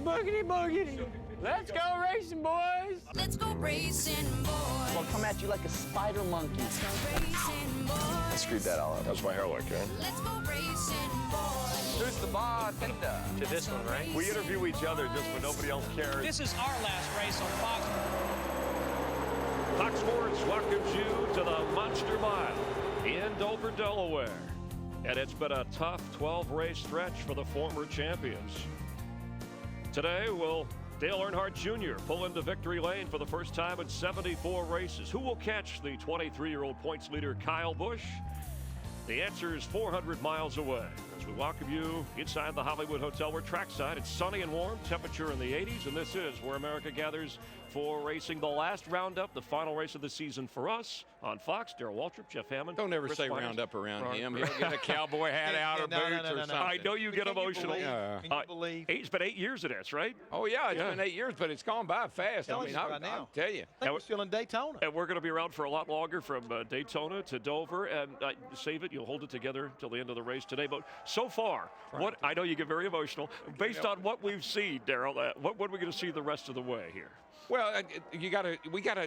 Boogity, boogity, boogity. Let's go racing, boys. Let's go racing, boys. I'll come at you like a spider monkey. Let's go racing, boys. I screwed that all up. That's my hair like, huh? Let's go racing, boys. Who's the bartender? To this one, right? We interview each other just when nobody else cares. This is our last race on Fox. Fox Sports welcomes you to the Monster Mile in Dover, Delaware. And it's been a tough 12-race stretch for the former champions. Today, will Dale Earnhardt Jr. pull into victory lane for the first time in 74 races? Who will catch the 23-year-old points leader Kyle Busch? The answer is 400 miles away. As we welcome you inside the Hollywood Hotel, we're trackside. It's sunny and warm, temperature in the 80s, and this is where America gathers for racing the last Roundup, the final race of the season for us on Fox. Daryl Waltrip, Jeff Hammond. Don't ever Chris say Myers. Roundup around him. He'll get a cowboy hat out or boots or something. I know you get emotional. Can you believe? It's been 8 years of this, right? Oh, yeah, it's been 8 years, but it's gone by fast. Tell I us mean, right I'll now. tell you. I think we're still in Daytona. And we're going to be around for a lot longer, from Daytona to Dover. And save it. You'll hold it together till the end of the race today. But so far, what I know you get very emotional. Based on what we've seen, Daryl, what are we going to see the rest of the way here? Well,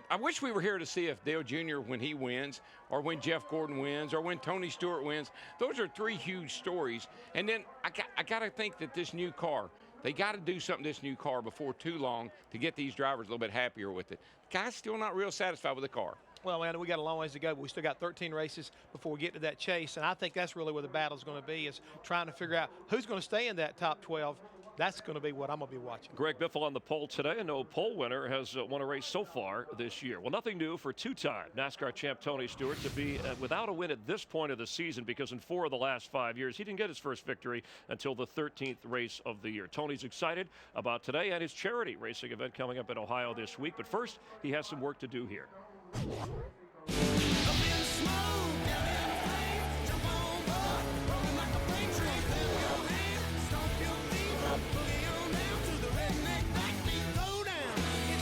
I wish we were here to see if Dale Jr., when he wins, or when Jeff Gordon wins, or when Tony Stewart wins. Those are three huge stories. And then I got to think that this new car, they got to do something to this new car before too long to get these drivers a little bit happier with it. Guys still not real satisfied with the car. Well, man, we got a long ways to go, but we still got 13 races before we get to that chase, and I think that's really where the battle's going to be, is trying to figure out who's going to stay in that top 12. That's going to be what I'm going to be watching. Greg Biffle on the pole today, and no pole winner has won a race so far this year. Well, nothing new for two-time NASCAR champ Tony Stewart to be without a win at this point of the season, because in 4 of the last 5 years, he didn't get his first victory until the 13th race of the year. Tony's excited about today and his charity racing event coming up in Ohio this week. But first, he has some work to do here.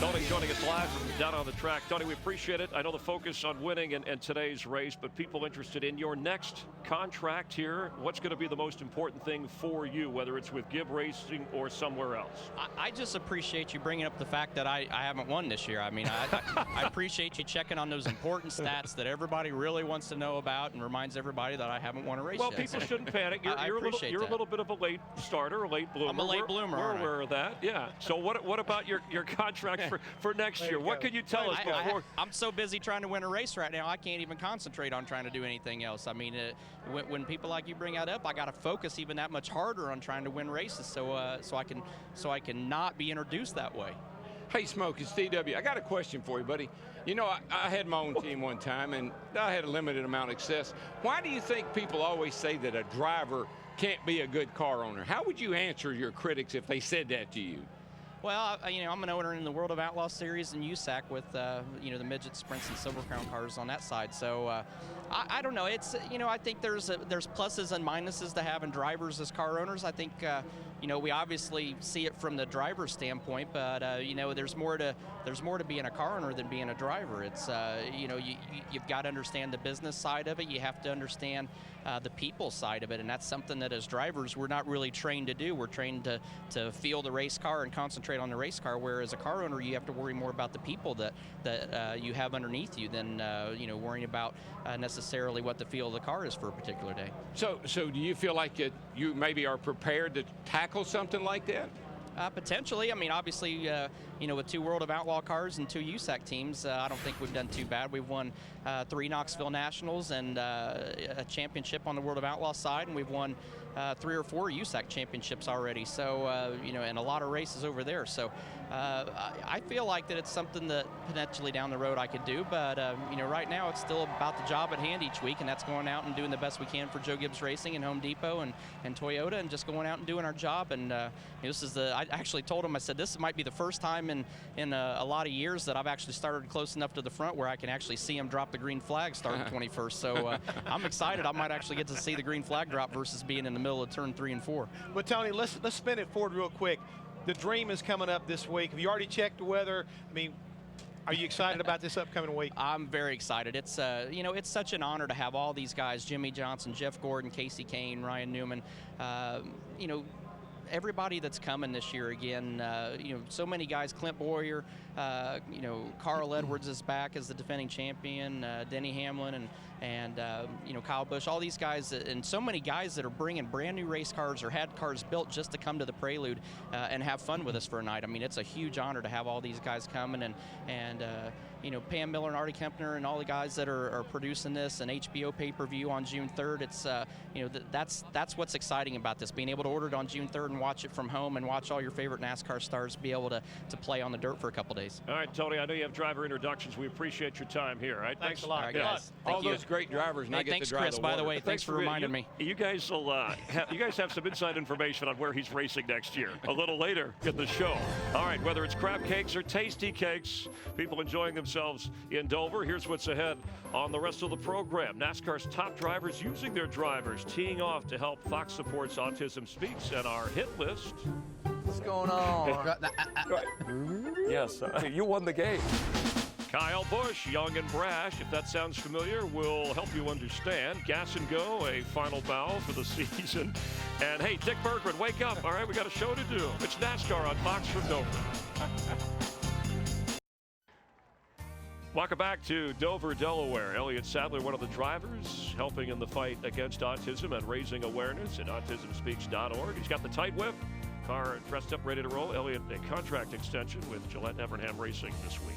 Tony joining us live from down on the track. Tony, we appreciate it. I know the focus on winning and today's race, but people interested in your next contract here. What's going to be the most important thing for you, whether it's with Gibb Racing or somewhere else? I just appreciate you bringing up the fact that I haven't won this year. I mean, I appreciate you checking on those important stats that everybody really wants to know about and reminds everybody that I haven't won a race well, yet. People shouldn't panic. You're a little bit of a late starter, a late bloomer. I'm a late bloomer. We're aware of that, yeah. So what about your contract for next year? What can you tell us before? I'm so busy trying to win a race right now, I can't even concentrate on trying to do anything else. I mean, when people like you bring that up, I got to focus even that much harder on trying to win races, so I can not be introduced that way. Hey, Smoke, it's DW. I got a question for you, buddy. You know, I had my own team one time, and I had a limited amount of success. Why do you think people always say that a driver can't be a good car owner? How would you answer your critics if they said that to you? Well, I'm an owner in the World of Outlaw Series in USAC with, the midget sprints and Silver Crown cars on that side. So I don't know. It's, I think there's pluses and minuses to having drivers as car owners. I think, we obviously see it from the driver's standpoint, but, there's more to being a car owner than being a driver. It's, you've got to understand the business side of it. You have to understand the people side of it, and that's something that as drivers we're not really trained to do. We're trained to feel the race car and concentrate on the race car, whereas a car owner you have to worry more about the people that you have underneath you than worrying about necessarily what the feel of the car is for a particular day. So do you feel like you maybe are prepared to tackle something like that? Potentially. I mean, obviously, with 2 World of Outlaw cars and 2 USAC teams, I don't think we've done too bad. We've won 3 Knoxville Nationals and a championship on the World of Outlaw side, and we've won 3 or 4 USAC championships already. So, and a lot of races over there. So, I feel like that it's something that potentially down the road I could do. But, right now it's still about the job at hand each week, and that's going out and doing the best we can for Joe Gibbs Racing and Home Depot and Toyota, and just going out and doing our job. And this is I actually told him, I said, this might be the first time in a lot of years that I've actually started close enough to the front where I can actually see him drop the green flag starting 21st. So I'm excited. I might actually get to see the green flag drop versus being in the middle of turn 3 and 4. But Tony, let's spin it forward real quick. The Dream is coming up this week. Have you already checked the weather? I mean, are you excited about this upcoming week? I'm very excited. It's it's such an honor to have all these guys: Jimmy Johnson, Jeff Gordon, Casey Kane, Ryan Newman. everybody that's coming this year again, so many guys, Clint Boyer, Carl Edwards is back as the defending champion, Denny Hamlin and Kyle Busch, all these guys, and so many guys that are bringing brand new race cars or had cars built just to come to the Prelude and have fun with us for a night. I mean, it's a huge honor to have all these guys coming, and Pam Miller and Artie Kempner and all the guys that are producing this, and HBO pay-per-view on June 3rd. It's that's what's exciting about this, being able to order it on June 3rd and watch it from home and watch all your favorite NASCAR stars be able to play on the dirt for a couple days. All right, Tony, I know you have driver introductions. We appreciate your time here. All right, thanks a lot. All right, guys. All those great drivers, and I get thanks, to drive Chris, the by water. the way. Thanks for reminding me. You guys will you guys have some inside information on where he's racing next year a little later in the show. All right, whether it's crab cakes or tasty cakes, people enjoying themselves in Dover. Here's what's ahead on the rest of the program. NASCAR's top drivers using their drivers, teeing off to help Fox Supports Autism Speaks, and our hit list. What's going on? Yes, you won the game. Kyle Busch, young and brash, if that sounds familiar, will help you understand. Gas and Go, a final bow for the season. And hey, Dick Bergman, wake up. All right, we got a show to do. It's NASCAR on Fox from Dover. Welcome back to Dover, Delaware. Elliott Sadler, one of the drivers, helping in the fight against autism and raising awareness at autismspeaks.org. He's got the tight whip, car dressed up, ready to roll. Elliott, a contract extension with Gillette Evernham Racing this week.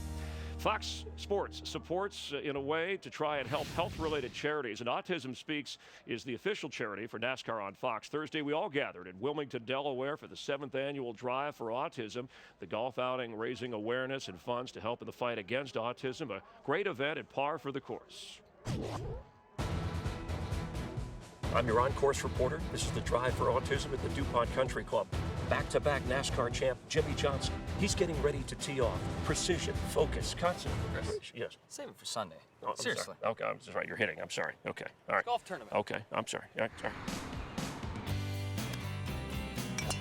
Fox Sports supports in a way to try and help health-related charities, and Autism Speaks is the official charity for NASCAR on Fox. Thursday, we all gathered in Wilmington, Delaware for the 7th annual Drive for Autism, the golf outing raising awareness and funds to help in the fight against autism, a great event at par for the course. I'm your on-course reporter. This is the Drive for Autism at the DuPont Country Club. Back-to-back NASCAR champ Jimmy Johnson. He's getting ready to tee off. Precision, focus, concentration. Yes. Save it for Sunday. Oh, Seriously. Sorry. Okay, I'm just right. You're hitting. I'm sorry. Okay. All right. Golf tournament. Okay. I'm sorry. Yeah, sorry.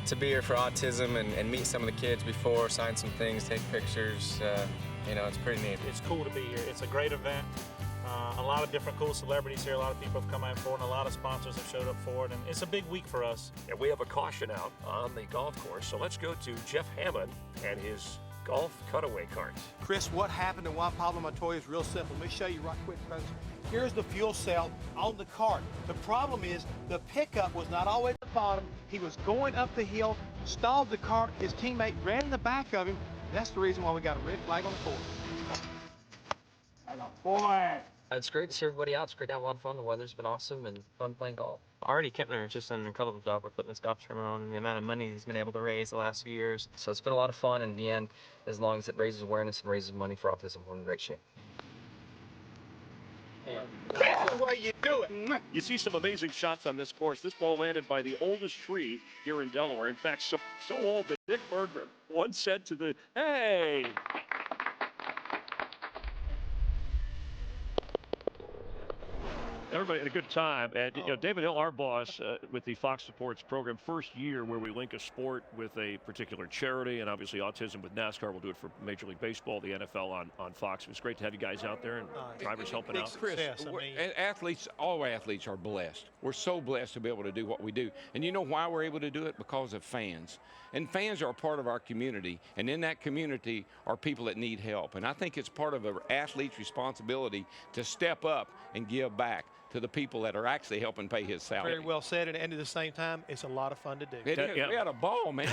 To be here for autism and meet some of the kids before, sign some things, take pictures, it's pretty neat. It's cool to be here. It's a great event. A lot of different cool celebrities here. A lot of people have come out for it, and a lot of sponsors have showed up for it. And it's a big week for us. And we have a caution out on the golf course. So let's go to Jeff Hammond and his golf cutaway carts. Chris, what happened and why Pablo Montoya is real simple. Let me show you right quick, folks. Here's the fuel cell on the cart. The problem is the pickup was not always at the bottom. He was going up the hill, stalled the cart. His teammate ran in the back of him. That's the reason why we got a red flag on the course. Boy. It's great to see everybody out. It's great to have a lot of fun. The weather's been awesome and fun playing golf. Artie Kempner has just done an incredible job with putting this golf tournament on and the amount of money he's been able to raise the last few years. So it's been a lot of fun, and in the end, as long as it raises awareness and raises money for autism, we're in great shape. That's the way you do it. You see some amazing shots on this course. This ball landed by the oldest tree here in Delaware. In fact, so old that Dick Bergman once said to the, hey, everybody had a good time. And David Hill, our boss with the Fox Supports program, first year where we link a sport with a particular charity, and obviously autism with NASCAR. We'll do it for Major League Baseball, the NFL on Fox. It was great to have you guys out there and drivers helping out. Chris, Yes, athletes, all athletes are blessed. We're so blessed to be able to do what we do. And you know why we're able to do it? Because of fans. And fans are a part of our community. And in that community are people that need help. And I think it's part of an athlete's responsibility to step up and give back to the people that are actually helping pay his salary. Very well said, and at the same time, it's a lot of fun to do. It is. Yeah. We had a ball, man.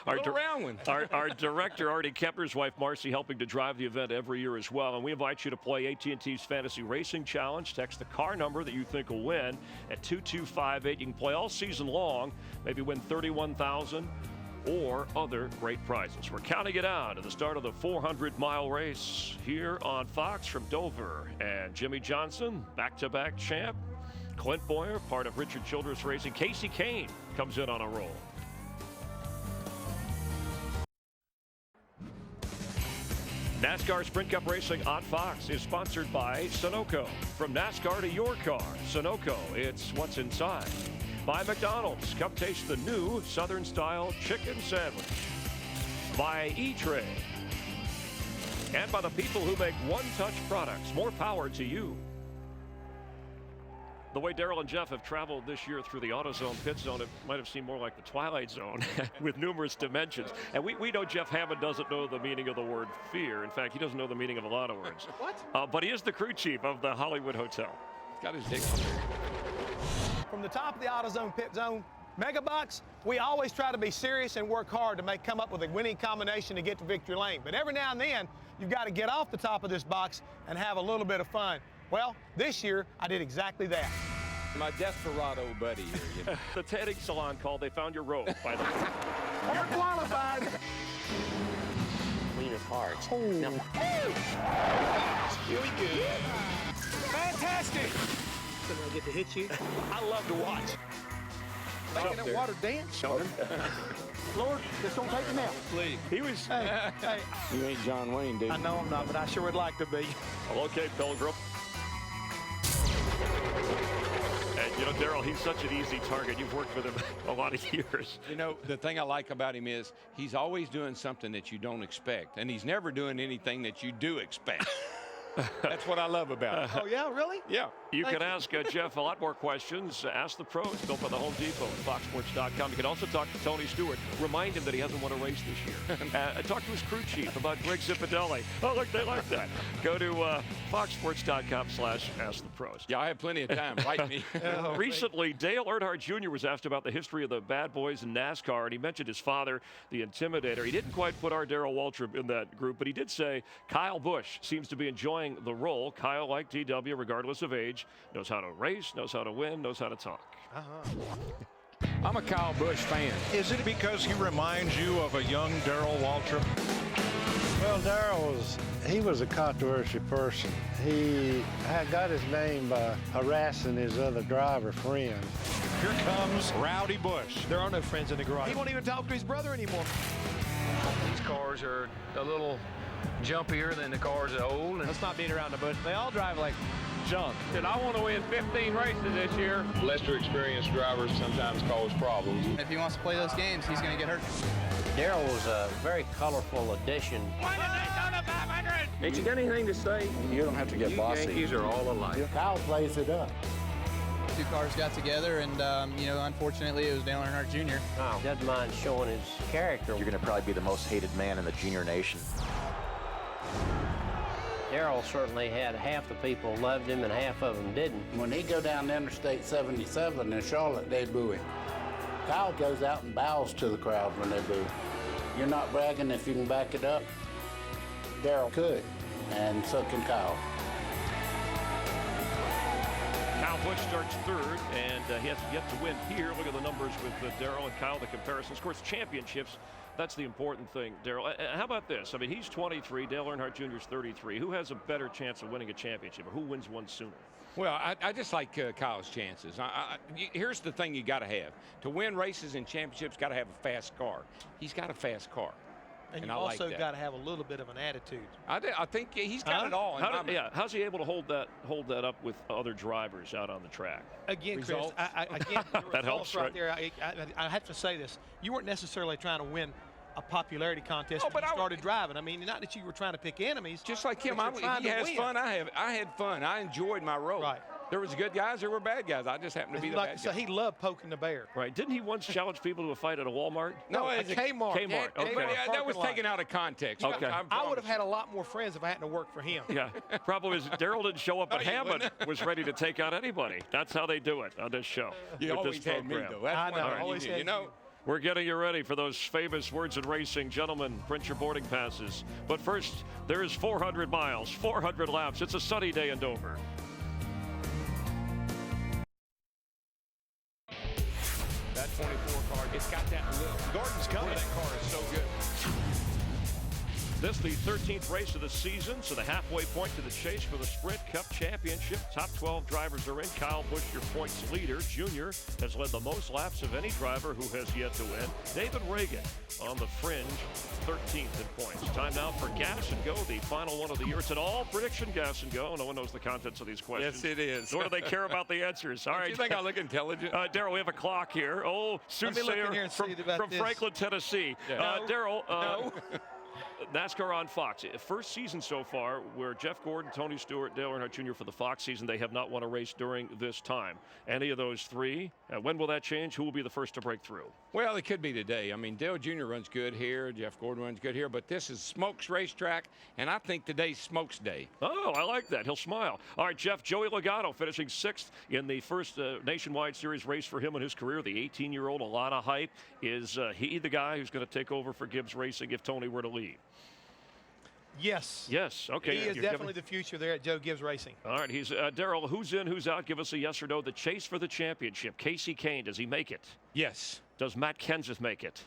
Our director, Artie Kempner's wife, Marcy, helping to drive the event every year as well. And we invite you to play AT&T's Fantasy Racing Challenge. Text the car number that you think will win at 2258. You can play all season long, maybe win $31,000 or other great prizes. We're counting it down to the start of the 400-mile race here on Fox from Dover. And Jimmy Johnson, back-to-back champ. Clint Boyer, part of Richard Childress Racing. Casey Kane comes in on a roll. NASCAR Sprint Cup Racing on Fox is sponsored by Sunoco. From NASCAR to your car, Sunoco, it's what's inside. By McDonald's, come taste the new Southern-style chicken sandwich. By E-Trade. And by the people who make one-touch products. More power to you. The way Daryl and Jeff have traveled this year through the AutoZone pit zone, it might have seemed more like the Twilight Zone with numerous dimensions. And we know Jeff Hammond doesn't know the meaning of the word fear. In fact, he doesn't know the meaning of a lot of words. What? But he is the crew chief of the Hollywood Hotel. He's got his dictionary. From the top of the AutoZone pit zone, Megabucks, we always try to be serious and work hard to come up with a winning combination to get to victory lane. But every now and then, you've got to get off the top of this box and have a little bit of fun. Well, this year, I did exactly that. My desperado buddy here. You know. The tanning salon called. They found your robe, by the way. You're qualified. Cleaner parts. Oh. Really good. Fantastic. Somebody get to hit you. I love to watch. Making that water dance. Lord, just don't take me now. Please. He was. Hey. You ain't John Wayne, dude. I know I'm not, but I sure would like to be. Well, okay, Pilgrim. And, you know, Daryl, he's such an easy target. You've worked with him a lot of years. You know, the thing I like about him is he's always doing something that you don't expect, and he's never doing anything that you do expect. That's what I love about him. Oh, yeah, really? Yeah. You can ask Jeff a lot more questions. Ask the pros. Go by the Home Depot at foxsports.com. You can also talk to Tony Stewart. Remind him that he hasn't won a race this year. Talk to his crew chief about Greg Zipadelli. Oh, look, they like that. Go to foxsports.com/ask the pros. Yeah, I have plenty of time. Write me. Recently, Dale Earnhardt Jr. was asked about the history of the bad boys in NASCAR, and he mentioned his father, the Intimidator. He didn't quite put our Darrell Waltrip in that group, but he did say Kyle Busch seems to be enjoying the role. Kyle, like DW, regardless of age, knows how to race, knows how to win, knows how to talk. I'm a Kyle Busch fan. Is it because he reminds you of a young Daryl Waltrip? Well, Daryl was a controversial person. He had got his name by harassing his other driver friends. Here comes Rowdy Busch. There are no friends in the garage. He won't even talk to his brother anymore. These cars are a little jumpier than the cars that are old. Let's not beat around the bush. They all drive like junk. And I want to win 15 races this year. Lesser experienced drivers sometimes cause problems. If he wants to play those games, he's going to get hurt. Daryl was a very colorful addition. Ain't you got anything to say? You don't have to get bossy. Yankees are all alike. Kyle plays it up. Two cars got together, and, unfortunately, it was Dale Earnhardt Jr. Wow. Doesn't mind showing his character. You're going to probably be the most hated man in the junior nation. Daryl certainly had half the people loved him and half of them didn't. When he go down Interstate 77 in Charlotte, they boo him. Kyle goes out and bows to the crowd when they boo. You're not bragging if you can back it up. Daryl could, and so can Kyle. Kyle Busch starts third, and he has yet to win here. Look at the numbers with Daryl and Kyle, the comparisons. Of course, championships, that's the important thing, Daryl. How about this? I mean, he's 23, Dale Earnhardt Jr. is 33. Who has a better chance of winning a championship, or who wins one sooner? Well, I just like Kyle's chances. Here's the thing you got to have. To win races and championships, got to have a fast car. He's got a fast car. And you I like also that. got to have a little bit of an attitude. I think he's got it all. How's he able to hold that up with other drivers out on the track? Again, Results. Chris, again, that helps, right there. I have to say this. You weren't necessarily trying to win a popularity contest when you started driving. I mean, not that you were trying to pick enemies. Just like him, he has fun. I had fun. I enjoyed my role. Right. There was good guys, there were bad guys. I just happened to be the bad guy. So he loved poking the bear. Right. Didn't he once challenge people to a fight at a Walmart? No, a Kmart. Kmart. Okay. That was taken out of context. Okay. I would have had a lot more friends if I hadn't worked for him. Yeah. Problem is, Daryl didn't show up, but Hammond was ready to take out anybody. That's how they do it on this show. You with always this had me, program. though. That's I know. one Always had you know. We're getting you ready for those famous words in racing. Gentlemen, print your boarding passes. But first, there is 400 miles, 400 laps. It's a sunny day in Dover. That 24 car, it's got that look. Gordon's coming. That car is so good. This the 13th race of the season, so the halfway point to the chase for the Sprint Cup Championship. Top 12 drivers are in. Kyle Busch, your points leader. Junior has led the most laps of any driver who has yet to win. David Reagan on the fringe, 13th in points. Time now for Gas and Go, the final one of the year. It's an all prediction Gas and Go. No one knows the contents of these questions. Yes, it is. Nor do they care about the answers. All right. You think I look intelligent? Daryl, we have a clock here. Oh, soothsayer from this. Franklin, Tennessee. Yeah. Daryl. No. NASCAR on Fox. First season so far where Jeff Gordon, Tony Stewart, Dale Earnhardt Jr. for the Fox season, they have not won a race during this time. Any of those three? When will that change? Who will be the first to break through? Well, it could be today. I mean, Dale Jr. runs good here. Jeff Gordon runs good here. But this is Smokes racetrack, and I think today's Smokes day. Oh, I like that. He'll smile. All right, Jeff, Joey Logano finishing 6th in the first Nationwide Series race for him in his career. The 18-year-old, a lot of hype. Is he the guy who's going to take over for Gibbs Racing if Tony were to leave? Yes. Yes. Okay. He is definitely the future there at Joe Gibbs Racing. All right. He's Daryl. Who's in? Who's out? Give us a yes or no. The chase for the championship. Casey Kane. Does he make it? Yes. Does Matt Kenseth make it?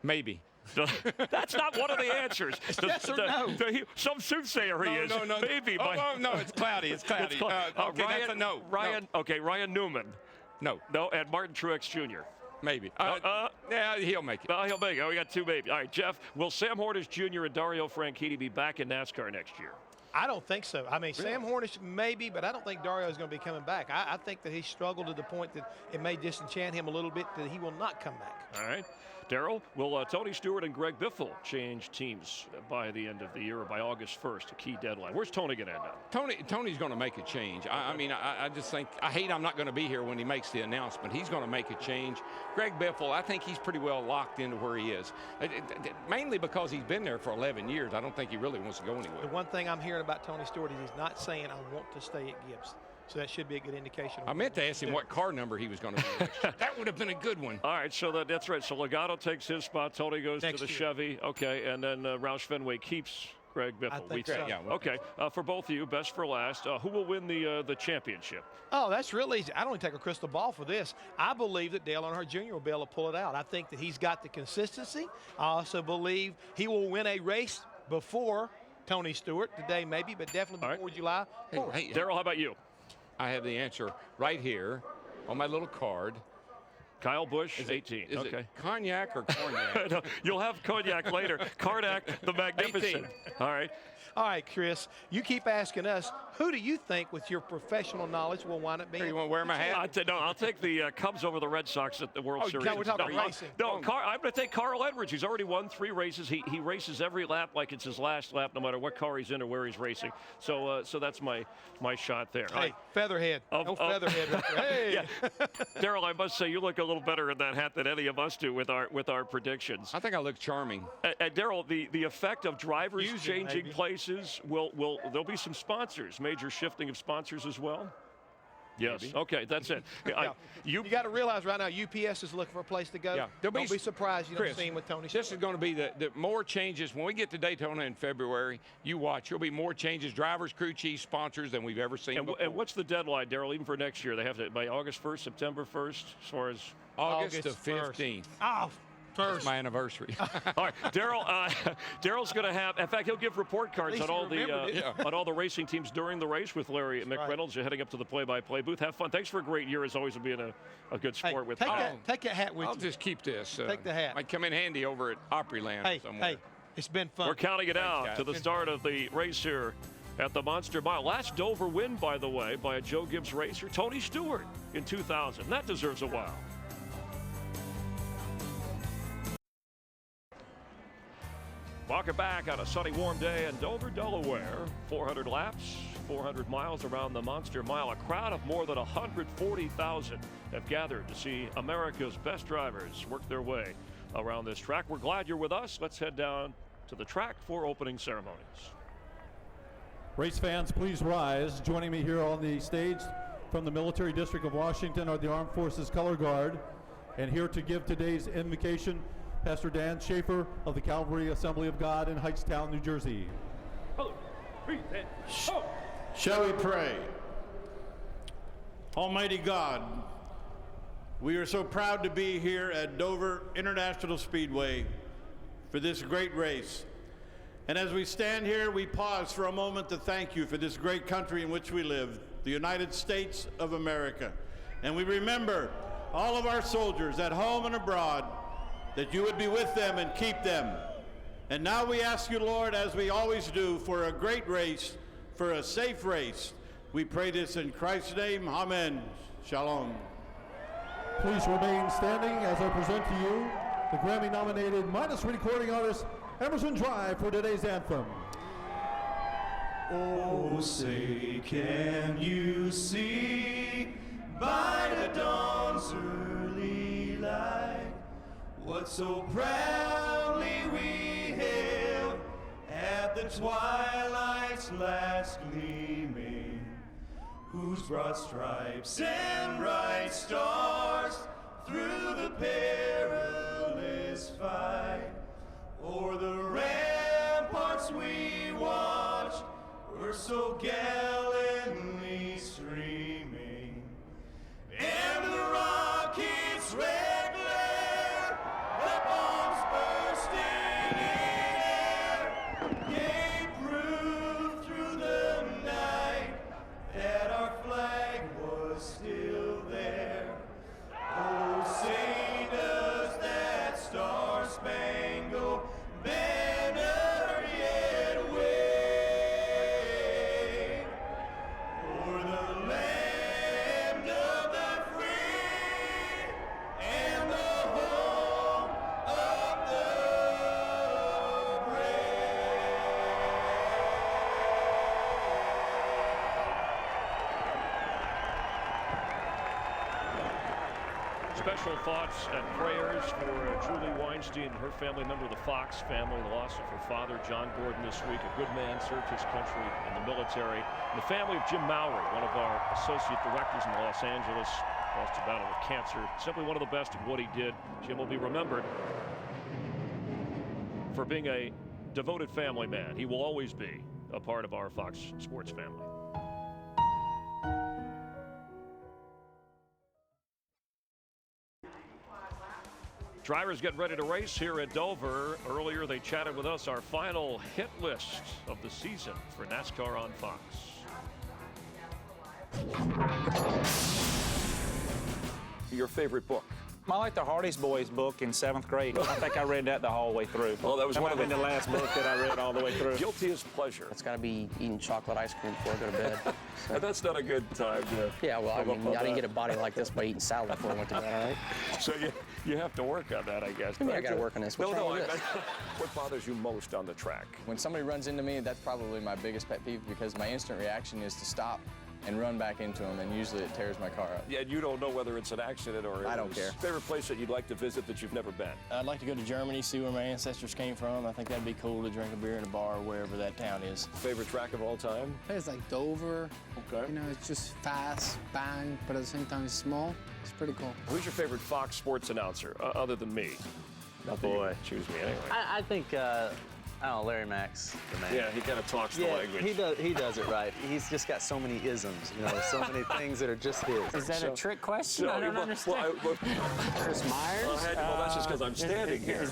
Maybe. That's not one of the answers. Yes or no? Some soothsayer he is. No. Maybe. Oh, no, it's cloudy. It's cloudy. Okay, Ryan, that's a no. Ryan. No. Okay, Ryan Newman. No. No, and Martin Truex Jr. Maybe. Yeah, he'll make it. He'll make it. Oh, we got two maybe. All right, Jeff, will Sam Hornish Jr. and Dario Franchitti be back in NASCAR next year? I don't think so. I mean, Sam Hornish maybe, but I don't think Dario is going to be coming back. I think that he struggled to the point that it may disenchant him a little bit that he will not come back. All right. Daryl, will Tony Stewart and Greg Biffle change teams by the end of the year or by August 1st, a key deadline? Where's Tony going to end up? Tony's going to make a change. I just think, I hate I'm not going to be here when he makes the announcement. He's going to make a change. Greg Biffle, I think he's pretty well locked into where he is. Mainly because he's been there for 11 years. I don't think he really wants to go anywhere. The one thing I'm hearing about Tony Stewart is he's not saying, I want to stay at Gibbs. So that should be a good indication. I meant to ask him what car number he was going to be. That would have been a good one. All right, so that's right. So Logano takes his spot. Tony goes to the Chevy. Okay, and then Roush Fenway keeps Greg Biffle. I think so. Yeah, okay, for both of you, best for last. Who will win the championship? Oh, that's real easy. I don't take a crystal ball for this. I believe that Dale Earnhardt Jr. will be able to pull it out. I think that he's got the consistency. I also believe he will win a race before Tony Stewart today, maybe, but definitely before July 4th. Hey, Daryl, how about you? I have the answer right here on my little card. Kyle Busch, 18. Is it cognac or cognac? No, you'll have cognac later. Karnak, the Magnificent. 18. All right. All right, Chris, you keep asking us, who do you think, with your professional knowledge, will wind up being? You want to wear my hat? I'll take the Cubs over the Red Sox at the World Series. No, we're talking racing. I'm going to take Carl Edwards. He's already won 3 races. He races every lap like it's his last lap, no matter what car he's in or where he's racing. So that's my shot there. Hey, Featherhead. Featherhead right there. Hey. Yeah. Daryl, I must say you look a little better in that hat than any of us do with our predictions. I think I look charming. And Daryl, the effect of drivers changing places there'll be some sponsors, major shifting of sponsors as well. Yes. Maybe. Okay, that's it. You got to realize right now UPS is looking for a place to go. Yeah. Don't be surprised you Chris, don't see him with Tony. This is going to be the more changes. When we get to Daytona in February, you watch. There'll be more changes, drivers, crew chiefs, sponsors than we've ever seen before. And what's the deadline, Daryl, even for next year? They have to, by August 1st, September 1st, as far as? August the 15th. Oh, It's my anniversary. All right, Daryl. Daryl's going to have. In fact, he'll give report cards on all the racing teams during the race with Larry McReynolds. You're heading up to the play-by-play booth. Have fun. Thanks for a great year as always and being a good sport with. Take that hat with you. I'll just keep this. Take the hat. Might come in handy over at Opryland somewhere. Hey, it's been fun. We're counting it out to the start of the race here at the Monster Mile. Last Dover win, by the way, by a Joe Gibbs racer, Tony Stewart, in 2000. That deserves a wow. Welcome back on a sunny, warm day in Dover, Delaware. 400 laps, 400 miles around the Monster Mile. A crowd of more than 140,000 have gathered to see America's best drivers work their way around this track. We're glad you're with us. Let's head down to the track for opening ceremonies. Race fans, please rise. Joining me here on the stage from the Military District of Washington are the Armed Forces Color Guard. And here to give today's invocation, Pastor Dan Schaefer of the Calvary Assembly of God in Hightstown, New Jersey. Shall we pray? Almighty God, we are so proud to be here at Dover International Speedway for this great race. And as we stand here, we pause for a moment to thank you for this great country in which we live, the United States of America. And we remember all of our soldiers at home and abroad, that you would be with them and keep them. And now we ask you, Lord, as we always do, for a great race, for a safe race. We pray this in Christ's name. Amen. Shalom. Please remain standing as I present to you the Grammy-nominated minus recording artist, Emerson Drive for today's anthem. Oh, say, can you see by the dawn's early light what so proudly we hailed at the twilight's last gleaming, whose broad stripes and bright stars through the perilous fight o'er the ramparts we watched were so gallantly streaming, and the rocket's red glare, the bombs bursting in air, gave proof through the night that our flag was still there. Oh, say does that star-spangled banner yet wave o'er the land of the free and the home of the brave. Special thoughts and prayers for Julie Weinstein and her family, member of the Fox family, the loss of her father, John Gordon, this week. A good man, served his country in the military. And the family of Jim Mowry, one of our associate directors in Los Angeles, lost to battle with cancer. Simply one of the best at what he did. Jim will be remembered for being a devoted family man. He will always be a part of our Fox Sports family. Drivers getting ready to race here at Dover. Earlier they chatted with us, our final hit list of the season for NASCAR on Fox. Your favorite book? I like the Hardy's Boys book in 7th grade. I think I read that the whole way through. Well, that was one of the last book that I read all the way through. Guilty as pleasure. It's got to be eating chocolate ice cream before I go to bed. And that's not a good time to Yeah, well, I mean, I didn't get a body like this by eating salad before I went to bed, all right? So you have to work on that, I guess. I mean, I got to work on this. What's wrong with this? What bothers you most on the track? When somebody runs into me, that's probably my biggest pet peeve, because my instant reaction is to stop and run back into them, and usually it tears my car up. Yeah, and you don't know whether it's an accident or I don't care. Favorite place that you'd like to visit that you've never been? I'd like to go to Germany, see where my ancestors came from. I think that'd be cool to drink a beer in a bar wherever that town is. Favorite track of all time? It's like Dover. Okay. You know, it's just fast, bang, but at the same time it's small. It's pretty cool. Who's your favorite Fox Sports announcer, other than me? Oh, boy. Choose me anyway. I think, I don't know, Larry Mack's the man. Yeah, he kind of talks the language. He does it right. He's just got so many isms, you know, so many things that are just his. Is that a trick question? I don't understand. Chris Myers? Well, that's just because I'm standing here.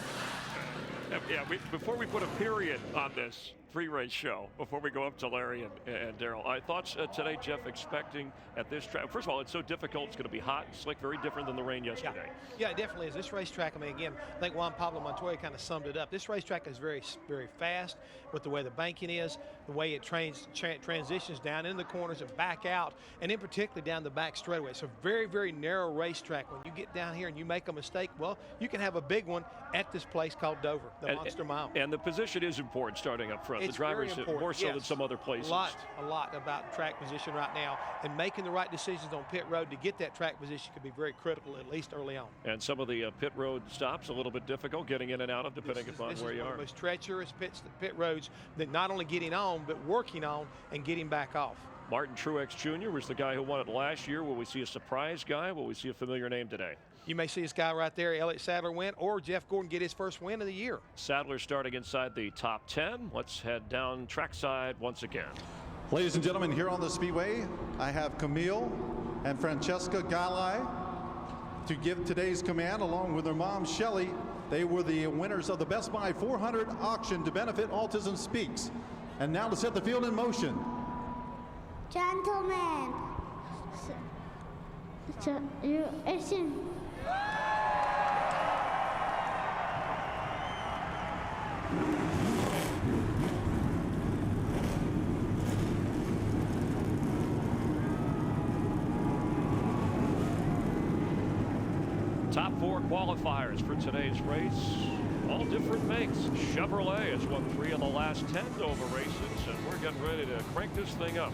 Yeah, before we put a period on this pre-race show, before we go up to Larry and Daryl, thoughts today, Jeff, expecting at this track? First of all, it's so difficult. It's going to be hot and slick, very different than the rain yesterday. Yeah, it definitely is. This racetrack, I mean, again, I think Juan Pablo Montoya kind of summed it up. This racetrack is very, very fast with the way the banking is, the way it transitions down in the corners and back out, and in particular down the back straightaway. It's a very, very narrow racetrack. When you get down here and you make a mistake, well, you can have a big one at this place called Dover, the Monster Mile. And the position is important starting up front. It's the drivers more so yes. than some other places. A lot about track position right now, and making the right decisions on pit road to get that track position could be very critical, at least early on. And some of the pit road stops a little bit difficult getting in and out of, depending upon where you are. This is one of the most treacherous pit roads that not only getting on, but working on and getting back off. Martin Truex Jr. was the guy who won it last year. Will we see a surprise guy? Will we see a familiar name today? You may see this guy right there, Elliott Sadler, win, or Jeff Gordon get his first win of the year. Sadler starting inside the top 10. Let's head down trackside once again. Ladies and gentlemen, here on the Speedway, I have Camille and Francesca Galli to give today's command along with their mom, Shelley. They were the winners of the Best Buy 400 auction to benefit Autism Speaks. And now to set the field in motion. Gentlemen, it's in. Top 4 qualifiers for today's race. All different makes. Chevrolet has won 3 of the last 10 Dover races, and we're getting ready to crank this thing up.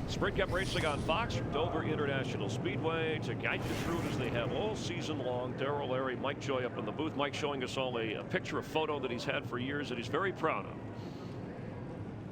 Sprint Cup racing on Fox from Dover International Speedway to guide you through it as they have all season long. Daryl, Larry, Mike Joy up in the booth. Mike showing us all a picture, a photo that he's had for years that he's very proud of.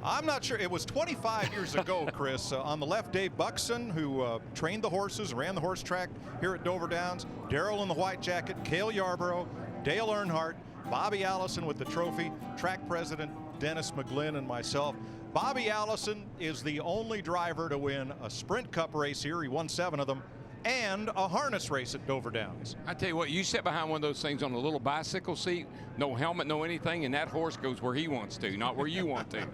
I'm not sure. It was 25 years ago, Chris. On the left, Dave Buxton, who trained the horses, ran the horse track here at Dover Downs. Daryl in the white jacket, Cale Yarborough, Dale Earnhardt, Bobby Allison with the trophy, track president Dennis McGlynn, and myself. Bobby Allison is the only driver to win a Sprint Cup race here. He won 7 of them. And a harness race at Dover Downs. I tell you what, you sit behind one of those things on a little bicycle seat, no helmet, no anything, and that horse goes where he wants to, not where you want to.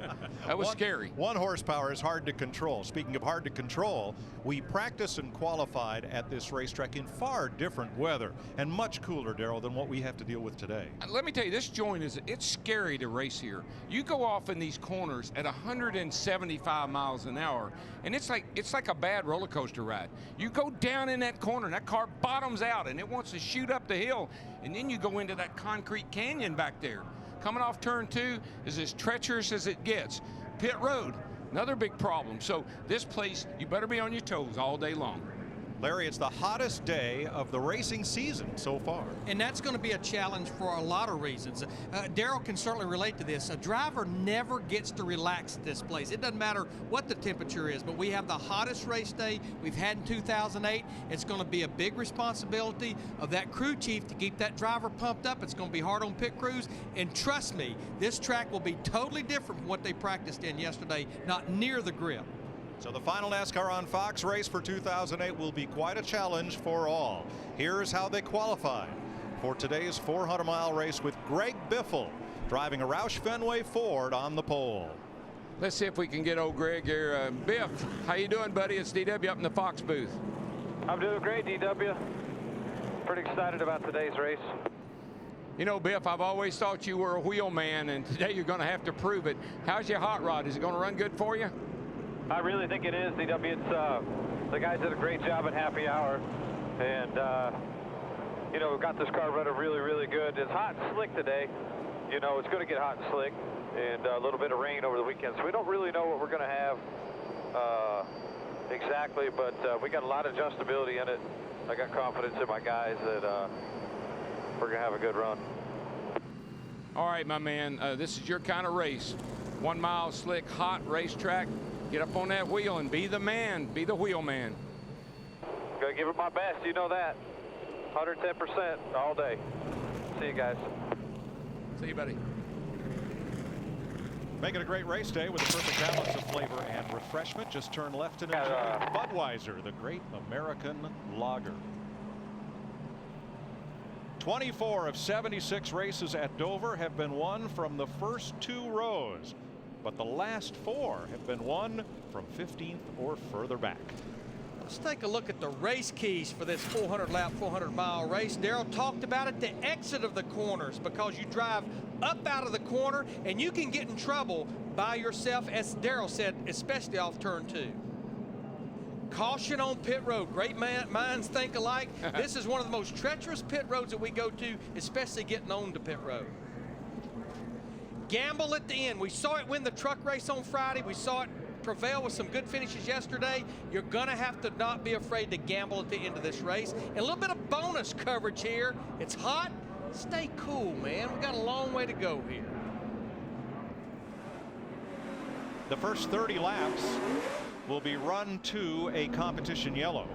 That was scary. 1 horsepower is hard to control. Speaking of hard to control, we practiced and qualified at this racetrack in far different weather and much cooler, Daryl, than what we have to deal with today. Let me tell you, this joint it's scary to race here. You go off in these corners at 175 miles an hour, and it's like a bad roller coaster ride. You go down in that corner and that car bottoms out and it wants to shoot up the hill, and then you go into that concrete canyon back there. Coming off turn 2 is as treacherous as it gets. Pit road, another big problem. So this place, you better be on your toes all day long. Larry, it's the hottest day of the racing season so far. And that's going to be a challenge for a lot of reasons. Daryl can certainly relate to this. A driver never gets to relax at this place. It doesn't matter what the temperature is, but we have the hottest race day we've had in 2008. It's going to be a big responsibility of that crew chief to keep that driver pumped up. It's going to be hard on pit crews. And trust me, this track will be totally different from what they practiced in yesterday, not near the grip. So the final NASCAR on Fox race for 2008 will be quite a challenge for all. Here's how they qualified for today's 400-mile race with Greg Biffle driving a Roush Fenway Ford on the pole. Let's see if we can get old Greg here. Biff, how you doing, buddy? It's DW up in the Fox booth. I'm doing great, DW. Pretty excited about today's race. You know, Biff, I've always thought you were a wheel man, and today you're going to have to prove it. How's your hot rod? Is it going to run good for you? I really think it is, DW. It's the guys did a great job at happy hour, and you know, we've got this car running really, really good. It's hot and slick today. You know, it's going to get hot and slick, and a little bit of rain over the weekend. So we don't really know what we're going to have exactly, but we got a lot of adjustability in it. I got confidence in my guys that we're going to have a good run. All right, my man, this is your kind of race. 1 mile slick, hot racetrack. Get up on that wheel and be the man, be the wheel man. Gonna give it my best, you know that. 110% all day. See you guys. See you, buddy. Making a great race day with a perfect balance of flavor and refreshment. Just turn left and enjoy Budweiser, the great American lager. 24 of 76 races at Dover have been won from the first 2 rows. But the last 4 have been won from 15th or further back. Let's take a look at the race keys for this 400-lap, 400-mile race. Daryl talked about it, the exit of the corners, because you drive up out of the corner and you can get in trouble by yourself, as Daryl said, especially off turn 2. Caution on pit road. Great minds think alike. This is one of the most treacherous pit roads that we go to, especially getting on to pit road. Gamble at the end. We saw it win the truck race on Friday. We saw it prevail with some good finishes yesterday. You're going to have to not be afraid to gamble at the end of this race. And a little bit of bonus coverage here. It's hot. Stay cool, man. We've got a long way to go here. The first 30 laps will be run to a competition yellow,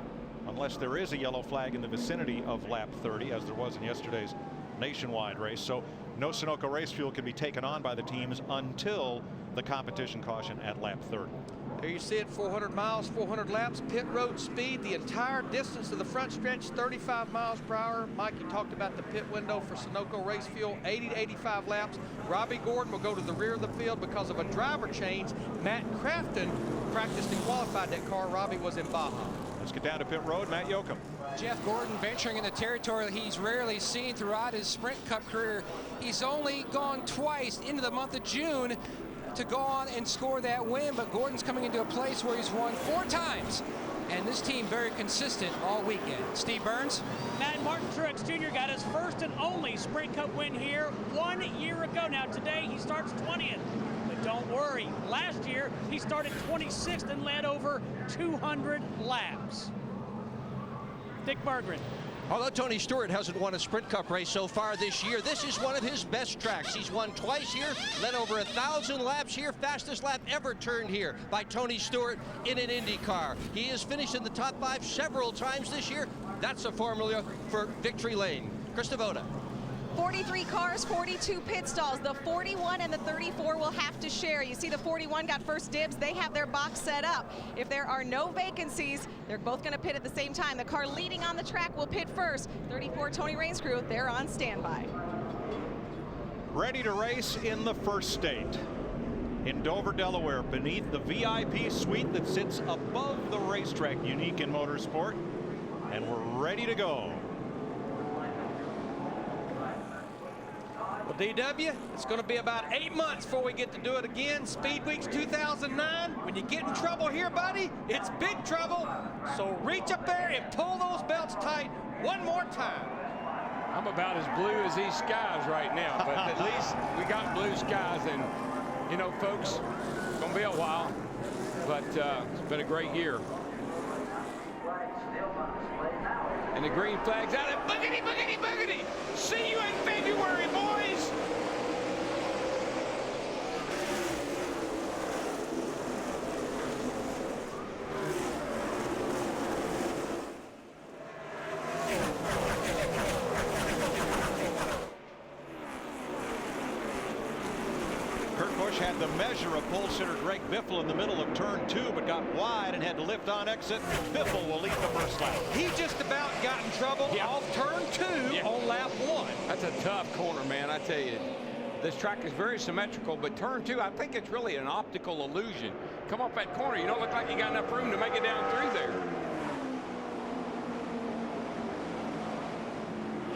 unless there is a yellow flag in the vicinity of lap 30, as there was in yesterday's nationwide race. So no Sunoco race fuel can be taken on by the teams until the competition caution at lap 30. There you see it, 400 miles, 400 laps, pit road speed, the entire distance of the front stretch, 35 miles per hour. Mike, you talked about the pit window for Sunoco race fuel, 80 to 85 laps. Robbie Gordon will go to the rear of the field because of a driver change. Matt Crafton practiced and qualified that car. Robbie was in Baja. Let's get down to pit road. Matt Yoakum. Jeff Gordon venturing in the territory that he's rarely seen throughout his Sprint Cup career. He's only gone twice into the month of June to go on and score that win, but Gordon's coming into a place where he's won 4 times and this team very consistent all weekend. Steve Burns. Matt Martin Truex Jr. got his first and only Sprint Cup win here 1 year ago. Now today he starts 20th. But don't worry, last year he started 26th and led over 200 laps. Dick Berggren. Although Tony Stewart hasn't won a Sprint Cup race so far this year, this is one of his best tracks. He's won twice here, led over 1,000 laps here, fastest lap ever turned here by Tony Stewart in an Indy car. He has finished in the top 5 several times this year. That's a formula for victory lane. Chris Devoda. 43 cars, 42 pit stalls. The 41 and the 34 will have to share. You see the 41 got first dibs. They have their box set up. If there are no vacancies, they're both going to pit at the same time. The car leading on the track will pit first. 34 Tony Raines crew, they're on standby. Ready to race in the first state. In Dover, Delaware, beneath the VIP suite that sits above the racetrack, unique in motorsport. And we're ready to go. Well, DW, it's going to be about 8 months before we get to do it again. Speed Weeks 2009. When you get in trouble here, buddy, it's big trouble. So reach up there and pull those belts tight one more time. I'm about as blue as these skies right now, but at least we got blue skies. And, you know, folks, it's going to be a while, but it's been a great year. And the green flag's out. And boogity, boogity, boogity. See you in February, boys. Kurt Busch had the measure of pole sitter Greg Biffle in the middle of turn 2, but got wide and had to lift on exit. Biffle will lead the first lap. He just about got in trouble off turn 2 on lap 1. That's a tough corner, man, I tell you. This track is very symmetrical, but turn 2, I think it's really an optical illusion. Come off that corner, you don't look like you got enough room to make it down through there.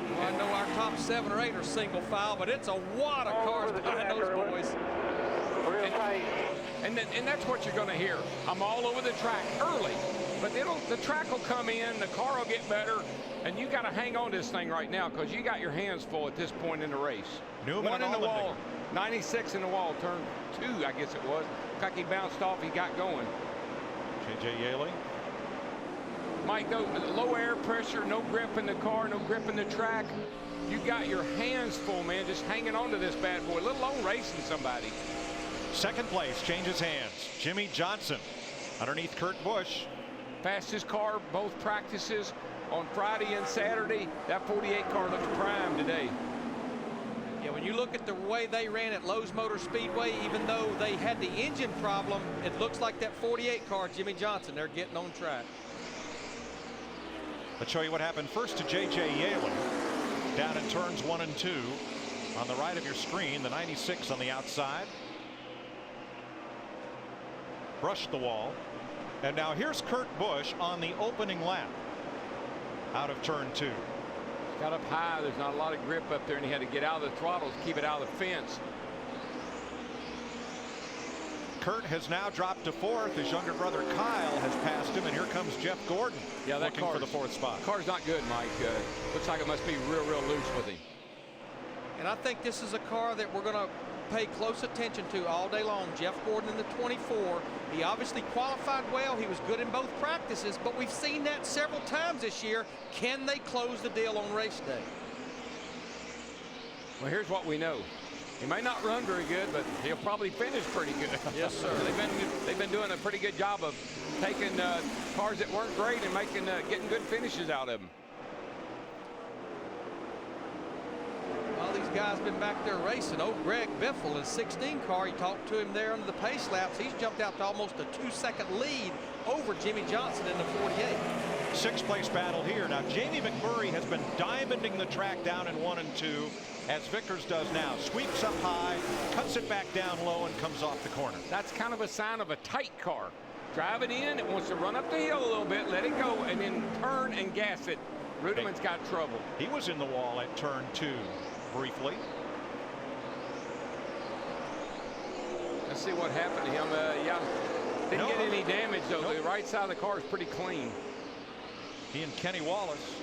Well, I know our top 7 or 8 are single file, but it's a wad of cars behind those boys. And that's what you're going to hear. I'm all over the track early, but the track will come in, the car will get better, and you got to hang on to this thing right now because you got your hands full at this point in the race. Newman One in the wall, 96 in the wall, turn 2, I guess it was. Looked like he bounced off, he got going. J.J. Yaley. Mike, low air pressure, no grip in the car, no grip in the track. You got your hands full, man, just hanging on to this bad boy, let alone racing somebody. Second place changes hands. Jimmy Johnson underneath Kurt Busch. Fastest car both practices on Friday and Saturday. That 48 car looks prime today. Yeah, when you look at the way they ran at Lowe's Motor Speedway, even though they had the engine problem, it looks like that 48 car, Jimmy Johnson, they're getting on track. Let's show you what happened first to J.J. Yaley down in turns 1 and 2. On the right of your screen, the 96 on the outside. Brushed the wall. And now here's Kurt Busch on the opening lap out of turn 2. Got up high. There's not a lot of grip up there, and he had to get out of the throttles, keep it out of the fence. Kurt has now dropped to 4th. His younger brother Kyle has passed him, and here comes Jeff Gordon. Yeah, that looking for the 4th spot. Car's not good, Mike. Looks like it must be real loose with him. And I think this is a car that we're going to pay close attention to all day long. Jeff Gordon in the 24. He obviously qualified well. He was good in both practices, but we've seen that several times this year. Can they close the deal on race day? Well, here's what we know. He may not run very good, but he'll probably finish pretty good. Yes, sir. They've been doing a pretty good job of taking cars that weren't great and getting good finishes out of them. All these guys been back there racing. Oh, Greg Biffle in 16 car. You talked to him there under the pace laps. He's jumped out to almost a 2-second lead over Jimmy Johnson in the 48. 6th place battle here. Now Jamie McMurray has been diamonding the track down in 1 and 2, as Vickers does now. Sweeps up high, cuts it back down low, and comes off the corner. That's kind of a sign of a tight car. Drive it in, it wants to run up the hill a little bit, let it go, and then turn and gas it. Rudiman's got trouble. He was in the wall at turn 2 briefly. Let's see what happened to him. Yeah, Didn't get any damage, though. The right side of the car is pretty clean. He and Kenny Wallace,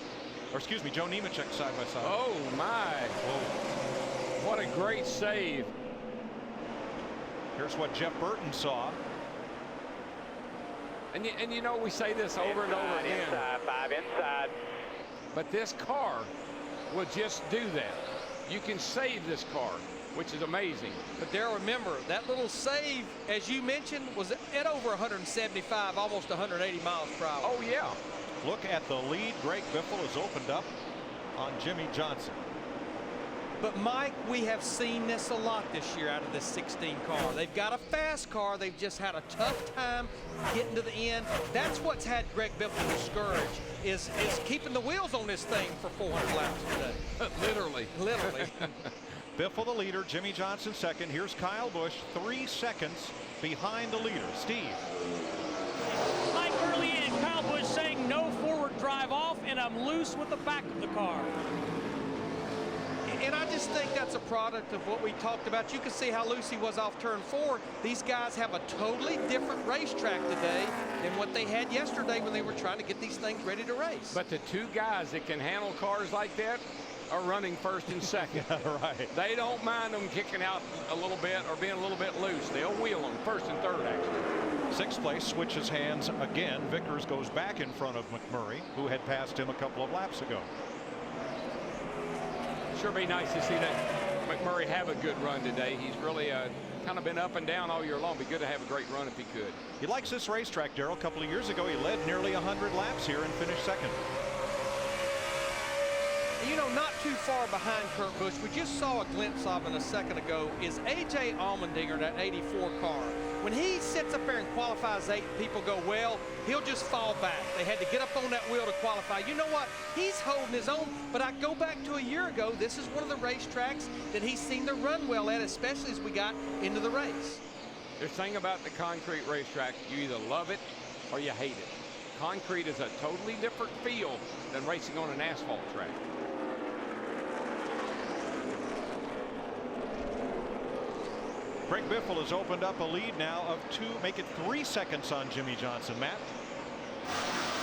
or excuse me, Joe Nemechek side by side. Oh, my. Whoa. What a great save. Here's what Jeff Burton saw. And you know, we say this over and over again. Inside, 5 inside. But this car will just do that. You can save this car, which is amazing. But Daryl, remember, that little save, as you mentioned, was at over 175, almost 180 miles per hour. Oh, yeah. Look at the lead. Greg Biffle has opened up on Jimmy Johnson. But Mike, we have seen this a lot this year out of this 16 car. They've got a fast car. They've just had a tough time getting to the end. That's what's had Greg Biffle discouraged, is keeping the wheels on this thing for 400 laps today. Literally. Literally. Biffle the leader, Jimmy Johnson second. Here's Kyle Busch, 3 seconds behind the leader. Steve. Mike, early in, Kyle Busch saying no forward drive off, and I'm loose with the back of the car. And I just think that's a product of what we talked about. You can see how loose he was off turn 4. These guys have a totally different racetrack today than what they had yesterday when they were trying to get these things ready to race. But the 2 guys that can handle cars like that are running first and second. Right. They don't mind them kicking out a little bit or being a little bit loose. They'll wheel them first and third, actually. 6th place switches hands again. Vickers goes back in front of McMurray, who had passed him a couple of laps ago. Sure be nice to see that McMurray have a good run today. He's really kind of been up and down all year long. Be good to have a great run if he could. He likes this racetrack, Daryl. A couple of years ago, he led nearly 100 laps here and finished second. You know, not too far behind Kurt Busch, we just saw a glimpse of him a second ago, is A.J. Allmendinger, that 84 car. When he sits up there and qualifies 8, people go, well, he'll just fall back. They had to get up on that wheel to qualify. You know what? He's holding his own. But I go back to a year ago. This is one of the racetracks that he's seen to run well at, especially as we got into the race. The thing about the concrete racetrack, you either love it or you hate it. Concrete is a totally different feel than racing on an asphalt track. Greg Biffle has opened up a lead now of 2, make it 3 seconds on Jimmy Johnson. Matt?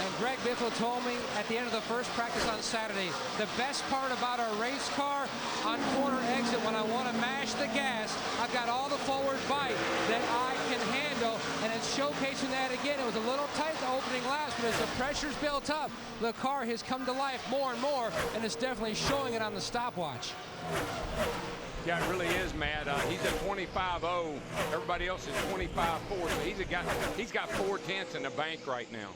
And Greg Biffle told me at the end of the first practice on Saturday, the best part about our race car on corner exit, when I want to mash the gas, I've got all the forward bite that I can handle, and it's showcasing that again. It was a little tight the opening laps, but as the pressure's built up, the car has come to life more and more, and it's definitely showing it on the stopwatch. Yeah, it really is, Matt. He's at 25.0. Everybody else is 25.4. So he's got 4 tenths in the bank right now.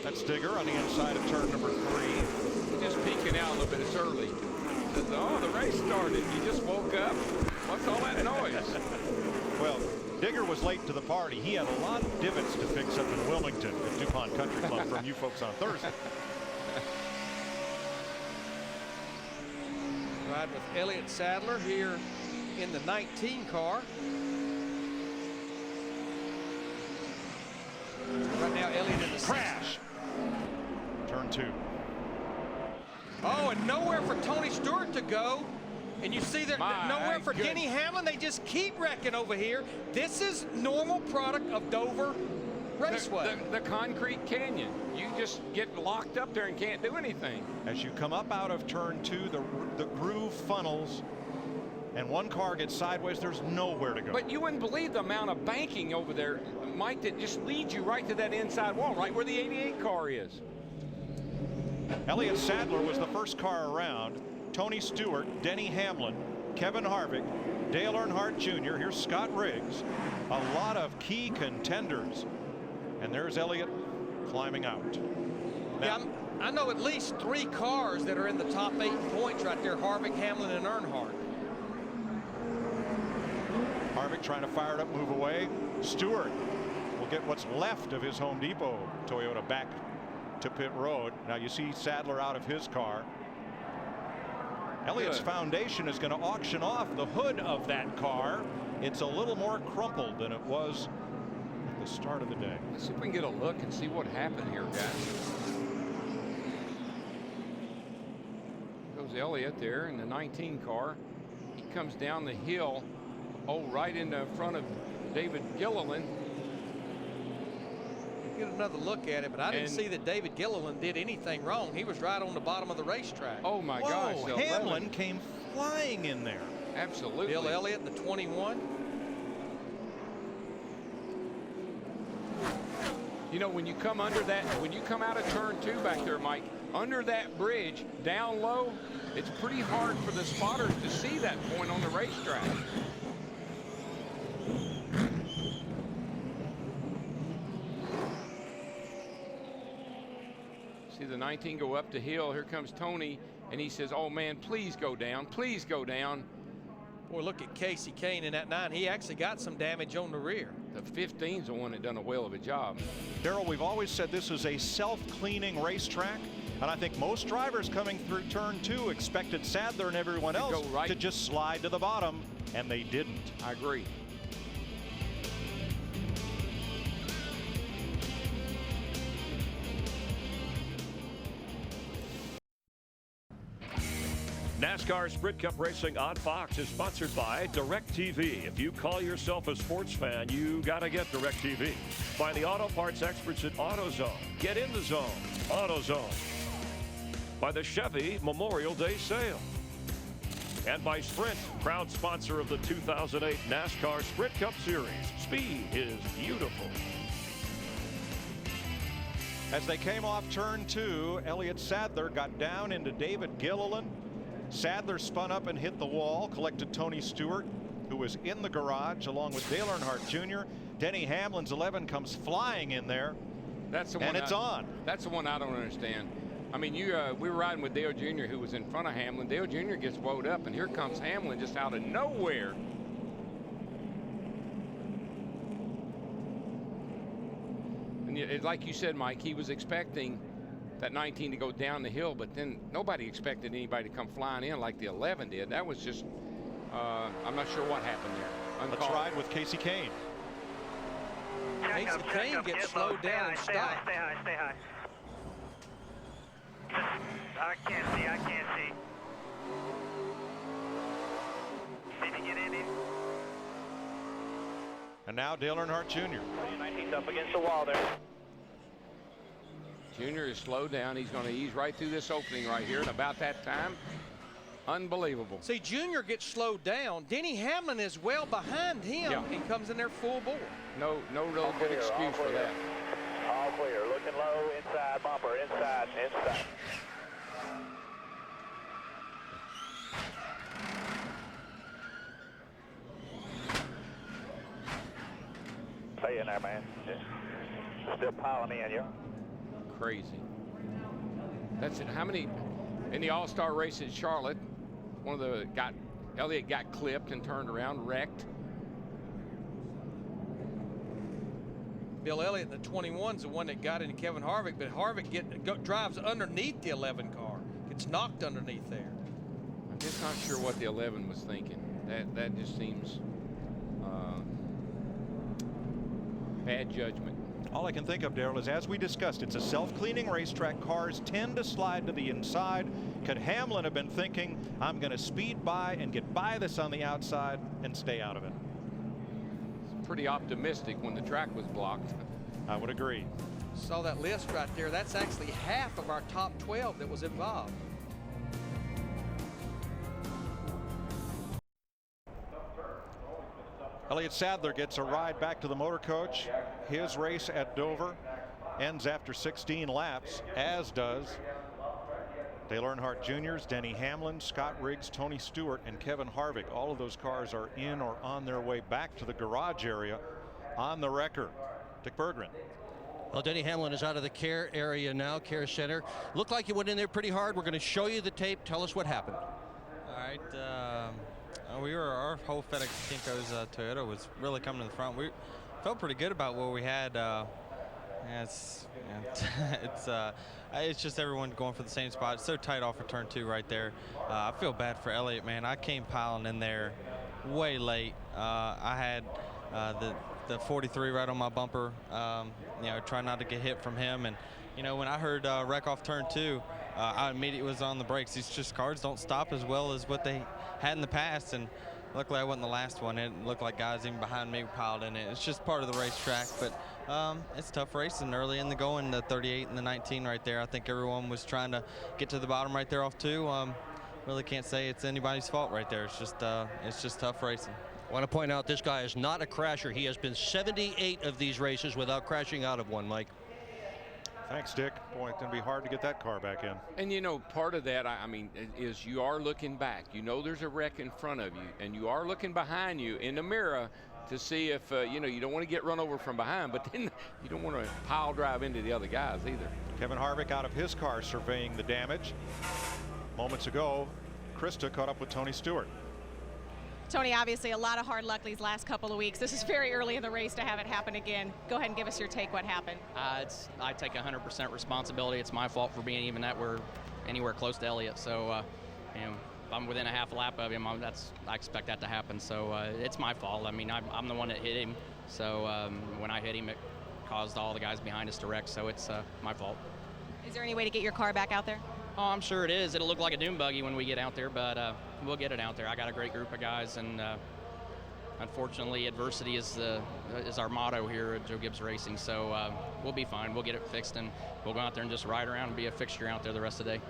That's Digger on the inside of turn number 3. He's just peeking out a little bit. It's early. Says, oh, the race started. You just woke up. What's all that noise? Well, Digger was late to the party. He had a lot of divots to fix up in Wilmington at DuPont Country Club from you folks on Thursday. Ride with Elliott Sadler here in the 19 car. Right now, Elliott in the crash. Turn 2. Oh, and nowhere for Tony Stewart to go. And you see that nowhere for Denny Hamlin. They just keep wrecking over here. This is normal product of Dover Raceway. The concrete canyon. You just get locked up there and can't do anything. As you come up out of turn 2, the groove funnels, and one car gets sideways. There's nowhere to go. But you wouldn't believe the amount of banking over there, Mike, that just leads you right to that inside wall, right where the 88 car is. Elliott Sadler was the first car around. Tony Stewart, Denny Hamlin, Kevin Harvick, Dale Earnhardt Jr. Here's Scott Riggs. A lot of key contenders. And there's Elliott climbing out. Now, I know at least 3 cars that are in the top 8 points right there. Harvick, Hamlin, and Earnhardt. Harvick trying to fire it up, move away. Stewart will get what's left of his Home Depot Toyota back to pit road. Now you see Sadler out of his car. Elliott's foundation is going to auction off the hood of that car. It's a little more crumpled than it was at the start of the day. Let's see if we can get a look and see what happened here, guys. comes Elliott there in the 19 car. He comes down the hill, right in the front of David Gilliland. Get another look at it, but I didn't see that David Gilliland did anything wrong. He was right on the bottom of the racetrack. Oh my gosh. Hamlin came flying in there. Absolutely. Bill Elliott in the 21. You know, when you come under that, when you come out of turn 2 back there, Mike, under that bridge, down low, it's pretty hard for the spotters to see that point on the racetrack. See the 19 go up the hill. Here comes Tony, and he says, oh man, please go down, please go down. Boy, look at Casey Kane in that 9. He actually got some damage on the rear. The 15's the one that done a whale of a job. Daryl, we've always said this is a self-cleaning racetrack, and I think most drivers coming through turn 2 expected Sadler and everyone else to just slide to the bottom, and they didn't. I agree. NASCAR Sprint Cup Racing on Fox is sponsored by DirecTV. If you call yourself a sports fan, you gotta get DirecTV. By the auto parts experts at AutoZone. Get in the zone. AutoZone. By the Chevy Memorial Day Sale. And by Sprint, proud sponsor of the 2008 NASCAR Sprint Cup Series. Speed is beautiful. As they came off turn 2, Elliott Sadler got down into David Gilliland. Sadler spun up and hit the wall, collected Tony Stewart, who was in the garage, along with Dale Earnhardt Jr. Denny Hamlin's 11 comes flying in there. That's the one. And it's on. That's the one I don't understand. I mean, we were riding with Dale Jr., who was in front of Hamlin. Dale Jr. gets wound up, and here comes Hamlin just out of nowhere. And like you said, Mike, he was expecting that 19 to go down the hill, but then nobody expected anybody to come flying in like the 11 did. That was just, I'm not sure what happened there. Let's ride with Casey Kane. Casey Kane gets slowed down and stopped. Stay high, stay high. I can't see. Did you get in here? And now Dale Earnhardt Jr. 19's up against the wall there. Junior is slowed down. He's going to ease right through this opening right here. And about that time, unbelievable. See, Junior gets slowed down. Denny Hamlin is well behind him. Yeah. He comes in there full bore. No real good excuse for that. All clear. Looking low, inside bumper, inside. Stay in there, man. Still piling in, you. Crazy. That's it. How many in the All-Star race in Charlotte? Elliott got clipped and turned around, wrecked. Bill Elliott in the 21's the one that got into Kevin Harvick, but Harvick drives underneath the 11 car, gets knocked underneath there. I'm just not sure what the 11 was thinking. That just seems bad judgment. All I can think of, Daryl, is as we discussed, it's a self-cleaning racetrack. Cars tend to slide to the inside. Could Hamlin have been thinking, I'm going to speed by and get by this on the outside and stay out of it? It's pretty optimistic when the track was blocked. I would agree. Saw that list right there. That's actually half of our top 12 that was involved. Elliott Sadler gets a ride back to the motor coach. His race at Dover ends after 16 laps, as does Dale Earnhardt Jr.'s, Denny Hamlin, Scott Riggs, Tony Stewart, and Kevin Harvick. All of those cars are in or on their way back to the garage area on the wrecker. Dick Berggren. Well, Denny Hamlin is out of the care area now, care center. Looked like he went in there pretty hard. We're going to show you the tape. Tell us what happened. All right. Our whole FedEx Kinko's Toyota was really coming to the front. We felt pretty good about what we had. It's just everyone going for the same spot. It's so tight off of turn 2 right there. I feel bad for Elliott, man. I came piling in there way late. I had the 43 right on my bumper. You know, try not to get hit from him. And you know, when I heard wreck off turn 2, I immediately was on the brakes. These just cars don't stop as well as what they had in the past, and luckily I wasn't the last one. It looked like guys even behind me piled in it. It's just part of the racetrack, but it's tough racing early in the going, the 38 and the 19 right there. I think everyone was trying to get to the bottom right there off 2. Really can't say it's anybody's fault right there. It's just tough racing. I want to point out this guy is not a crasher. He has been 78 of these races without crashing out of one, Mike. Thanks, Dick. Boy, it's going to be hard to get that car back in. And you know, part of that, I mean, is you are looking back. You know there's a wreck in front of you, and you are looking behind you in the mirror to see if, you know, you don't want to get run over from behind, but then you don't want to pile drive into the other guys either. Kevin Harvick out of his car surveying the damage. Moments ago, Krista caught up with Tony Stewart. Tony, obviously a lot of hard luck these last couple of weeks. This is very early in the race to have it happen again. Go ahead and give us your take what happened. I take 100% responsibility. It's my fault for being even that we're anywhere close to Elliott. So, you know, if I'm within a half a lap of him, I expect that to happen. So it's my fault. I mean, I'm the one that hit him. So when I hit him, it caused all the guys behind us to wreck. So it's my fault. Is there any way to get your car back out there? Oh, I'm sure it is. It'll look like a dune buggy when we get out there, but we'll get it out there. I got a great group of guys, and unfortunately, adversity is our motto here at Joe Gibbs Racing. So we'll be fine. We'll get it fixed, and we'll go out there and just ride around and be a fixture out there the rest of the day.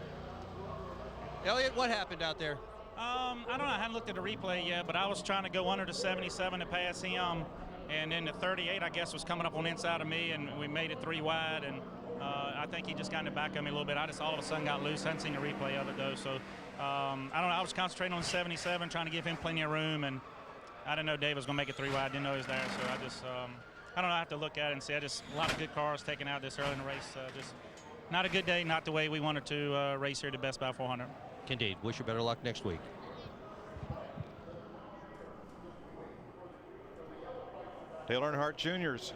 Elliott, what happened out there? I don't know. I haven't looked at the replay yet, but I was trying to go under the 77 to pass him, and then the 38, I guess, was coming up on the inside of me, and we made it 3 wide, and I think he just got in the back of me a little bit. I just all of a sudden got loose. I hadn't seen the replay of it, though. So, I don't know. I was concentrating on 77, trying to give him plenty of room, and I didn't know Dave was going to make it 3 wide. Didn't know he was there. So, I just, I don't know. I have to look at it and see. A lot of good cars taken out this early in the race. Just not a good day, not the way we wanted to race here at the Best Buy 400. Indeed. Wish you better luck next week. Dale Earnhardt Jr.'s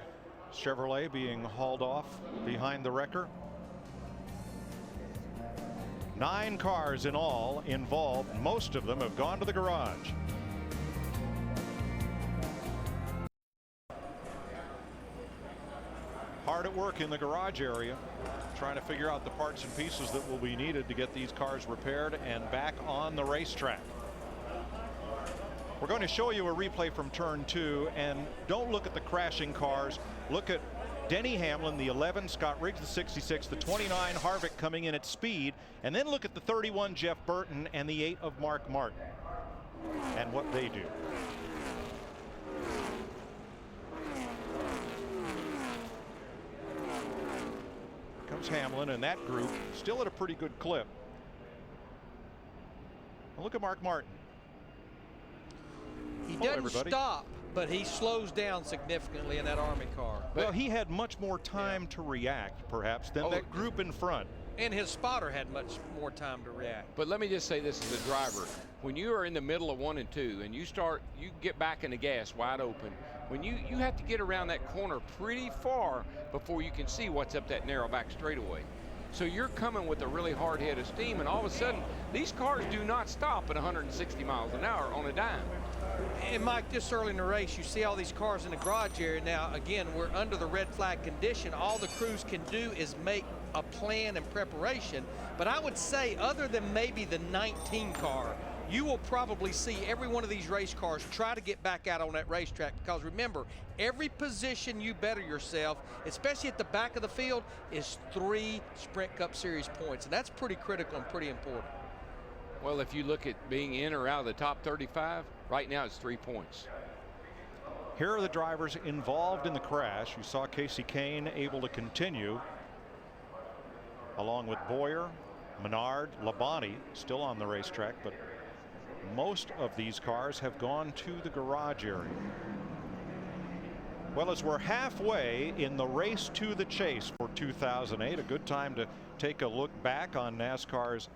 Chevrolet being hauled off behind the wrecker. 9 cars in all involved. Most of them have gone to the garage. Hard at work in the garage area, trying to figure out the parts and pieces that will be needed to get these cars repaired and back on the racetrack. We're going to show you a replay from turn 2, and don't look at the crashing cars. Look at Denny Hamlin, the 11, Scott Riggs, the 66, the 29, Harvick coming in at speed, and then look at the 31, Jeff Burton, and the 8 of Mark Martin, and what they do. Comes Hamlin, and that group still at a pretty good clip. And look at Mark Martin. He doesn't stop, but he slows down significantly in that Army car. Well, he had much more time to react, perhaps, than that group in front. And his spotter had much more time to react. But let me just say this as a driver. When you are in the middle of 1 and 2 and you get back in the gas wide open, when you have to get around that corner pretty far before you can see what's up that narrow back straightaway. So you're coming with a really hard head of steam, and all of a sudden, these cars do not stop at 160 miles an hour on a dime. And Mike, this early in the race, you see all these cars in the garage area. Now, again, we're under the red flag condition. All the crews can do is make a plan and preparation. But I would say, other than maybe the 19 car, you will probably see every one of these race cars try to get back out on that racetrack, because remember, every position you better yourself, especially at the back of the field, is 3 Sprint Cup Series points, and that's pretty critical and pretty important. Well, if you look at being in or out of the top 35, right now it's 3 points. Here are the drivers involved in the crash. You saw Casey Kane able to continue, along with Boyer, Menard, Labonte still on the racetrack, but most of these cars have gone to the garage area. Well, as we're halfway in the race to the chase for 2008, a good time to take a look back on NASCAR's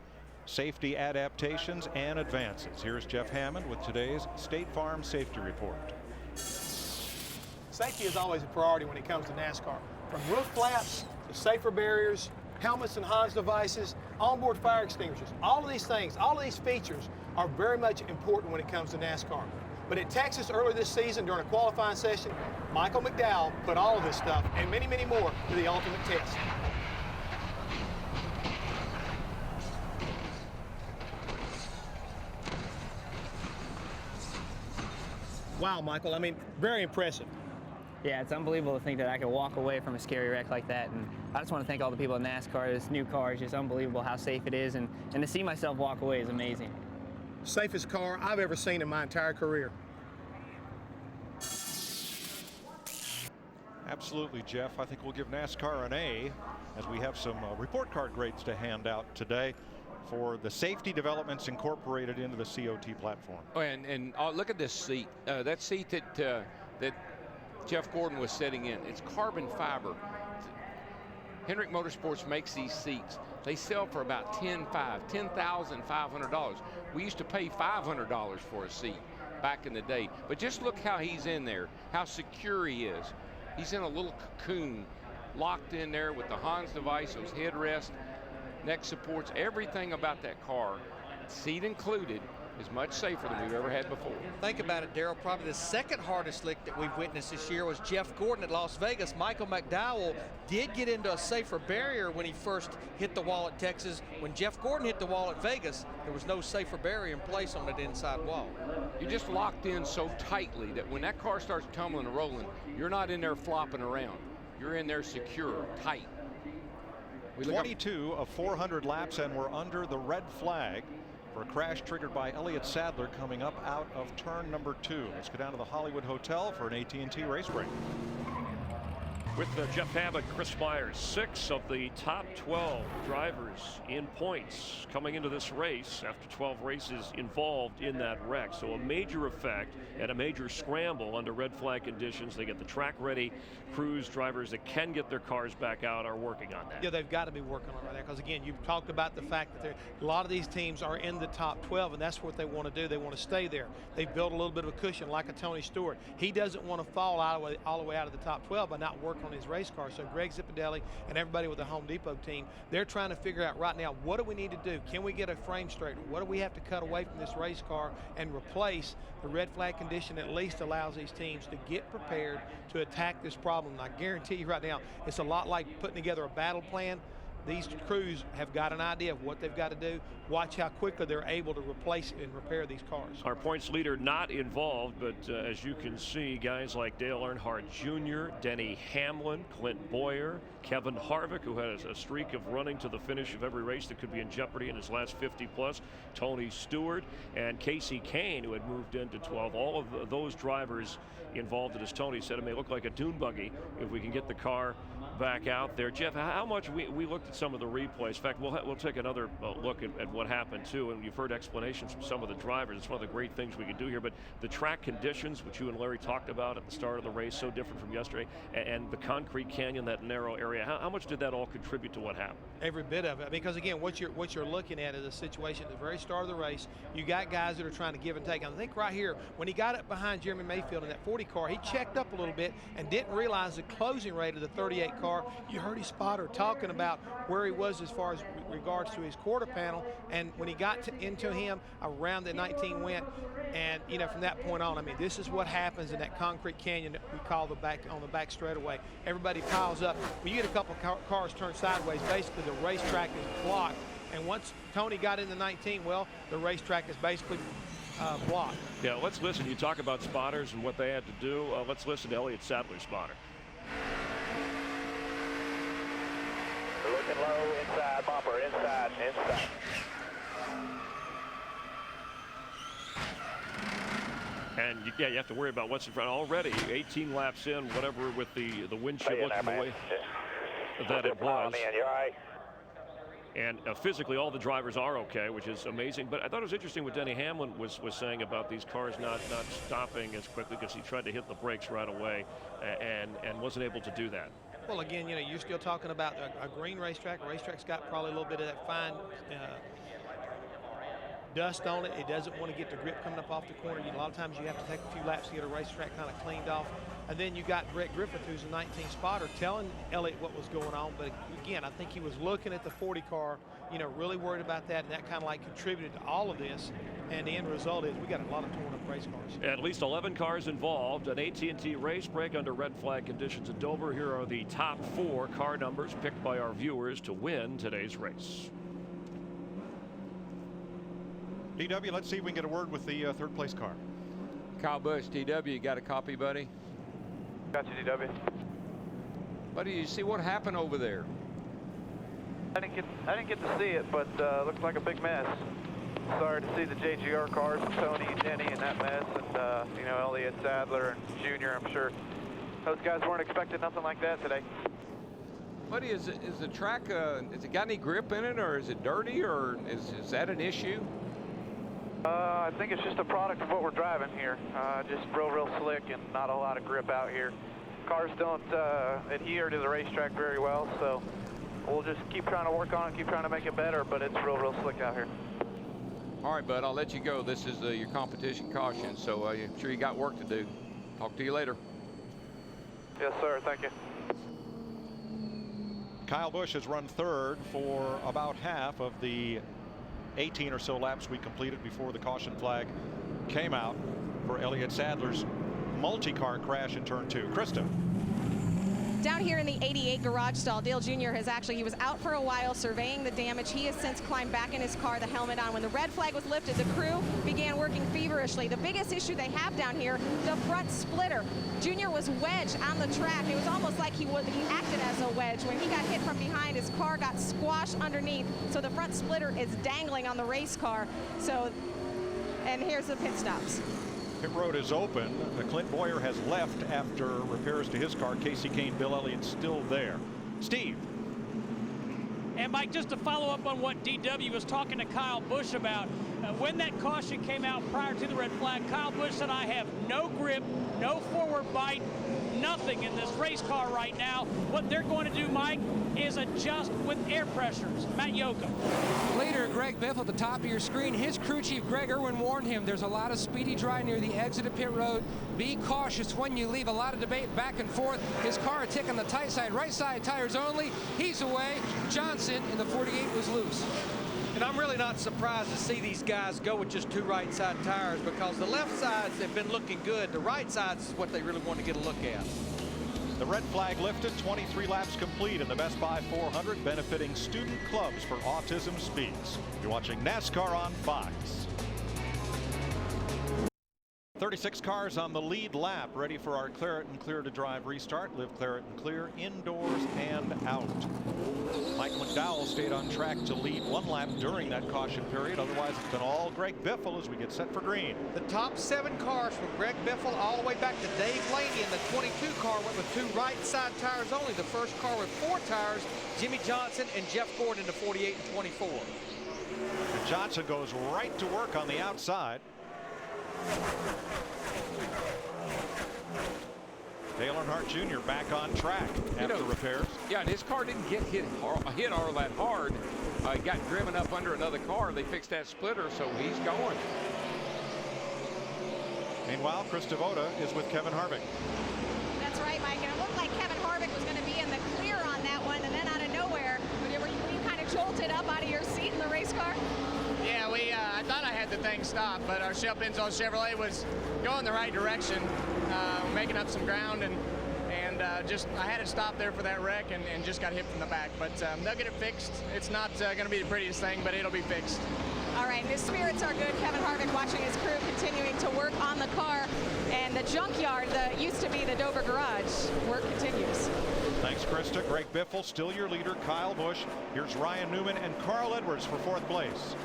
safety adaptations and advances. Here's Jeff Hammond with today's State Farm Safety Report. Safety is always a priority when it comes to NASCAR. From roof flaps to safer barriers, helmets and Hans devices, onboard fire extinguishers, all of these things, all of these features are very much important when it comes to NASCAR. But at Texas earlier this season during a qualifying session, Michael McDowell put all of this stuff and many, many more to the ultimate test. Wow, Michael, I mean, very impressive. Yeah, it's unbelievable to think that I could walk away from a scary wreck like that. And I just want to thank all the people in NASCAR. This new car is just unbelievable how safe it is. And to see myself walk away is amazing. Safest car I've ever seen in my entire career. Absolutely, Jeff. I think we'll give NASCAR an A, as we have some report card grades to hand out today for the safety developments incorporated into the COT platform. Oh, and look at this seat. That seat that Jeff Gordon was sitting in, it's carbon fiber. Hendrick Motorsports makes these seats. They sell for about $10,500. We used to pay $500 for a seat back in the day. But just look how he's in there, how secure he is. He's in a little cocoon, locked in there with the Hans device, those headrests, neck supports, everything about that car, seat included, is much safer than we've ever had before. Think about it, Daryl. Probably the second hardest lick that we've witnessed this year was Jeff Gordon at Las Vegas. Michael McDowell did get into a safer barrier when he first hit the wall at Texas. When Jeff Gordon hit the wall at Vegas, there was no safer barrier in place on that inside wall. You're just locked in so tightly that when that car starts tumbling and rolling, you're not in there flopping around. You're in there secure, tight. 22 of 400 laps, and we're under the red flag for a crash triggered by Elliott Sadler coming up out of turn number 2. Let's go down to the Hollywood Hotel for an AT&T race break. With Jeff Hammond, Chris Myers, 6 of the top 12 drivers in points coming into this race after 12 races involved in that wreck. So a major effect and a major scramble under red flag conditions. They get the track ready. Crews, drivers that can get their cars back out are working on that. Yeah, they've got to be working on that because, again, you've talked about the fact that a lot of these teams are in the top 12, and that's what they want to do. They want to stay there. They've built a little bit of a cushion like a Tony Stewart. He doesn't want to fall all the way out of the top 12 by not working on his race car. So Greg Zipadelli and everybody with the Home Depot team, they're trying to figure out right now, what do we need to do? Can we get a frame straightener? What do we have to cut away from this race car and replace? The red flag condition at least allows these teams to get prepared to attack this problem. And I guarantee you right now, it's a lot like putting together a battle plan. These crews have got an idea of what they've got to do. Watch how quickly they're able to replace and repair these cars. Our points leader not involved, but as you can see, guys like Dale Earnhardt Jr., Denny Hamlin, Clint Boyer, Kevin Harvick, who has a streak of running to the finish of every race that could be in jeopardy in his last 50 plus, Tony Stewart, and Casey Kane, who had moved into 12. All of those drivers involved, and as Tony said, it may look like a dune buggy if we can get the car back out there. Jeff, how much we looked at some of the replays. In fact, we'll take another look at what happened too, and you've heard explanations from some of the drivers. It's one of the great things we can do here, but the track conditions, which you and Larry talked about at the start of the race, so different from yesterday, and the concrete canyon, that narrow area, how much did that all contribute to what happened? Every bit of it, because again, what you're looking at is a situation at the very start of the race. You got guys that are trying to give and take. And I think right here, when he got up behind Jeremy Mayfield in that 40 car, he checked up a little bit and didn't realize the closing rate of the 38 car. You heard his spotter talking about where he was as far as regards to his quarter panel, and when he got into him, around the 19 went, and you know, from that point on, I mean, this is what happens in that concrete canyon that we call the back straightaway. Everybody piles up. When you get a couple of cars turned sideways, basically the racetrack is blocked, and once Tony got into 19, well, the racetrack is basically blocked. Yeah, let's listen. You talk about spotters and what they had to do. Let's listen to Elliott Sadler's spotter. We're looking low, inside bumper, inside. And yeah, you have to worry about what's in front already. 18 laps in, whatever, with the wind chill looking the way that it was. You're right. And physically, all the drivers are okay, which is amazing. But I thought it was interesting what Denny Hamlin was saying about these cars not stopping as quickly, because he tried to hit the brakes right away and wasn't able to do that. Well, again, you know, you're still talking about a green racetrack. A racetrack's got probably a little bit of that fine dust on it. It doesn't want to get the grip coming up off the corner. A lot of times you have to take a few laps to get a racetrack kind of cleaned off. And then you got Brett Griffith, who's a 19 spotter, telling Elliott what was going on. But again, I think he was looking at the 40 car, you know, really worried about that, and that kind of like contributed to all of this. And the end result is we got a lot of torn up race cars. At least 11 cars involved. An AT&T race break under red flag conditions at Dover. Here are the top 4 car numbers picked by our viewers to win today's race. DW, let's see if we can get a word with the third place car. Kyle Busch, DW, you got a copy, buddy? Got you, DW. Buddy, you see what happened over there? I didn't get to see it, but looks like a big mess. Sorry to see the JGR cars, Tony and Denny in that mess, and you know, Elliott Sadler and Junior. I'm sure those guys weren't expecting nothing like that today. Buddy, is the track, has it got any grip in it, or is it dirty, or is that an issue? I think it's just a product of what we're driving here. Just real slick and not a lot of grip out here. Cars don't adhere to the racetrack very well, so we'll just keep trying to work on it, keep trying to make it better, but it's real slick out here. All right, bud, I'll let you go. This is your competition caution, so I'm sure you got work to do. Talk to you later. Yes, sir. Thank you. Kyle Busch has run third for about half of the 18 or so laps we completed before the caution flag came out for Elliott Sadler's multi-car crash in turn 2. Krista. Down here in the 88 garage stall, Dale Jr. he was out for a while surveying the damage. He has since climbed back in his car, the helmet on. When the red flag was lifted, the crew began working feverishly. The biggest issue they have down here, the front splitter. Jr. was wedged on the track. It was almost like he acted as a wedge. When he got hit from behind, his car got squashed underneath. So the front splitter is dangling on the race car. So, and here's the pit stops. Pit road is open. Clint Boyer has left after repairs to his car. Casey Kane, Bill Elliott still there. Steve. And Mike, just to follow up on what DW was talking to Kyle Busch about, when that caution came out prior to the red flag, Kyle Busch said, I have no grip, no forward bite, nothing in this race car right now. What they're going to do, Mike, is adjust with air pressures. Matt Yoakum. Later, Greg Biffle at the top of your screen. His crew chief, Greg Irwin, warned him there's a lot of speedy dry near the exit of pit road. Be cautious when you leave. A lot of debate back and forth. His car a tick on the tight side, right side tires only. He's away. Johnson in the 48 was loose. And I'm really not surprised to see these guys go with just 2 right side tires, because the left sides have been looking good. The right sides is what they really want to get a look at. The red flag lifted, 23 laps complete in the Best Buy 400, benefiting student clubs for Autism Speeds. You're watching NASCAR on Fox. 36 cars on the lead lap, ready for our Claret and Clear to Drive restart. Live Claret and Clear indoors and out. Mike McDowell stayed on track to lead 1 lap during that caution period. Otherwise, it's been all Greg Biffle as we get set for green. The top 7 cars from Greg Biffle all the way back to Dave Blaney, and the 22 car went with 2 right side tires only. The first car with 4 tires, Jimmy Johnson and Jeff Gordon in the 48 and 24. And Johnson goes right to work on the outside. Dale Earnhardt Jr. back on track after repairs. Yeah, and his car didn't get hit all that hard. He got driven up under another car. They fixed that splitter, so he's going. Meanwhile, Chris Devoda is with Kevin Harvick. That's right, Mike. And it looked like Kevin Harvick was going to be in the clear on that one, and then out of nowhere, were you kind of jolted up out of your seat in the race car? Yeah, I thought I had the thing stopped, but our Shell Pennzoil Chevrolet was going the right direction, making up some ground, and I had it stopped there for that wreck and just got hit from the back. But they'll get it fixed. It's not going to be the prettiest thing, but it'll be fixed. All right, his spirits are good. Kevin Harvick watching his crew continuing to work on the car, and the junkyard that used to be the Dover garage, work continues. Thanks, Krista. Greg Biffle, still your leader. Kyle Busch. Here's Ryan Newman and Carl Edwards for 4th place.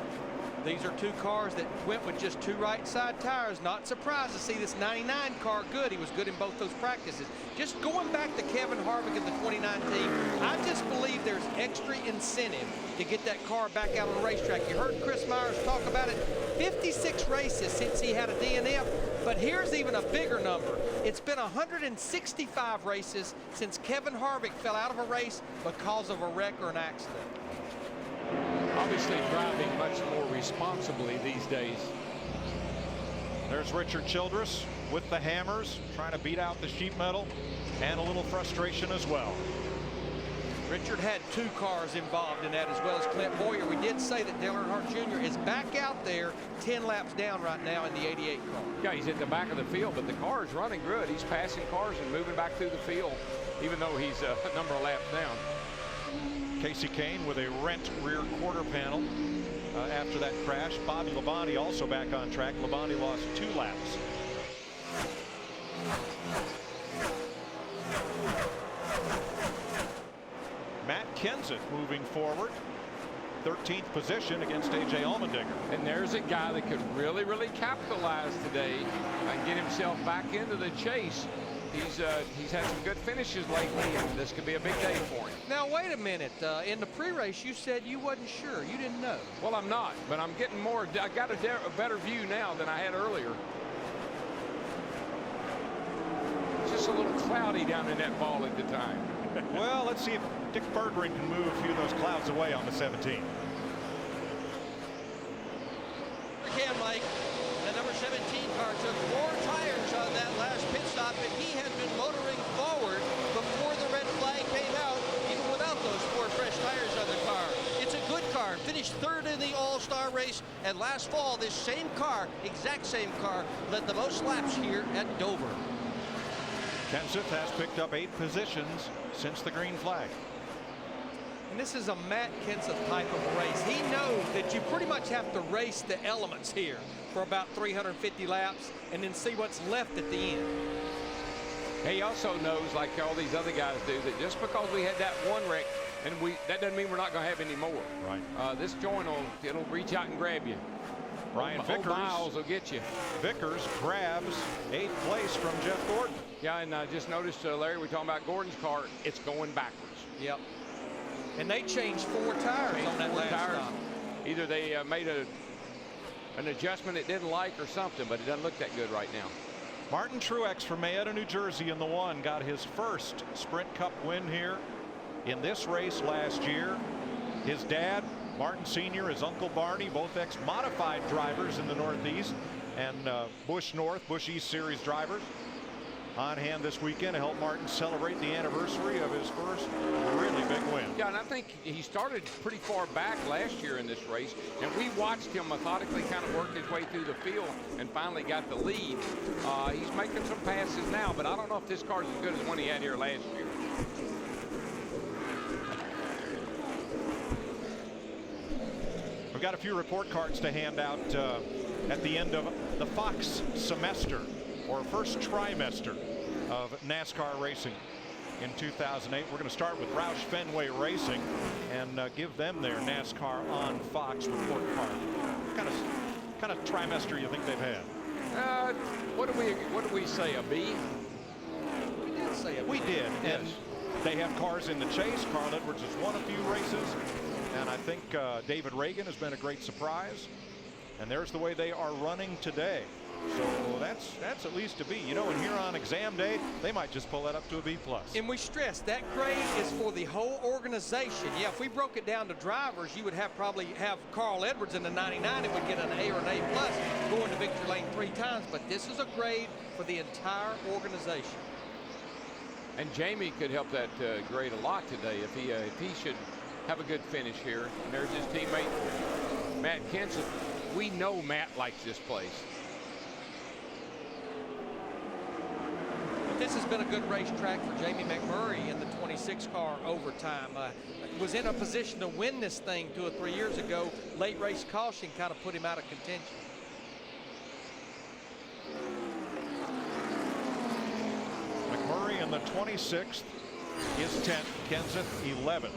These are 2 cars that went with just 2 right side tires. Not surprised to see this 99 car good. He was good in both those practices. Just going back to Kevin Harvick in the 2019, I just believe there's extra incentive to get that car back out on the racetrack. You heard Chris Myers talk about it. 56 races since he had a DNF, but here's even a bigger number. It's been 165 races since Kevin Harvick fell out of a race because of a wreck or an accident. Obviously driving much more responsibly these days. There's Richard Childress with the hammers, trying to beat out the sheet metal, and a little frustration as well. Richard had 2 cars involved in that, as well as Clint Boyer. We did say that Dale Earnhardt Jr. is back out there 10 laps down right now in the 88 car. Yeah, he's at the back of the field, but the car is running good. He's passing cars and moving back through the field, even though he's a number of laps down. Casey Kane with a rent rear quarter panel after that crash. Bobby Labonte also back on track. Labonte lost 2 laps. Matt Kenseth moving forward. 13th position against A.J. Allmendinger. And there's a guy that could really, really capitalize today and get himself back into the chase. He's had some good finishes lately, and this could be a big day for him. Now, wait a minute. In the pre-race, you said you wasn't sure. You didn't know. Well, I'm not, but I'm getting more. I got a better view now than I had earlier. It's just a little cloudy down in that ball at the time. Well, let's see if Dick Berggren can move a few of those clouds away on the 17. Can Mike, the number 17 car took 4 tires on that last pit stop, and he had been motoring forward before the red flag came out, even without those 4 fresh tires on the car. It's a good car. Finished 3rd in the All-Star race, and last fall, this same car, exact same car, led the most laps here at Dover. Kenseth has picked up 8 positions since the green flag. And this is a Matt Kenseth type of race. He knows that you pretty much have to race the elements here for about 350 laps and then see what's left at the end. He also knows, like all these other guys do, that just because we had that one wreck, and that doesn't mean we're not going to have any more. Right. This joint it'll reach out and grab you. Ryan Vickers. Miles will get you. Vickers grabs 8th place from Jeff Gordon. Yeah, and I just noticed, Larry, we're talking about Gordon's car. It's going backwards. Yep. And they changed 4 tires on that last stop. Either they made an adjustment it didn't like or something, but it doesn't look that good right now. Martin Truex from Mayetta, New Jersey in the 1 got his first Sprint Cup win here in this race last year. His dad, Martin Sr., his uncle Barney, both ex-modified drivers in the Northeast, and Busch North, Busch East Series drivers on hand this weekend to help Martin celebrate the anniversary of his first really big win. Yeah, and I think he started pretty far back last year in this race, and we watched him methodically kind of work his way through the field and finally got the lead. He's making some passes now, but I don't know if this car is as good as the one he had here last year. We've got a few report cards to hand out at the end of the Fox semester, or first trimester of NASCAR racing in 2008. We're going to start with Roush Fenway Racing and give them their NASCAR on Fox report card. What kind of trimester you think they've had? What do we say, a B? We did say a B. We did. Yes. And they have cars in the chase. Carl Edwards has won a few races, and I think David Reagan has been a great surprise. And there's the way they are running today. So that's at least a B. You know, and here on exam day, they might just pull that up to a B+. And we stress that grade is for the whole organization. Yeah, if we broke it down to drivers, you would probably have Carl Edwards in the 99 and would get an A or an A+ going to victory lane 3 times. But this is a grade for the entire organization. And Jamie could help that grade a lot today if he should have a good finish here. And there's his teammate Matt Kenseth. We know Matt likes this place. This has been a good racetrack for Jamie McMurray in the 26 car overtime. Was in a position to win this thing 2 or 3 years ago. Late race caution kind of put him out of contention. McMurray in the 26th is 10th. Kenseth 11th.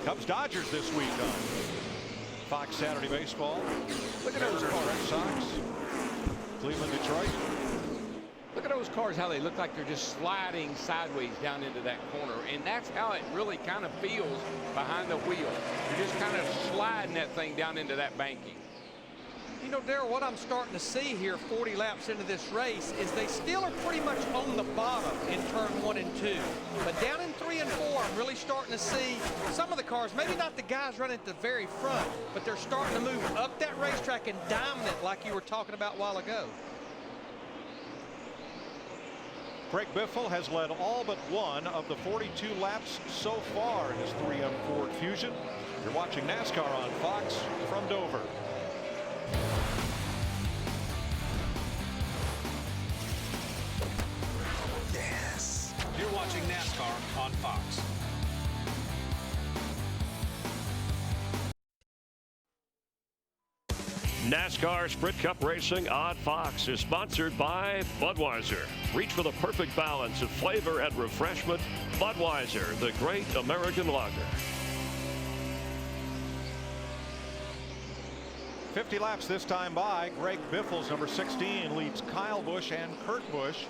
Cubs Dodgers this week on Fox Saturday Baseball. Look at those cars. Red Sox. Cleveland, Detroit. Look at those cars, how they look like they're just sliding sideways down into that corner. And that's how it really kind of feels behind the wheel. You're just kind of sliding that thing down into that banking. You know, Daryl, what I'm starting to see here 40 laps into this race is they still are pretty much on the bottom in turn 1 and 2. But down in 3 and 4, I'm really starting to see some of the cars, maybe not the guys running at the very front, but they're starting to move up that racetrack and dominant like you were talking about a while ago. Greg Biffle has led all but one of the 42 laps so far in his 3M Ford Fusion. You're watching NASCAR on Fox from Dover. Yes. You're watching NASCAR on Fox. NASCAR Sprint Cup Racing on Fox is sponsored by Budweiser. Reach for the perfect balance of flavor and refreshment. Budweiser, the great American lager. 50 laps this time by. Greg Biffle's number 16 leads Kyle Busch and Kurt Busch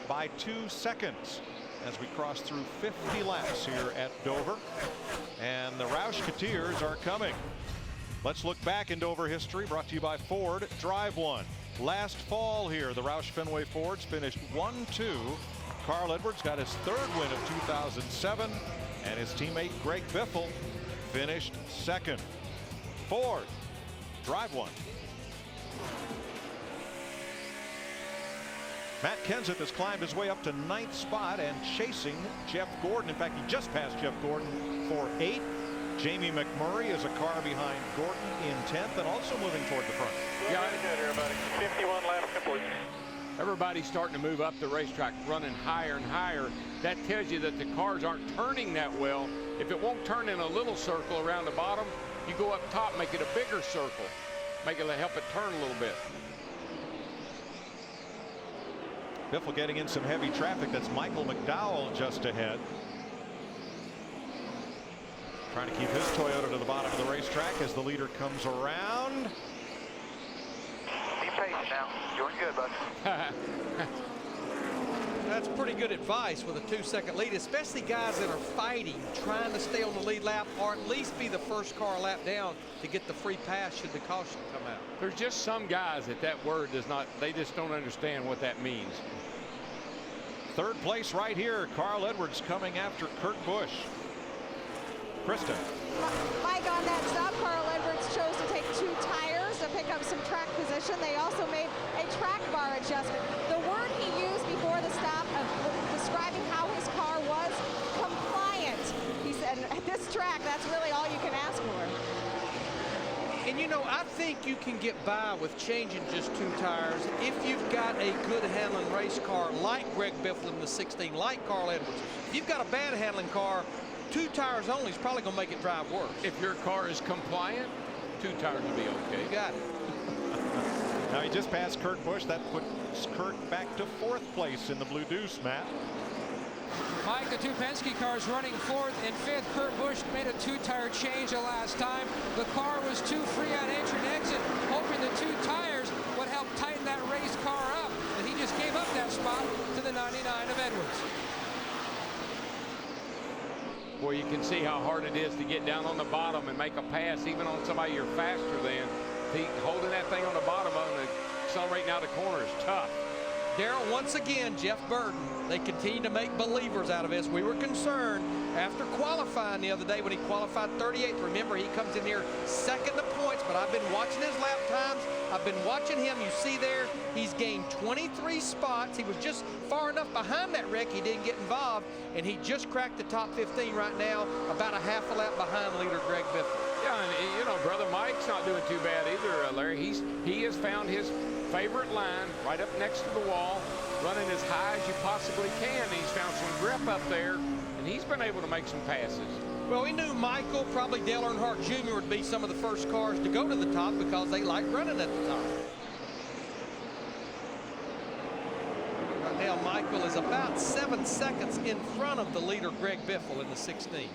by 2 seconds as we cross through 50 laps here at Dover. And the Roush are coming. Let's look back in Dover history, brought to you by Ford. Drive One. Last fall here, the Roush Fenway Fords finished 1-2. Carl Edwards got his 3rd win of 2007, and his teammate Greg Biffle finished 2nd. Ford. Drive One. Matt Kenseth has climbed his way up to 9th spot and chasing Jeff Gordon. In fact, he just passed Jeff Gordon for 8th. Jamie McMurray is a car behind Gordon in 10th and also moving toward the front. Yeah, good, everybody. 51 laps complete. Everybody's starting to move up the racetrack, running higher and higher. That tells you that the cars aren't turning that well. If it won't turn in a little circle around the bottom, you go up top, make it a bigger circle, make it help it turn a little bit. Biffle getting in some heavy traffic. That's Michael McDowell just ahead. Trying to keep his Toyota to the bottom of the racetrack as the leader comes around. Be patient now. Doing good, bud. That's pretty good advice with a 2-second lead, especially guys that are fighting, trying to stay on the lead lap or at least be the first car lap down to get the free pass should the caution come out. There's just some guys that word does not, they just don't understand what that means. 3rd place right here. Carl Edwards coming after Kurt Busch. Kristen. Mike, on that stop, Carl Edwards chose to take 2 tires to pick up some track position. They also made a track bar adjustment. The word he used before the stop of describing how his car was, compliant. He said, at this track, that's really all you can ask for. And you know, I think you can get by with changing just 2 tires if you've got a good handling race car like Greg Biffle in the 16, like Carl Edwards. If you've got a bad handling car, 2 tires only is probably going to make it drive worse. If your car is compliant, 2 tires will be okay. You got it. Now he just passed Kurt Busch. That puts Kurt back to 4th place in the Blue Deuce, Matt. Mike, the 2 Penske cars running 4th and 5th. Kurt Busch made a 2-tire change the last time. The car was too free on entry and exit, hoping the 2 tires would help tighten that race car up. And he just gave up that spot to the 99 of Edwards. Boy, you can see how hard it is to get down on the bottom and make a pass, even on somebody you're faster than. Holding that thing on the bottom and accelerating out the corner is tough. Daryl, once again, Jeff Burton, they continue to make believers out of us. We were concerned after qualifying the other day when he qualified 38th. Remember, he comes in here 2nd to points, but I've been watching his lap times. I've been watching him. You see there, he's gained 23 spots. He was just far enough behind that wreck he didn't get involved, and he just cracked the top 15 right now, about a half a lap behind leader Greg Biffle. Yeah, and you know, Brother Mike's not doing too bad either, Larry. He has found his favorite line right up next to the wall, running as high as you possibly can. He's found some grip up there, and he's been able to make some passes. Well, we knew Michael, probably Dale Earnhardt Jr. would be some of the first cars to go to the top because they like running at the top. Right now, Michael is about 7 seconds in front of the leader, Greg Biffle, in the 16.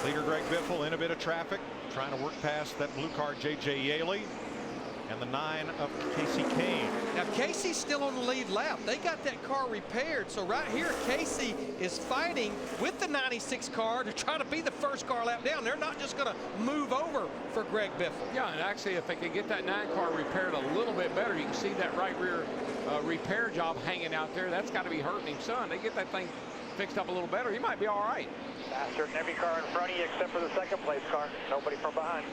Leader Greg Biffle in a bit of traffic, trying to work past that blue car J.J. Yaley and the 9 of Casey Kane. Now Casey's still on the lead lap. They got that car repaired. So right here, Casey is fighting with the 96 car to try to be the first car lap down. They're not just going to move over for Greg Biffle. Yeah, and actually, if they could get that 9 car repaired a little bit better, you can see that right rear repair job hanging out there. That's got to be hurting him, son. They get that thing fixed up a little better, he might be all right. Faster than every car in front of you except for the second place car. Nobody from behind.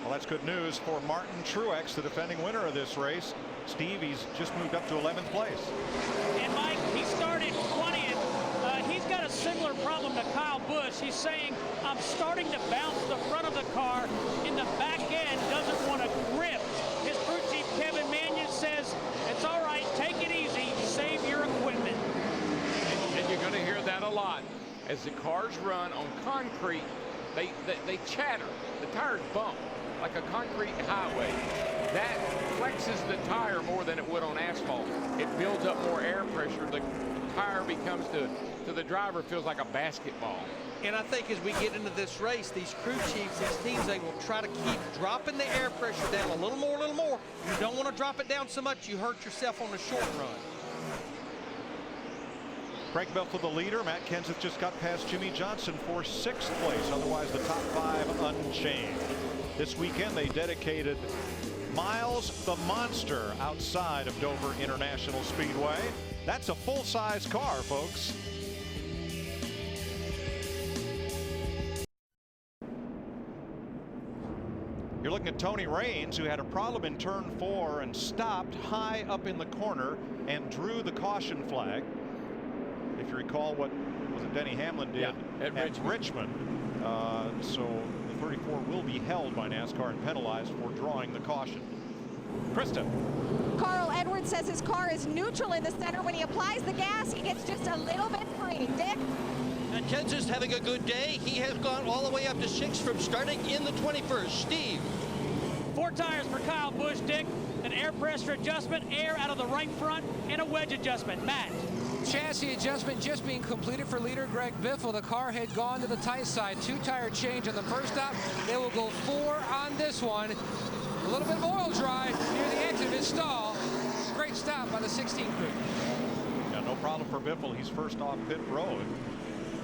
Well, that's good news for Martin Truex, the defending winner of this race. Steve, he's just moved up to 11th place. And Mike, he started 20th. He's got a similar problem to Kyle Busch. He's saying, I'm starting to bounce the front of the car, and the back end doesn't want to grip. His crew chief, Kevin Mannion, says, it's all right, take it easy, save your equipment. And you're going to hear that a lot. As the cars run on concrete, they chatter. The tires bump like a concrete highway. That flexes the tire more than it would on asphalt. It builds up more air pressure. The tire becomes to the driver feels like a basketball. And I think as we get into this race, these crew chiefs, these teams, they will try to keep dropping the air pressure down a little more, a little more. You don't want to drop it down so much you hurt yourself on the short run. Craig Biffle, the leader. Matt Kenseth just got past Jimmy Johnson for 6th place. Otherwise, the top 5 unchanged. This weekend, they dedicated Miles the Monster outside of Dover International Speedway. That's a full-size car, folks. You're looking at Tony Raines, who had a problem in turn 4 and stopped high up in the corner and drew the caution flag. If you recall what was it Denny Hamlin did at Richmond. So the 34 will be held by NASCAR and penalized for drawing the caution. Krista. Carl Edwards says his car is neutral in the center. When he applies the gas, he gets just a little bit free. Dick? And Kenseth's having a good day. He has gone all the way up to 6 from starting in the 21st. Steve. 4 tires for Kyle Busch, Dick. An air pressure adjustment, air out of the right front, and a wedge adjustment. Matt. Chassis adjustment just being completed for leader Greg Biffle. The car had gone to the tight side. 2-tire change on the first stop. They will go 4 on this one. A little bit of oil dry near the exit of his stall. Great stop by the 16 crew. Yeah, no problem for Biffle. He's first off pit road.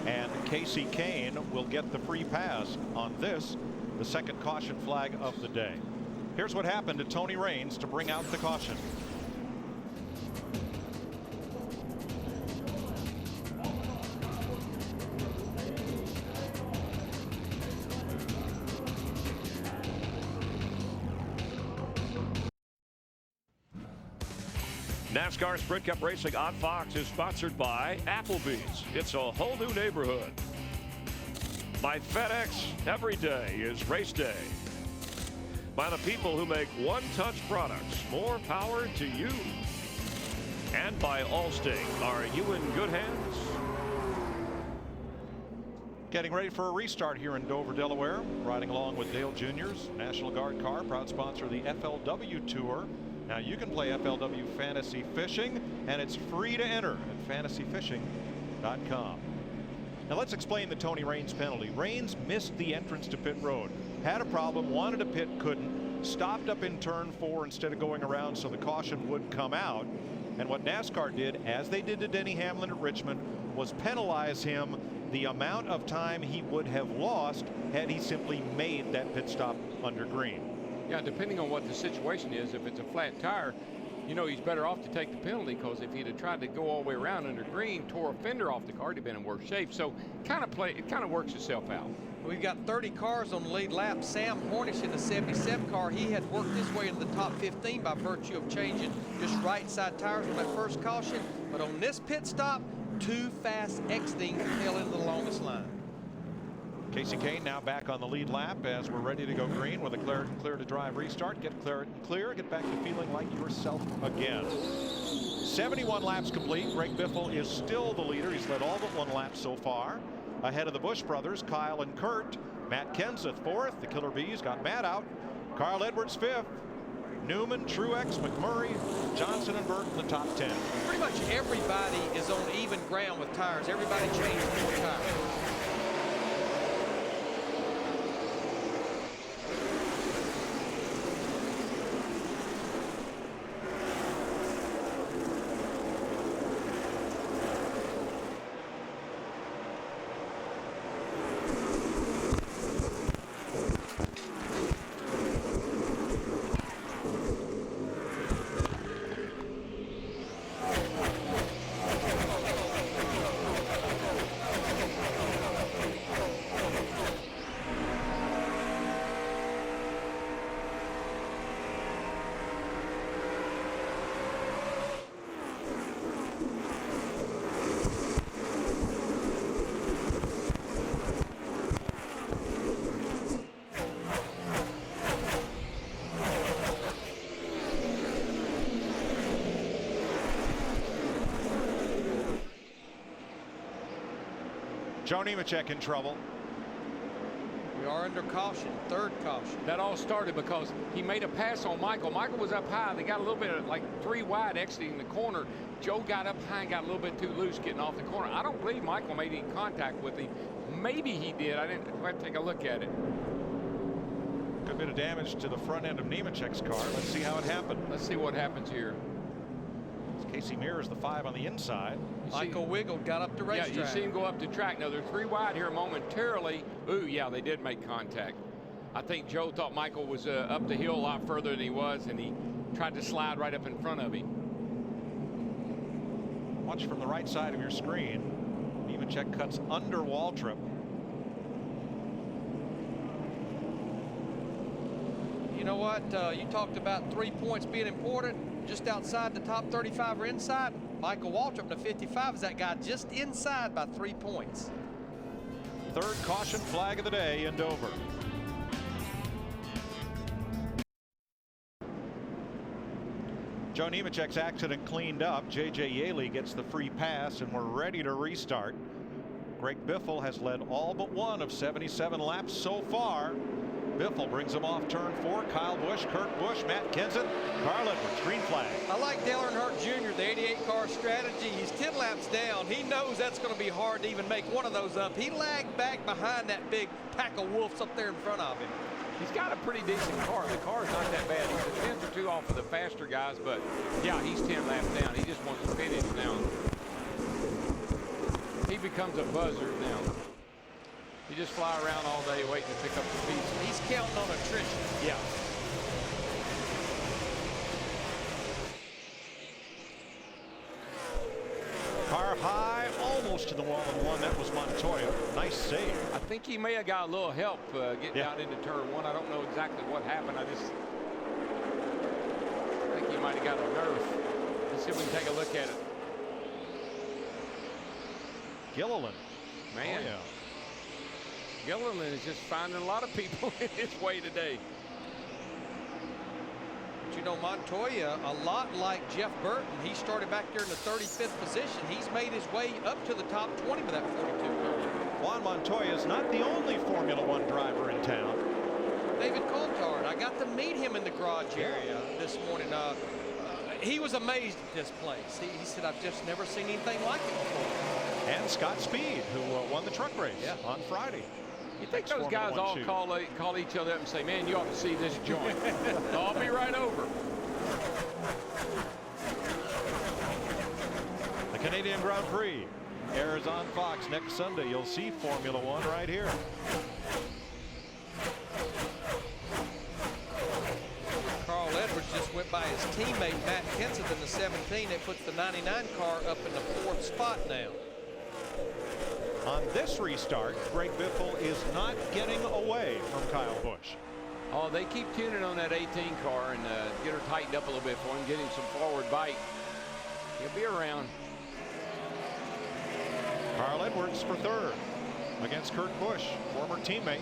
And Casey Kane will get the free pass on this, the second caution flag of the day. Here's what happened to Tony Raines to bring out the caution. NASCAR Sprint Cup Racing on Fox is sponsored by Applebee's. It's a whole new neighborhood. By FedEx, every day is race day. By the people who make one-touch products, more power to you. And by Allstate, are you in good hands? Getting ready for a restart here in Dover, Delaware. Riding along with Dale Jr.'s National Guard car, proud sponsor of the FLW Tour. Now you can play FLW Fantasy Fishing, and it's free to enter at fantasyfishing.com. Now let's explain the Tony Raines penalty. Raines missed the entrance to pit road. Had a problem, wanted to pit, couldn't. Stopped up in turn 4 instead of going around so the caution would come out. And what NASCAR did, as they did to Denny Hamlin at Richmond, was penalize him the amount of time he would have lost had he simply made that pit stop under green. Yeah, depending on what the situation is, if it's a flat tire, you know he's better off to take the penalty, because if he'd have tried to go all the way around under green, tore a fender off the car, he'd have been in worse shape. So it kind of works itself out. We've got 30 cars on the lead lap. Sam Hornish in the 77 car, he had worked his way into the top 15 by virtue of changing just right side tires on that first caution. But on this pit stop, 2 fast exiting tail into the longest line. Casey Kane now back on the lead lap as we're ready to go green with a clear to drive restart. Get clear, get back to feeling like yourself again. 71 laps complete. Greg Biffle is still the leader. He's led all but 1 lap so far. Ahead of the Busch brothers, Kyle and Kurt. Matt Kenseth 4th. The Killer Bees got Matt out. Carl Edwards 5th. Newman, Truex, McMurray, Johnson, and Burke in the top 10. Pretty much everybody is on even ground with tires. Everybody changed 4 tires. Joe Nemechek in trouble. We are under caution, third caution. That all started because he made a pass on Michael. Michael was up high. They got a little bit of like 3 wide exiting the corner. Joe got up high and got a little bit too loose getting off the corner. I don't believe Michael made any contact with him. Maybe he did. I didn't quite take a look at it. Good bit of damage to the front end of Nemechek's car. Let's see how it happened. Let's see what happens here. Casey Mears, the 5 on the inside. Michael wiggled, got up the racetrack. Yeah, you see him go up the track. Now they're 3 wide here momentarily. Ooh, yeah, they did make contact. I think Joe thought Michael was up the hill a lot further than he was, and he tried to slide right up in front of him. Watch from the right side of your screen. Nemechek cuts under Waltrip. You know what? You talked about 3 points being important. Just outside the top 35 or inside. Michael Waltrip in the 55 is that guy just inside by 3 points. Third caution flag of the day in Dover. Joe Nemechek's accident cleaned up. J.J. Yaley gets the free pass, and we're ready to restart. Greg Biffle has led all but one of 77 laps so far. Biffle brings him off turn 4. Kyle Busch, Kurt Busch, Matt Kenseth, Carl Edwards. Green flag. I like Dale Earnhardt Jr., the 88 car strategy. He's 10 laps down. He knows that's going to be hard to even make one of those up. He lagged back behind that big pack of wolves up there in front of him. He's got a pretty decent car. The car's not that bad. He's a tenth or two off of the faster guys, but yeah, he's 10 laps down. He just wants to finish now. He becomes a buzzer now. You just fly around all day waiting to pick up the pieces. He's counting on attrition. Yeah. Car high, almost to the wall and one. That was Montoya. Nice save. I think he may have got a little help getting down into turn 1. I don't know exactly what happened. I think he might have got a nerve. Let's see if we can take a look at it. Gilliland. Man. Oh, yeah. Gilliland is just finding a lot of people in his way today. But you know, Montoya, a lot like Jeff Burton, he started back there in the 35th position. He's made his way up to the top 20 with that 42 car. Juan Montoya is not the only Formula One driver in town. David Coulthard, I got to meet him in the garage area this morning. He was amazed at this place. He said, I've just never seen anything like it before. And Scott Speed, who won the truck race on Friday. You think those guys all call each other up and say, man, you ought to see this joint. I'll be right over. The Canadian Grand Prix airs on Fox next Sunday. You'll see Formula One right here. Carl Edwards just went by his teammate Matt Kenseth in the 17. It puts the 99 car up in the 4th spot now. On this restart, Greg Biffle is not getting away from Kyle Busch. Oh, they keep tuning on that 18 car and get her tightened up a little bit for him, get him some forward bite. He'll be around. Carl Edwards for 3rd against Kurt Busch, former teammate.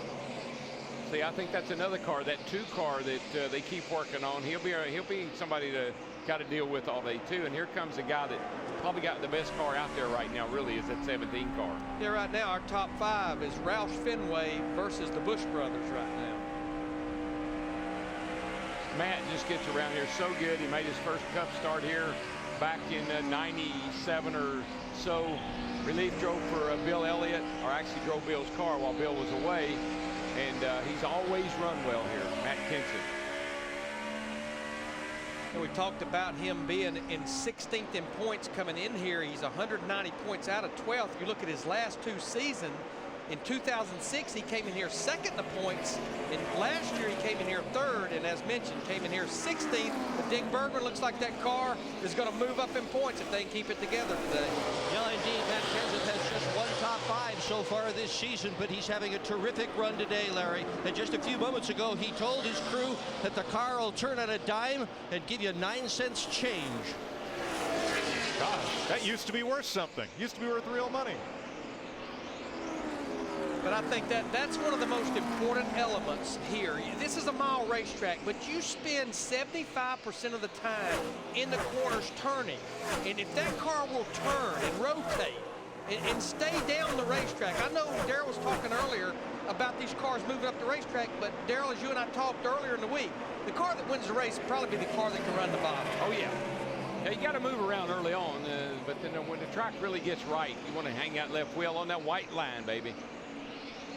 See, I think that's another car, that 2 car that they keep working on. He'll be somebody to got to deal with all day too. And here comes a guy that probably got the best car out there right now, really, is that 17 car. Yeah, right now our top 5 is Roush Fenway versus the Busch brothers right now. Matt just gets around here so good. He made his first Cup start here back in 97 or so. Relief drove for Bill Elliott, or actually drove Bill's car while Bill was away. And he's always run well here, Matt Kenseth. And we talked about him being in 16th in points coming in here. He's 190 points out of 12th. You look at his last 2 seasons. In 2006, he came in here 2nd in points. And last year, he came in here 3rd. And as mentioned, came in here 16th. But Dick Bergman looks like that car is going to move up in points if they can keep it together today. Yeah, indeed, Matt Kenseth has just one top 5 so far this season, but he's having a terrific run today, Larry. And just a few moments ago, he told his crew that the car will turn on a dime and give you 9 cents change. Gosh, that used to be worth something. Used to be worth real money. But I think that's one of the most important elements here. This is a mile racetrack, but you spend 75% of the time in the corners turning. And if that car will turn and rotate, and stay down the racetrack. I know Daryl was talking earlier about these cars moving up the racetrack, but Daryl, as you and I talked earlier in the week, the car that wins the race will probably be the car that can run the bottom. Oh, yeah. Yeah, you got to move around early on, but then when the track really gets right, you want to hang that left wheel on that white line, baby.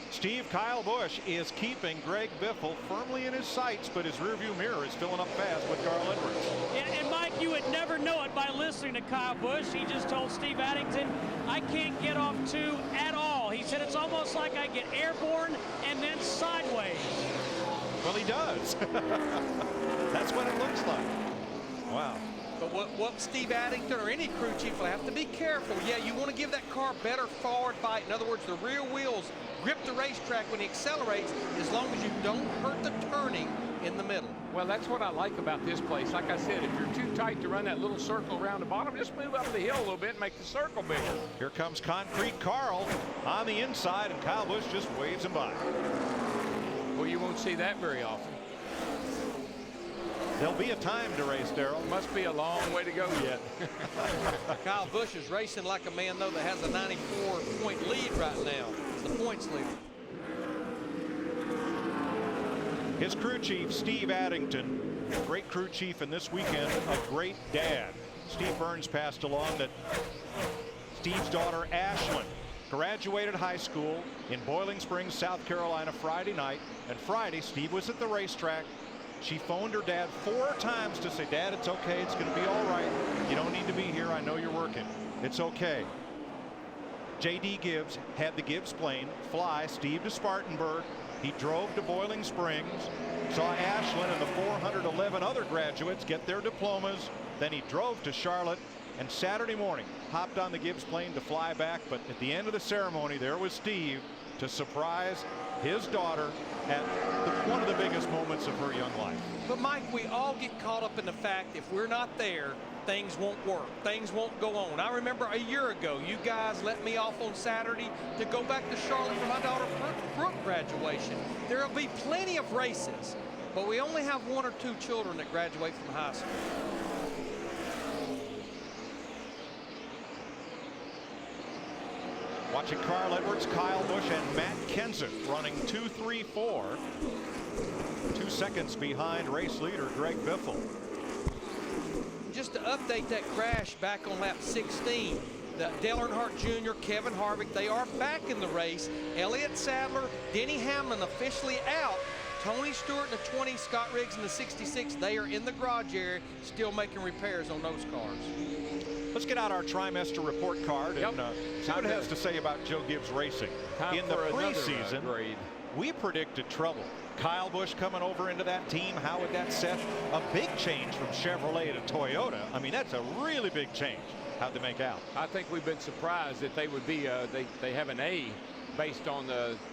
Steve, Kyle Busch is keeping Greg Biffle firmly in his sights, but his rearview mirror is filling up fast with Carl Edwards. And Mike, you would never know it by listening to Kyle Busch. He just told Steve Addington, I can't get off 2 at all. He said it's almost like I get airborne and then sideways. Well, he does. That's what it looks like. Wow. But what Steve Addington or any crew chief will have to be careful. Yeah, you want to give that car better forward bite. In other words, the rear wheels grip the racetrack when he accelerates, as long as you don't hurt the turning in the middle. Well, that's what I like about this place. Like I said, if you're too tight to run that little circle around the bottom, just move up the hill a little bit and make the circle bigger. Here comes Concrete Carl on the inside, and Kyle Busch just waves him by. Well, you won't see that very often. There'll be a time to race, Daryl. Must be a long way to go yet. Kyle Busch is racing like a man, though, that has a 94-point lead right now. It's the points leader. His crew chief, Steve Addington, great crew chief, and this weekend, a great dad. Steve Burns passed along that Steve's daughter, Ashlyn, graduated high school in Boiling Springs, South Carolina, Friday night. And Friday, Steve was at the racetrack. She phoned her dad 4 times to say, Dad, it's okay. It's going to be all right. You don't need to be here. I know you're working. It's okay. J.D. Gibbs had the Gibbs plane fly Steve to Spartanburg. He drove to Boiling Springs, saw Ashlyn and the 411 other graduates get their diplomas. Then he drove to Charlotte, and Saturday morning hopped on the Gibbs plane to fly back. But at the end of the ceremony, there was Steve to surprise his daughter at one of the biggest moments of her young life. But Mike, we all get caught up in the fact if we're not there, things won't work. Things won't go on. I remember a year ago, you guys let me off on Saturday to go back to Charlotte for my daughter Brooke graduation. There'll be plenty of races, but we only have 1 or 2 children that graduate from high school. Watching Carl Edwards, Kyle Busch, and Matt Kenseth running 2-3-4. 2 seconds behind race leader Greg Biffle. Just to update that crash back on lap 16, Dale Earnhardt Jr., Kevin Harvick, they are back in the race. Elliott Sadler, Denny Hamlin officially out. Tony Stewart in the 20, Scott Riggs in the 66, they are in the garage area still making repairs on those cars. Let's get out our trimester report card and see what it has to say about Joe Gibbs Racing. In the preseason, we predicted trouble. Kyle Busch coming over into that team, how would that set a big change from Chevrolet to Toyota? I mean, that's a really big change. How'd they make out? I think we've been surprised that they would be, they have an A based on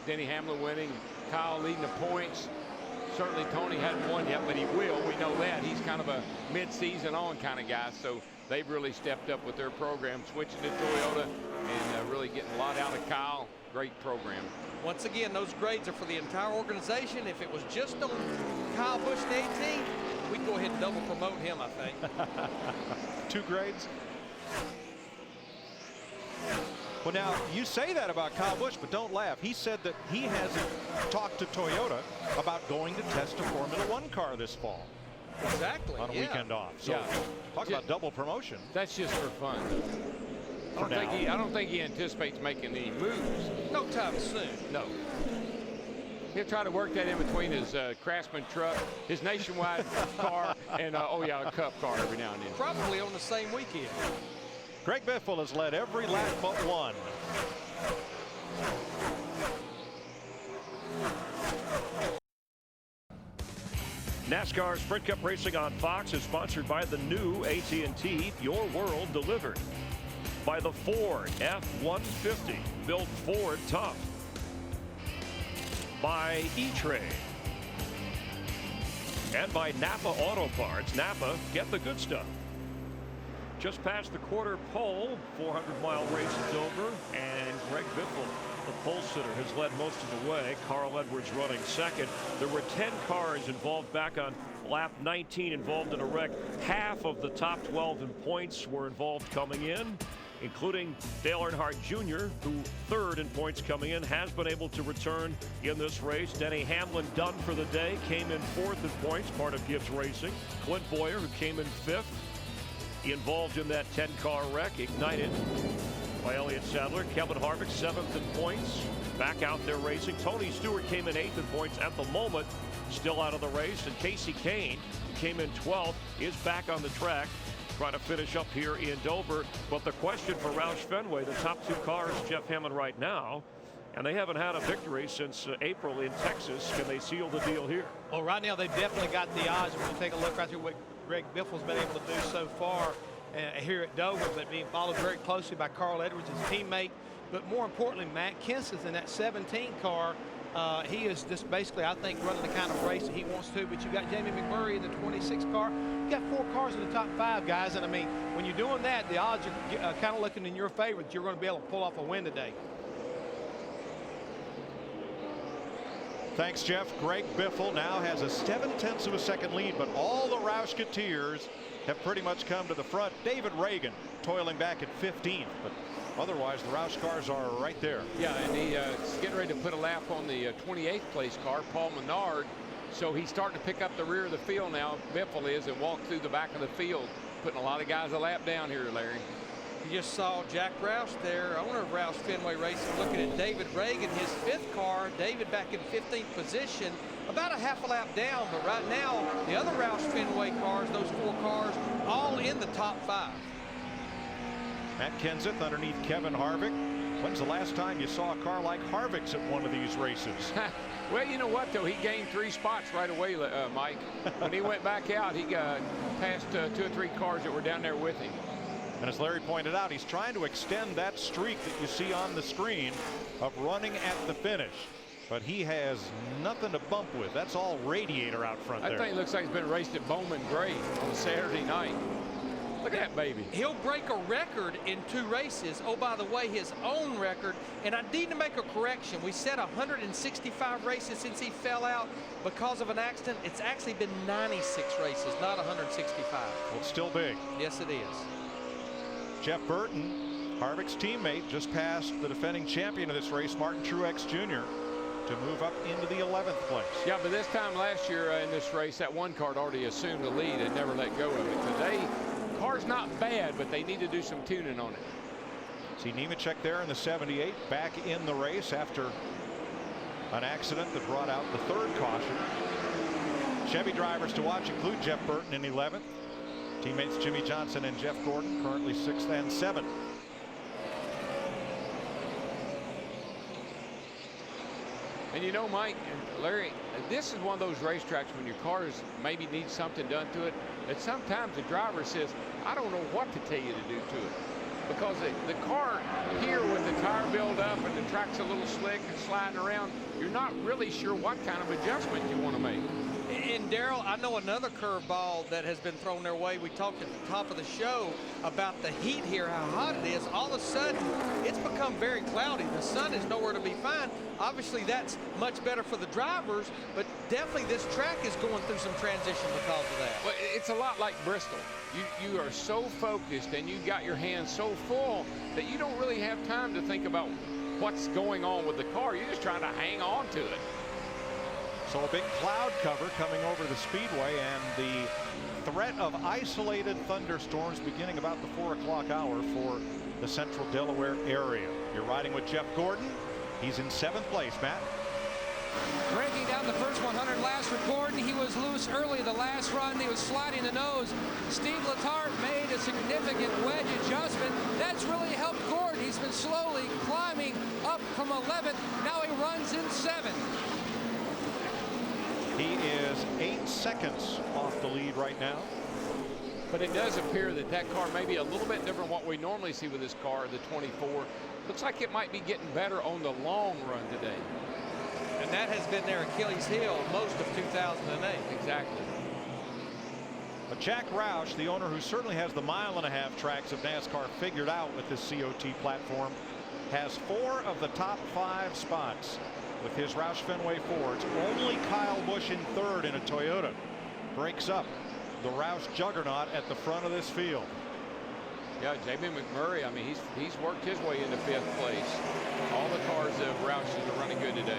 Denny Hamlin winning, Kyle leading the points. Certainly Tony hadn't won yet, but he will. We know that. He's kind of a mid-season on kind of guy. So they've really stepped up with their program, switching to Toyota and really getting a lot out of Kyle. Great program. Once again, those grades are for the entire organization. If it was just on Kyle Busch in 18, we'd go ahead and double promote him, I think. 2 grades? Well, now, you say that about Kyle Busch, but don't laugh. He said that he hasn't talked to Toyota about going to test a Formula 1 car this fall. Exactly. On a weekend off. So talk about double promotion. That's just for fun. I don't think he anticipates making any moves. No time soon. No. He'll try to work that in between his Craftsman truck, his Nationwide car, and a Cup car every now and then. Probably on the same weekend. Greg Biffle has led every lap but one. NASCAR Sprint Cup Racing on Fox is sponsored by the new AT&T Your World Delivered. By the Ford F-150, built Ford tough. By E-Trade. And by Napa Auto Parts. Napa, get the good stuff. Just past the quarter pole, 400-mile race is over, and Greg Biffle, the pole sitter, has led most of the way. Carl Edwards running second. There were 10 cars involved back on lap 19 involved in a wreck. Half of the top 12 in points were involved coming in. including Dale Earnhardt Jr., who third in points coming in, has been able to return in this race. Denny Hamlin done for the day, came in fourth in points, part of Gibbs Racing. Clint Boyer, who came in fifth, involved in that 10-car wreck, ignited by Elliott Sadler. Kevin Harvick, seventh in points, back out there racing. Tony Stewart came in eighth in points at the moment, still out of the race. And Casey Kane, who came in 12th, is back on the track, trying to finish up here in Dover. But the question for Roush Fenway, the top two cars, Jeff Hammond right now, and they haven't had a victory since April in Texas. Can they seal the deal here? Well, right now they've definitely got the odds. When you take a look right through what Greg Biffle's been able to do so far here at Dover, but being followed very closely by Carl Edwards, his teammate. But more importantly, Matt Kenseth's in that 17 car. He is just basically, I think, running the kind of race that he wants to. But you got Jamie McMurray in the 26 car. You got 4 cars in the top 5, guys. And I mean, when you're doing that, the odds are kind of looking in your favor that you're going to be able to pull off a win today. Thanks, Jeff. Greg Biffle now has a 0.7 of a second lead, but all the Roushketeers have pretty much come to the front. David Reagan toiling back at 15th, but otherwise the Roush cars are right there. Yeah, and he's getting ready to put a lap on the 28th place car, Paul Menard. So he's starting to pick up the rear of the field now, Biffle is, and walk through the back of the field, putting a lot of guys a lap down here, Larry. You just saw Jack Roush there. I wonder if Roush Fenway Racing looking at David Reagan, his 5th car. David back in 15th position, about a half a lap down. But right now, the other Roush Fenway cars, those 4 cars, all in the top 5. Matt Kenseth underneath Kevin Harvick. When's the last time you saw a car like Harvick's at one of these races? Well, you know what, though? He gained 3 spots right away, Mike. When he went back out, he got past 2 or 3 cars that were down there with him. And as Larry pointed out, he's trying to extend that streak that you see on the screen of running at the finish. But he has nothing to bump with. That's all radiator out front there. That thing looks like it's been raced at Bowman Gray on Saturday night. Look at that baby. He'll break a record in 2 races. Oh, by the way, his own record. And I need to make a correction. We said 165 races since he fell out because of an accident. It's actually been 96 races, not 165. Well, it's still big. Yes, it is. Jeff Burton, Harvick's teammate, just passed the defending champion of this race, Martin Truex Jr., to move up into the 11th place. Yeah, but this time last year in this race, that 1 car already assumed the lead and never let go of it. Today, car's not bad, but they need to do some tuning on it. See Nemechek there in the 78, back in the race after an accident that brought out the 3rd caution. Chevy drivers to watch include Jeff Burton in 11th. Teammates Jimmy Johnson and Jeff Gordon currently 6th and 7th. And you know, Mike and Larry, this is one of those racetracks when your cars maybe need something done to it, that sometimes the driver says, I don't know what to tell you to do to it. Because the car here with the tire buildup and the track's a little slick and sliding around, you're not really sure what kind of adjustment you want to make. And Daryl, I know another curveball that has been thrown their way. We talked at the top of the show about the heat here, how hot it is. All of a sudden, it's become very cloudy. The sun is nowhere to be found. Obviously, that's much better for the drivers, but definitely this track is going through some transition because of that. Well, it's a lot like Bristol. You are so focused and you got your hands so full that you don't really have time to think about what's going on with the car. You're just trying to hang on to it. So a big cloud cover coming over the Speedway and the threat of isolated thunderstorms beginning about the 4 o'clock hour for the central Delaware area. You're riding with Jeff Gordon. He's in 7th place, Matt. Breaking down the first 100 laps for Gordon. He was loose early the last run. He was sliding the nose. Steve Letarte made a significant wedge adjustment. That's really helped Gordon. He's been slowly climbing up from 11th. Now he runs in 7th. He is 8 seconds off the lead right now. But it does appear that that car may be a little bit different what we normally see with this car, the 24. Looks like it might be getting better on the long run today. And that has been their Achilles heel most of 2008. Exactly. But Jack Roush, the owner who certainly has the 1.5 mile tracks of NASCAR figured out with this COT platform, has 4 of the top 5 spots with his Roush Fenway Fords. Only Kyle Busch in 3rd in a Toyota breaks up the Roush juggernaut at the front of this field. Yeah, J.B. McMurray, I mean, he's worked his way into 5th place. All the cars of Roush's are running good today.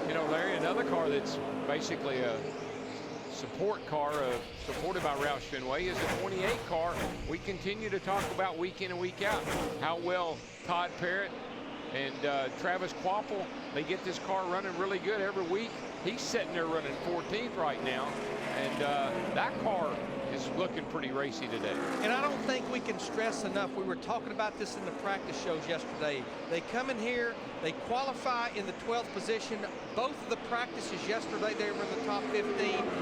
You know, Larry, another car that's basically a support car supported by Roush Fenway is a 28 car. We continue to talk about week in and week out how well Todd Parrott and Travis Quapple, they get this car running really good every week. He's sitting there running 14th right now, and that car is looking pretty racy today. And I don't think we can stress enough, we were talking about this in the practice shows yesterday. They come in here, they qualify in the 12th position. Both of the practices yesterday, they were in the top 15.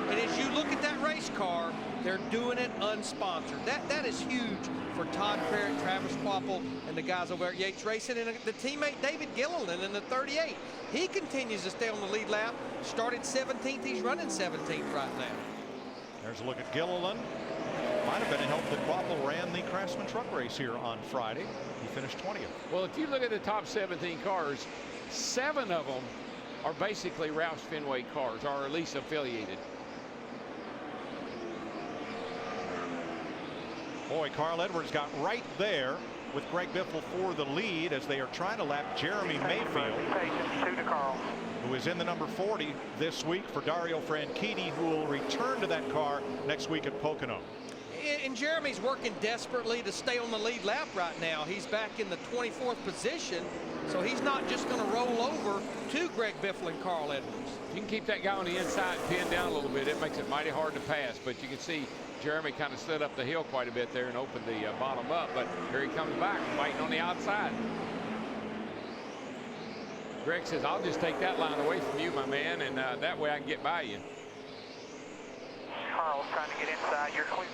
And as you look at that race car, they're doing it unsponsored. That is huge for Todd Parrott, Travis Quapple, and the guys over at Yates Racing. And the teammate David Gilliland in the 38. He continues to stay on the lead lap. Started 17th, he's running 17th right now. There's a look at Gilliland. Might have been a help that Quapple ran the Craftsman truck race here on Friday. He finished 20th. Well, if you look at the top 17 cars, 7 of them are basically Roush Fenway cars, or at least affiliated. Boy, Carl Edwards got right there with Greg Biffle for the lead as they are trying to lap Jeremy Mayfield, who is in the number 40 this week for Dario Franchitti, who will return to that car next week at Pocono. And Jeremy's working desperately to stay on the lead lap right now. He's back in the 24th position, so he's not just going to roll over to Greg Biffle and Carl Edwards. You can keep that guy on the inside pinned down a little bit. It makes it mighty hard to pass, but you can see Jeremy kind of slid up the hill quite a bit there and opened the bottom up, but here he comes back fighting on the outside. Greg says, I'll just take that line away from you, my man, and that way I can get by you. Carl's trying to get inside. You're clear.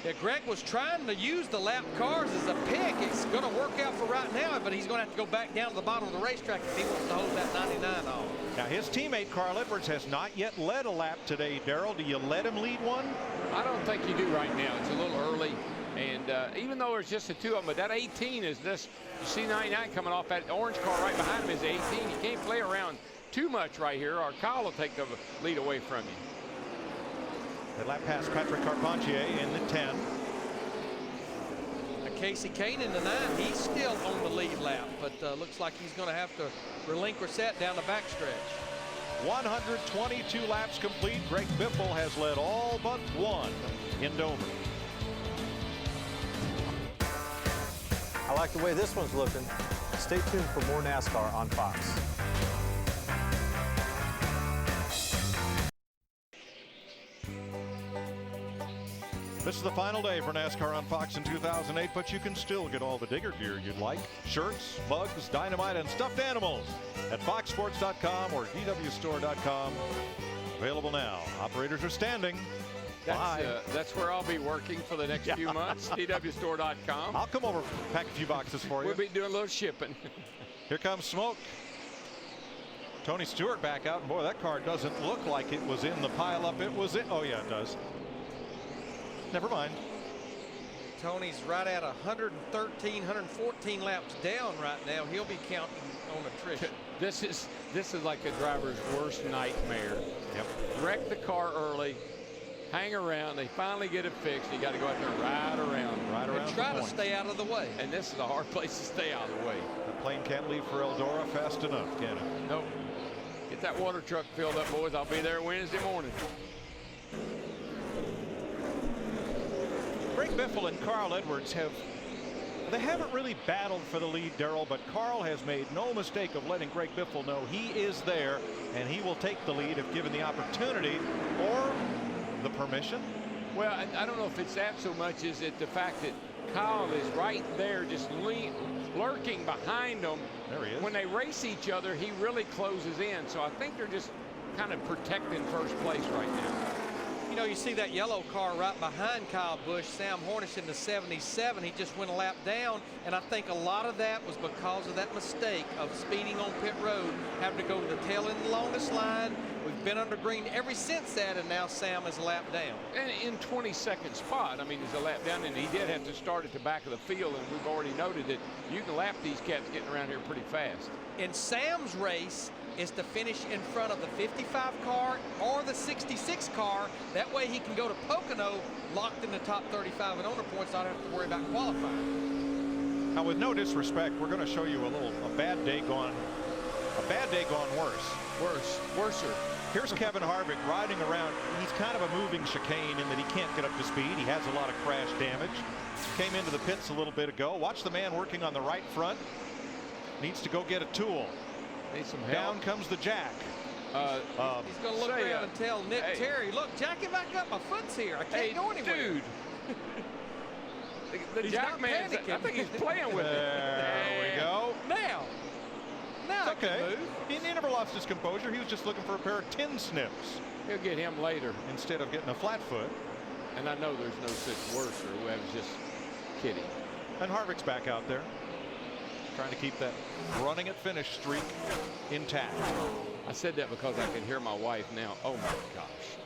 Yeah, Greg was trying to use the lap cars as a pick. It's going to work out for right now, but he's going to have to go back down to the bottom of the racetrack if he wants to hold that 99 on. Now, his teammate Carl Edwards has not yet led a lap today. Daryl, do you let him lead one? I don't think you do right now. It's a little early, and even though there's just the 2 of them, but that 18 is this. You see 99 coming off that orange car right behind him is 18. You can't play around too much right here, or Kyle will take the lead away from you. The lap past Patrick Carpentier in the 10. Casey Kane in the 9, he's still on the lead lap, but looks like he's going to have to relinquish that down the backstretch. 122 laps complete. Greg Biffle has led all but 1 in Dover. I like the way this one's looking. Stay tuned for more NASCAR on Fox. This is the final day for NASCAR on Fox in 2008, but you can still get all the digger gear you'd like. Shirts, mugs, dynamite, and stuffed animals at foxsports.com or dwstore.com. Available now. Operators are standing. That's where I'll be working for the next few months, dwstore.com. I'll come over, pack a few boxes for you. We'll be doing a little shipping. Here comes smoke. Tony Stewart back out, and boy, that car doesn't look like it was in the pileup. It was in. Oh, yeah, it does. Never mind. Tony's right at 113, 114 laps down right now. He'll be counting on attrition. This is like a driver's worst nightmare. Yep. Wreck the car early, hang around. They finally get it fixed. You got to go out there and ride around. And try to stay out of the way. And this is a hard place to stay out of the way. The plane can't leave for Eldora fast enough, can it? Nope. Get that water truck filled up, boys. I'll be there Wednesday morning. Greg Biffle and Carl Edwards haven't really battled for the lead, Daryl, but Carl has made no mistake of letting Greg Biffle know he is there and he will take the lead if given the opportunity or the permission. Well, I don't know if it's that so much as it the fact that Kyle is right there just lurking behind them. There he is. When they race each other, he really closes in. So I think they're just kind of protecting first place right now. You know, you see that yellow car right behind Kyle Busch, Sam Hornish in the 77. He just went a lap down, and I think a lot of that was because of that mistake of speeding on pit road, having to go to the tail end of the longest line, We've been under green ever since that, and now Sam is a lap down. And in 22nd spot, I mean, he's a lap down, and he did have to start at the back of the field, and we've already noted that you can lap these cats getting around here pretty fast. In Sam's race is to finish in front of the 55 car or the 66 car. That way he can go to Pocono locked in the top 35 and owner points, not have to worry about qualifying. Now, with no disrespect, we're going to show you a bad day gone worse. Worser. Here's Kevin Harvick riding around. He's kind of a moving chicane in that he can't get up to speed. He has a lot of crash damage. Came into the pits a little bit ago. Watch the man working on the right front. Needs to go get a tool. Needs some help. Down comes the jack. He's going to look around and tell Nick Terry, look, jack it back up. My foot's here. I can't go anywhere. Dude. The jack man, I think he's playing with it. There we go. Now it's okay. He never lost his composure. He was just looking for a pair of tin snips. He'll get him later. Instead of getting a flat foot. And I know there's no such worser. I was just kidding. And Harvick's back out there, trying to keep that running at finish streak intact. I said that because I can hear my wife now. Oh my gosh.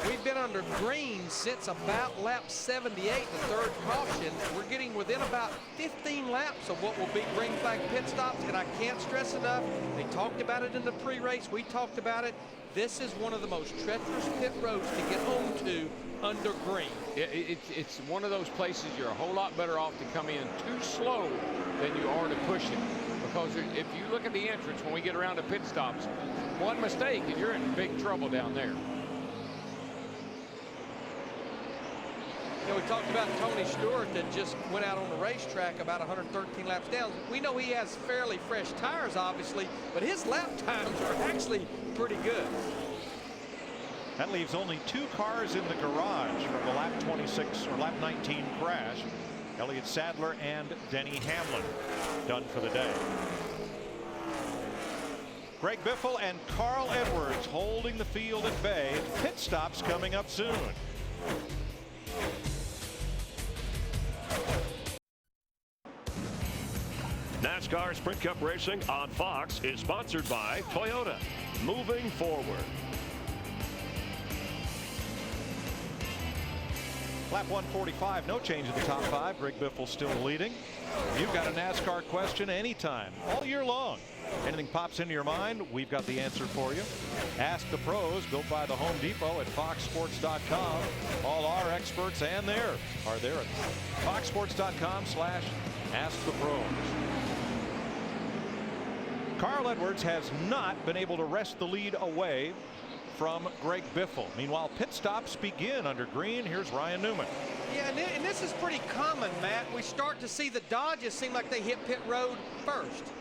We've been under green since about lap 78, the third caution. We're getting within about 15 laps of what will be green flag pit stops, and I can't stress enough, they talked about it in the pre-race, we talked about it. This is one of the most treacherous pit roads to get home to under green. It's one of those places you're a whole lot better off to come in too slow than you are to push it. Because if you look at the entrance when we get around to pit stops, one mistake and you're in big trouble down there. You know, we talked about Tony Stewart that just went out on the racetrack about 113 laps down. We know he has fairly fresh tires, obviously, but his lap times are actually pretty good. That leaves only 2 cars in the garage from the lap 26 or lap 19 crash. Elliott Sadler and Denny Hamlin done for the day. Greg Biffle and Carl Edwards holding the field at bay. Pit stops coming up soon. NASCAR Sprint Cup Racing on Fox is sponsored by Toyota. Moving forward. Lap 145, no change in the top 5. Greg Biffle still leading. You've got a NASCAR question anytime, all year long. Anything pops into your mind, we've got the answer for you. Ask the Pros, built by the Home Depot at foxsports.com. All our experts and theirs are there at foxsports.com/askthepros. Carl Edwards has not been able to wrest the lead away from Greg Biffle. Meanwhile, pit stops begin under green. Here's Ryan Newman. Yeah, and this is pretty common, Matt. We start to see the Dodges seem like they hit pit road first.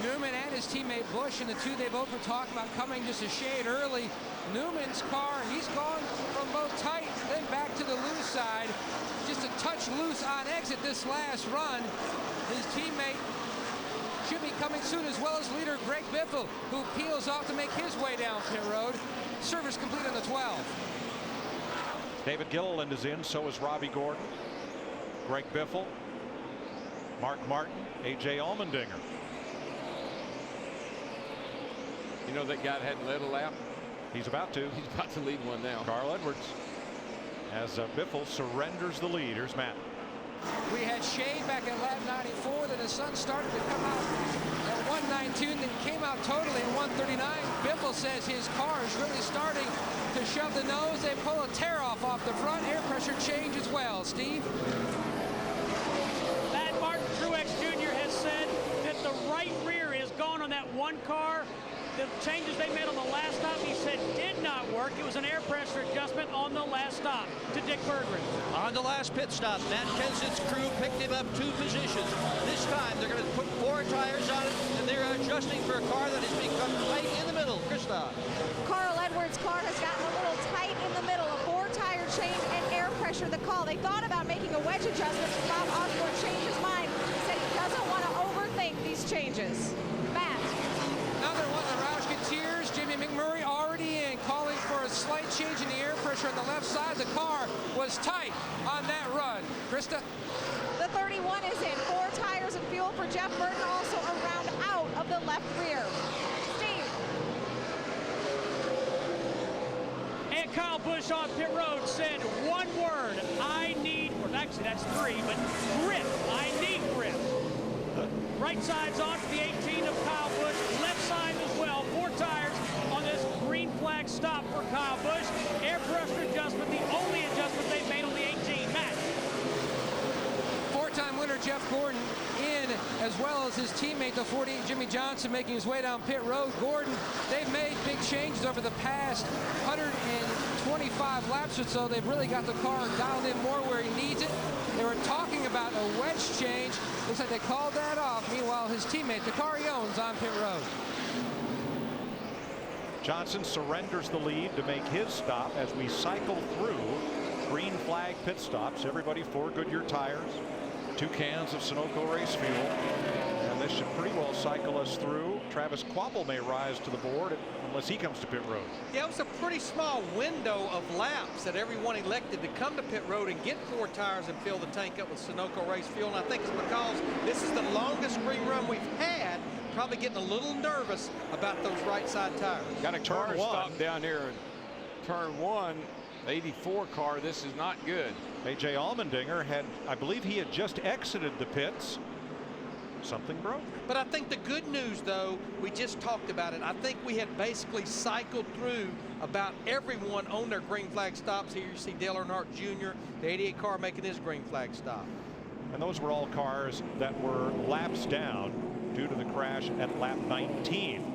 Newman and his teammate Busch, and the two they both were talking about coming just a shade early. Newman's car, he's gone from both tight, then back to the loose side. Just a touch loose on exit this last run. His teammate should be coming soon, as well as leader Greg Biffle, who peels off to make his way down pit road. Service complete on the 12. David Gilliland is in, so is Robbie Gordon, Greg Biffle, Mark Martin, A.J. Allmendinger. You know that guy hadn't led a lap? He's about to. He's about to lead one now. Carl Edwards, as Biffle surrenders the lead. Here's Matt. We had shade back at lap 94, then the sun started to come out at 119, then came out totally at 139. Biffle says his car is really starting to shove the nose. They pull a tear off the front. Air pressure change as well. Steve? Matt Martin, Truex Jr. has said that the right rear is gone on that one car. The changes they made on the last stop, he said, did not work. It was an air pressure adjustment on the last stop to Dick Berggren. On the last pit stop, Matt Kenseth's crew picked him up 2 positions. This time, they're going to put 4 tires on it, and they're adjusting for a car that has become tight in the middle. Krista. Carl Edwards' car has gotten a little tight in the middle. A 4-tire change and air pressure, the call. They thought about making a wedge adjustment. Bob Osborne changed his mind. He said he doesn't want to overthink these changes. Matt. Another one, the Roush Fenway. Jimmy McMurray already in, calling for a slight change in the air pressure on the left side. The car was tight on that run. Krista? The 31 is in. 4 tires and fuel for Jeff Burton, also a round out of the left rear. Steve? Kyle Busch on pit road said one word, I need, or actually that's three, but grip. I need grip. Right side's on for the 18 of Kyle Busch, left side as well. 4 tires on this green flag stop for Kyle Busch. Air pressure adjustment, the only adjustment they've made on the 18. Matt. 4-time winner Jeff Gordon in, as well as his teammate, the 48 Jimmy Johnson, making his way down pit road. Gordon, they've made big changes over the past 125 laps or so. They've really got the car dialed in more where he needs it. They were talking about a wedge change. Looks like they called that off. Meanwhile, his teammate, the car he owns, on pit road. Johnson surrenders the lead to make his stop as we cycle through green flag pit stops. Everybody 4 Goodyear tires, 2 cans of Sunoco race fuel, and this should pretty well cycle us through. Travis Kvapil may rise to the board unless he comes to pit road. Yeah, it was a pretty small window of laps that everyone elected to come to pit road and get 4 tires and fill the tank up with Sunoco race fuel. And I think it's because this is the longest green run we've had. Probably getting a little nervous about those right side tires. Got a car stop down here in turn 1. 84 car. This is not good. AJ Allmendinger had, I believe he had just exited the pits. Something broke. But I think the good news, though, we just talked about it. I think we had basically cycled through about everyone on their green flag stops. Here you see Dale Earnhardt Jr., the 88 car, making his green flag stop. And those were all cars that were laps down due to the crash at lap 19.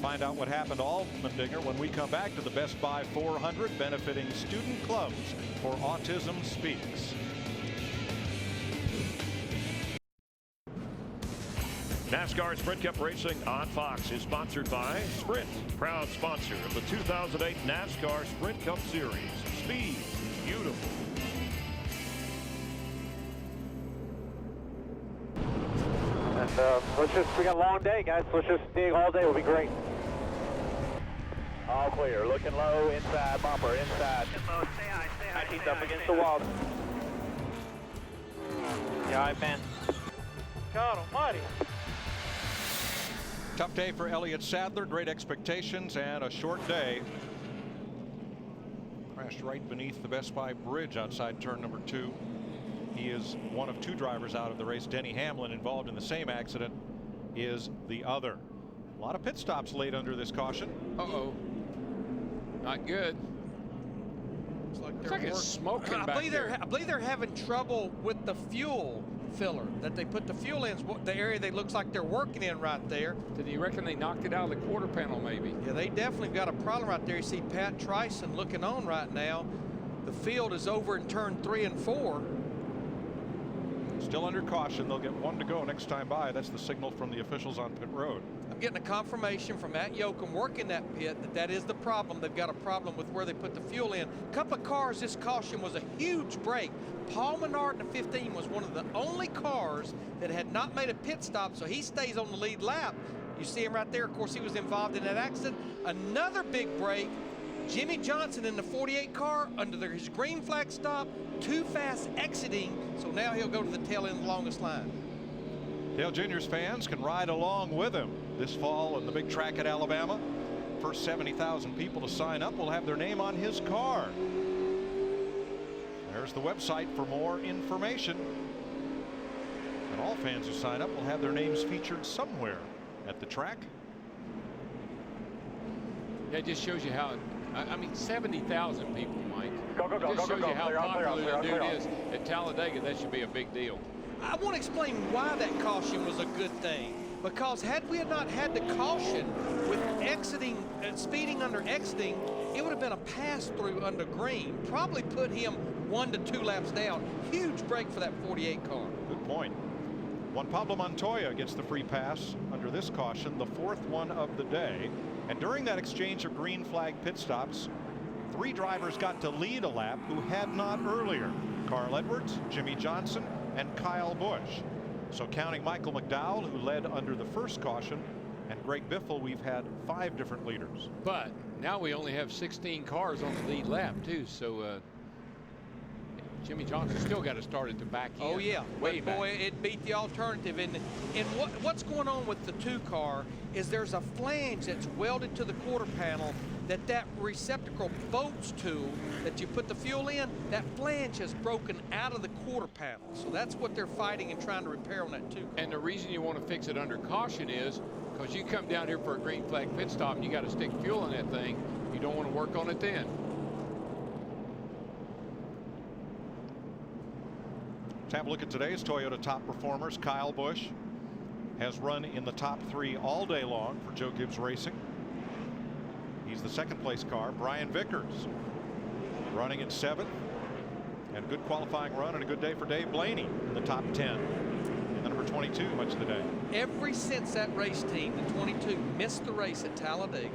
Find out what happened to Allmendinger when we come back to the Best Buy 400, benefiting student clubs for Autism Speaks. NASCAR Sprint Cup Racing on Fox is sponsored by Sprint, proud sponsor of the 2008 NASCAR Sprint Cup Series. Speed, beautiful. And we got a long day, guys. Let's just dig all day. Will be great. All clear. Looking low, inside bumper, inside. He's up against the wall. Yeah, all right, man. God almighty. Tough day for Elliott Sadler. Great expectations and a short day. Crashed right beneath the Best Buy bridge outside turn number 2. He is one of 2 drivers out of the race. Denny Hamlin, involved in the same accident, is the other. A lot of pit stops laid under this caution. Uh-oh. Not good. Looks like it's smoking back there. I believe they're having trouble with the fuel filler that they put the fuel in. The area they looks like they're working in right there. Did you reckon they knocked it out of the quarter panel maybe? Yeah, they definitely got a problem right there. You see Pat Tryson looking on right now. The field is over in turn 3 and 4. Still under caution. They'll get 1 to go next time by. That's the signal from the officials on pit road. I'm getting a confirmation from Matt Yoakum working that pit that is the problem. They've got a problem with where they put the fuel in. A couple of cars, this caution was a huge break. Paul Menard in the 15 was one of the only cars that had not made a pit stop, so he stays on the lead lap. You see him right there. Of course, he was involved in that accident. Another big break. Jimmy Johnson in the 48 car under his green flag stop, too fast exiting, so now he'll go to the tail end of the longest line. Dale Jr.'s fans can ride along with him this fall in the big track at Alabama. First 70,000 people to sign up will have their name on his car. There's the website for more information. And all fans who sign up will have their names featured somewhere at the track. That just shows you how, I mean, 70,000 people, Mike. Go, It just shows you how popular the dude is. is. At Talladega, that should be a big deal. I want to explain why that caution was a good thing. Because had we not had the caution with exiting and speeding under exiting, it would have been a pass-through under green. Probably put him 1 to 2 laps down. Huge break for that 48 car. Good point. Juan Pablo Montoya gets the free pass under this caution, the 4th one of the day. And during that exchange of green flag pit stops, 3 drivers got to lead a lap who had not earlier. Carl Edwards, Jimmy Johnson, and Kyle Busch. So counting Michael McDowell, who led under the first caution, and Greg Biffle, we've had 5 different leaders. But now we only have 16 cars on the lead lap, too. So Jimmy Johnson still got to start at the back end. Oh yeah, way but back. boy, it beat the alternative. And what's going on with the 2 car is there's a flange that's welded to the quarter panel that receptacle bolts to, that you put the fuel in. That flange has broken out of the quarter panel, so that's what they're fighting and trying to repair on that 2 car. And the reason you want to fix it under caution is because you come down here for a green flag pit stop and you got to stick fuel in that thing. You don't want to work on it then. Let's have a look at today's Toyota top performers. Kyle Busch has run in the top 3 all day long for Joe Gibbs Racing. He's the 2nd place car. Brian Vickers running in 7th. And a good qualifying run and a good day for Dave Blaney in the top 10. And the number 22 much of the day. Ever since that race team, the 22, missed the race at Talladega,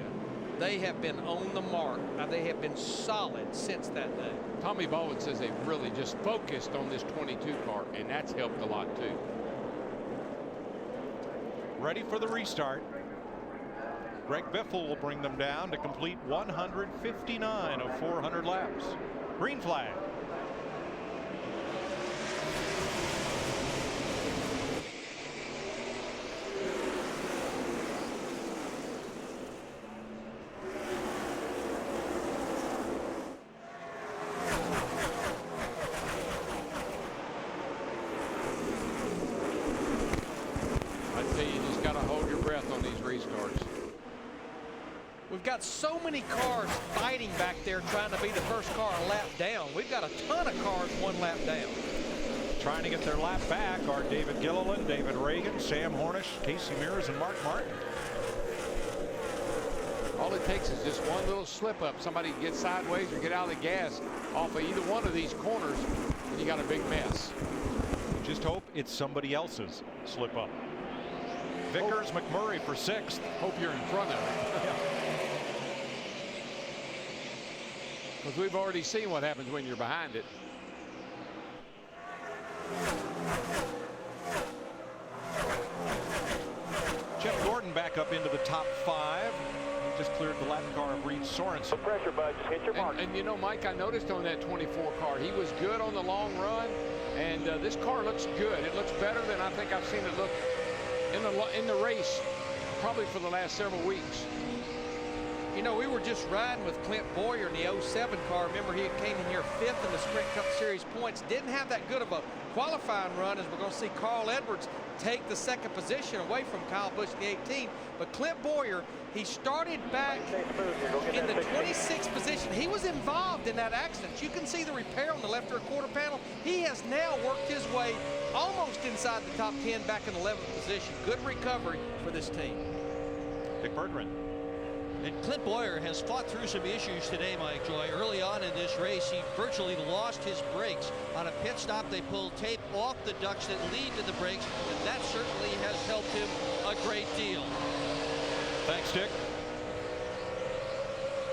they have been on the mark. They have been solid since that day. Tommy Baldwin says they've really just focused on this 22 car, and that's helped a lot too. Ready for the restart. Greg Biffle will bring them down to complete 159 of 400 laps. Green flag. We've got so many cars fighting back there trying to be the first car a lap down. We've got a ton of cars 1 lap down. Trying to get their lap back are David Gilliland, David Reagan, Sam Hornish, Casey Mears, and Mark Martin. All it takes is just one little slip up. Somebody gets sideways or get out of the gas off of either one of these corners, and you got a big mess. Just hope it's somebody else's slip up. Vickers, McMurray for 6th. Hope you're in front of it. Because we've already seen what happens when you're behind it. Jeff Gordon back up into the top 5. He just cleared the Latin car of Reed Sorensen. No pressure, bud. Just hit your mark. And you know, Mike, I noticed on that 24 car, he was good on the long run. And this car looks good. It looks better than I think I've seen it look in the race probably for the last several weeks. You know, we were just riding with Clint Boyer in the 07 car. Remember, he came in here 5th in the Sprint Cup Series points. Didn't have that good of a qualifying run, as we're going to see Carl Edwards take the 2nd position away from Kyle Busch in the 18. But Clint Boyer, he started back in the 26th position. He was involved in that accident. You can see the repair on the left rear quarter panel. He has now worked his way almost inside the top 10, back in 11th position. Good recovery for this team. Dick Berggren. And Clint Boyer has fought through some issues today, Mike Joy. Early on in this race, he virtually lost his brakes. On a pit stop, they pulled tape off the ducts that lead to the brakes, and that certainly has helped him a great deal. Thanks, Dick.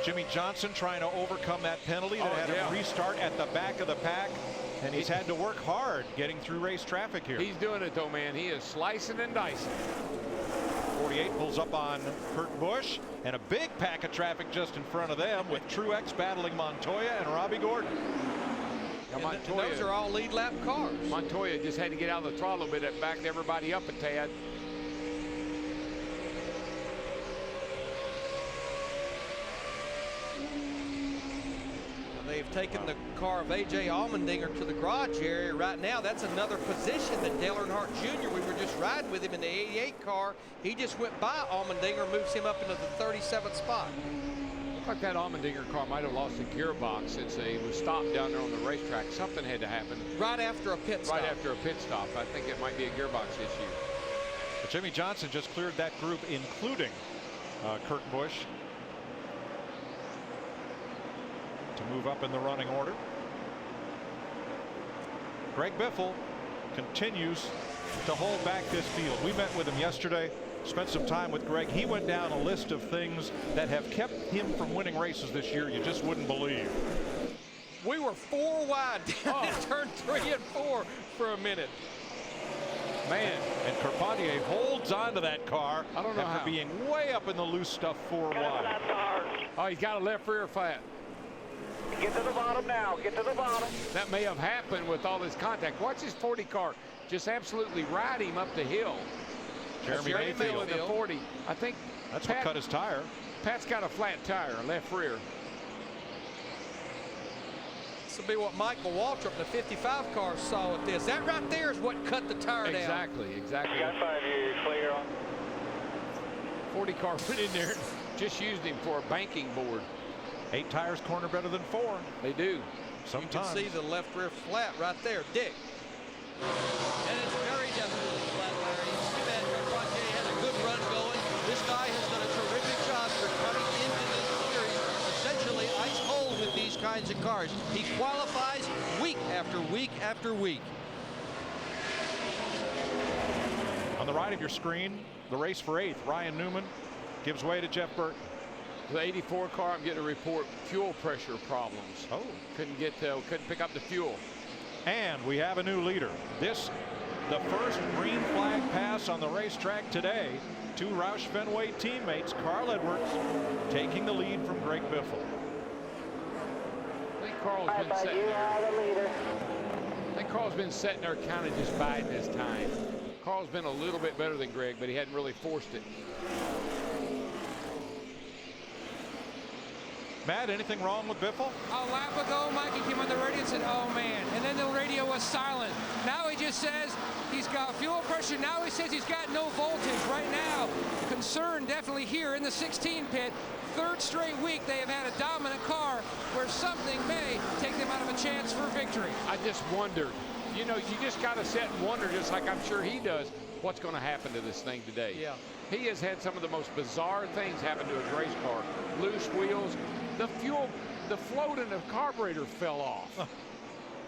Jimmy Johnson trying to overcome that penalty that had him restart at the back of the pack, and he's had to work hard getting through race traffic here. He's doing it, though, man. He is slicing and dicing. 48 pulls up on Kurt Busch, and a big pack of traffic just in front of them with Truex battling Montoya and Robbie Gordon. Montoya, those are all lead lap cars. Montoya just had to get out of the throttle a bit and backed everybody up a tad. They've taken the car of A.J. Allmendinger to the garage area right now. That's another position that Dale Earnhardt Jr., we were just riding with him in the 88 car. He just went by Allmendinger, moves him up into the 37th spot. Looks like that Allmendinger car might have lost a gearbox since he was stopped down there on the racetrack. Something had to happen. Right after a pit stop. Right after a pit stop. I think it might be a gearbox issue. But Jimmy Johnson just cleared that group, including Kurt Busch, to move up in the running order. Greg Biffle continues to hold back this field. We met with him yesterday, spent some time with Greg. He went down a list of things that have kept him from winning races this year you just wouldn't believe. We were 4 wide down in turn 3 and 4 for a minute. Man, and Carpentier holds onto that car after being way up in the loose stuff 4 wide. Oh, he's got a left rear flat. Get to the bottom now. Get to the bottom. That may have happened with all this contact. Watch his 40 car just absolutely ride him up the hill. Jeremy Mayfield in the 40. I think that's what cut his tire. Pat's got a flat tire, left rear. This will be what Michael Waltrip, the 55 car, saw with this. That right there is what cut the tire down. Exactly. Got 5 here. You're clear on. 40 car went in there, just used him for a banking board. 8 tires corner better than 4. They do. Sometimes. You can see the left rear flat right there, Dick. And it's very definitely flat, Larry. You see that Quadjay has a good run going. This guy has done a terrific job for coming into this series, essentially ice cold with these kinds of cars. He qualifies week after week after week. On the right of your screen, the race for 8th, Ryan Newman gives way to Jeff Burton. The 84 car, I'm getting a report, fuel pressure problems. Oh. Couldn't pick up the fuel. And we have a new leader. This, the first green flag pass on the racetrack today. 2 Roush Fenway teammates, Carl Edwards taking the lead from Greg Biffle. I think Carl's been sitting there. I think Carl's been sitting there kind of just biding his time. Carl's been a little bit better than Greg, but he hadn't really forced it. Matt, anything wrong with Biffle? A lap ago, Mikey came on the radio and said, oh man, and then the radio was silent. Now he just says he's got fuel pressure. Now he says he's got no voltage. Right now, concern definitely here in the 16 pit. 3rd straight week they have had a dominant car where something may take them out of a chance for victory. I just wondered, you know, you just got to sit and wonder, just like I'm sure he does, what's going to happen to this thing today. Yeah. He has had some of the most bizarre things happen to his race car. Loose wheels, the fuel, the float in the carburetor fell off.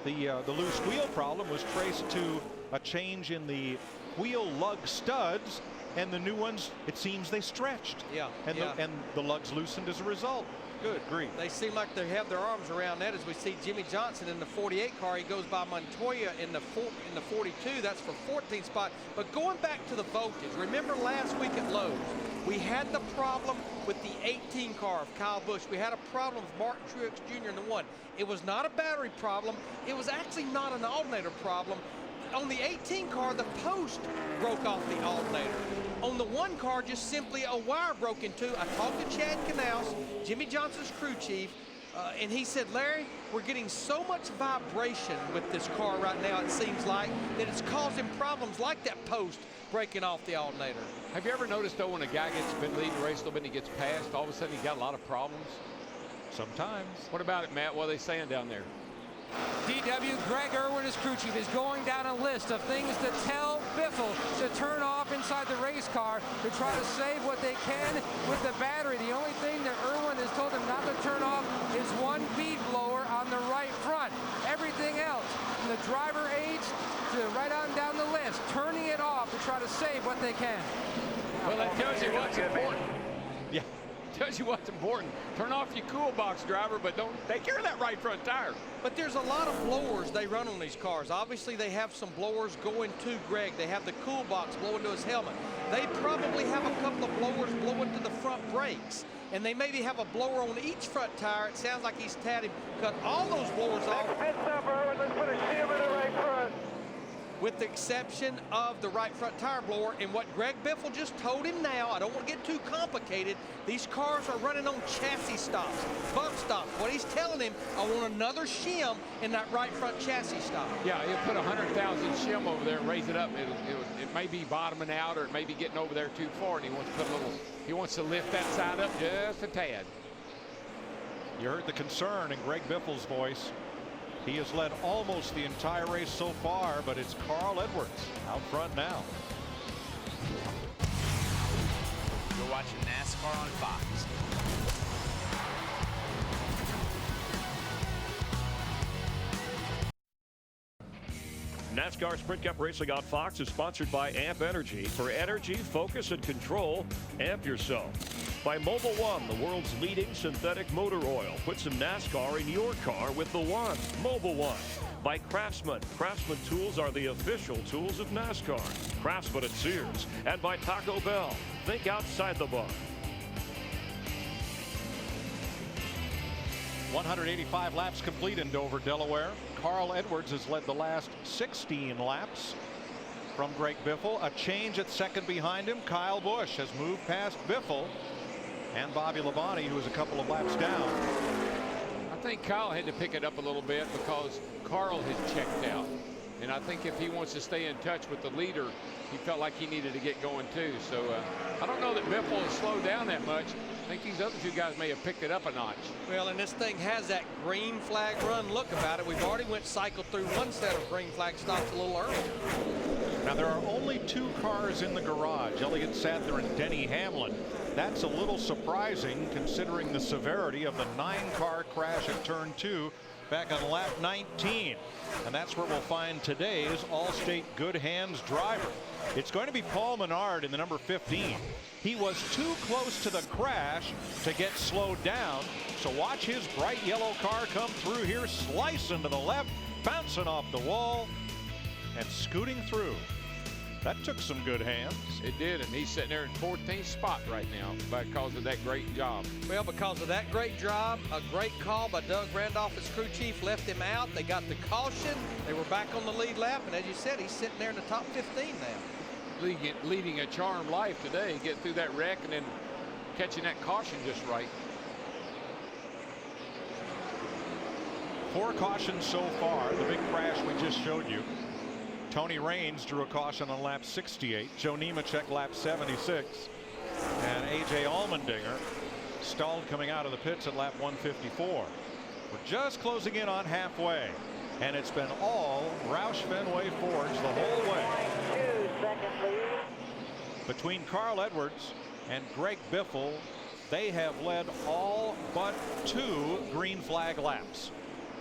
The loose wheel problem was traced to a change in the wheel lug studs, and the new ones, it seems they stretched. Yeah. And the lugs loosened as a result. Good grief. They seem like they have their arms around that, as we see Jimmy Johnson in the 48 car. He goes by Montoya in the 42. That's for 14th spot. But going back to the voltage, remember last week at Lowe's, we had the problem with the 18 car of Kyle Busch. We had a problem with Martin Truex Jr. in the 1. It was not a battery problem. It was actually not an alternator problem. On the 18 car, the post broke off the alternator. On the 1 car, just simply a wire broke in 2. I talked to Chad Knaus, Jimmy Johnson's crew chief, and he said, Larry, we're getting so much vibration with this car right now, it seems like, that it's causing problems like that post breaking off the alternator. Have you ever noticed, though, when a guy gets been leading the race a little bit and he gets passed, all of a sudden he's got a lot of problems? Sometimes. What about it, Matt? What are they saying down there? DW, Greg Irwin, his crew chief, is going down a list of things to tell Biffle to turn off inside the race car to try to save what they can with the battery. The only thing that Irwin has told him not to turn off is 1 bead blower on the right front. Everything else, from the driver aids to right on down the list, turning it off to try to save what they can. Well, that tells you what's important. Yeah. Tells you what's important. Turn off your cool box, driver, but don't take care of that right front tire. But there's a lot of blowers they run on these cars. Obviously, they have some blowers going to Greg. They have the cool box blowing to his helmet. They probably have a couple of blowers blowing to the front brakes. And they maybe have a blower on each front tire. It sounds like he's had him cut all those blowers off. Pit stop, Irwin. Let's put a shim in the right front. With the exception of the right front tire blower. And what Greg Biffle just told him now, I don't want to get too complicated, these cars are running on chassis stops, bump stops. What he's telling him, I want another shim in that right front chassis stop. Yeah, he'll put 100,000 shim over there and raise it up. It may be bottoming out, or it may be getting over there too far, and he wants to put a little, he wants to lift that side up just a tad. You heard the concern in Greg Biffle's voice. He has led almost the entire race so far, but it's Carl Edwards out front now. You're watching NASCAR on Fox. NASCAR Sprint Cup Racing on Fox is sponsored by Amp Energy. For energy, focus, and control, amp yourself. By Mobil 1, the world's leading synthetic motor oil. Put some NASCAR in your car with the One. Mobil 1. By Craftsman. Craftsman tools are the official tools of NASCAR. Craftsman at Sears. And by Taco Bell. Think outside the box. 185 laps complete in Dover, Delaware. Carl Edwards has led the last 16 laps from Greg Biffle. A change at second behind him. Kyle Busch has moved past Biffle and Bobby Labonte, who is a couple of laps down. I think Kyle had to pick it up a little bit because Carl had checked out. And I think if he wants to stay in touch with the leader, he felt like he needed to get going too. So I don't know that Biffle has slowed down that much. I think these other two guys may have picked it up a notch. Well, and this thing has that green flag run look about it. We've already cycled through one set of green flag stops a little early. Now there are only 2 cars in the garage, Elliott Sadler and Denny Hamlin. That's a little surprising considering the severity of the 9-car crash at turn 2 back on lap 19. And that's where we'll find today's Allstate Good Hands driver. It's going to be Paul Menard in the number 15. He was too close to the crash to get slowed down. So watch his bright yellow car come through here, slicing to the left, bouncing off the wall, and scooting through. That took some good hands. It did, and he's sitting there in 14th spot right now because of that great job. Well, because of that great job, a great call by Doug Randolph as crew chief, left him out. They got the caution. They were back on the lead lap, and as you said, he's sitting there in the top 15 now. Leading a charmed life today, getting through that wreck and then catching that caution just right. 4 cautions so far. The big crash we just showed you. Tony Raines drew a caution on lap 68. Joe Nemechek lap 76. And A.J. Allmendinger stalled coming out of the pits at lap 154. We're just closing in on halfway. And it's been all Roush Fenway Forge the whole way. 2-second lead. Between Carl Edwards and Greg Biffle, they have led all but 2 green flag laps.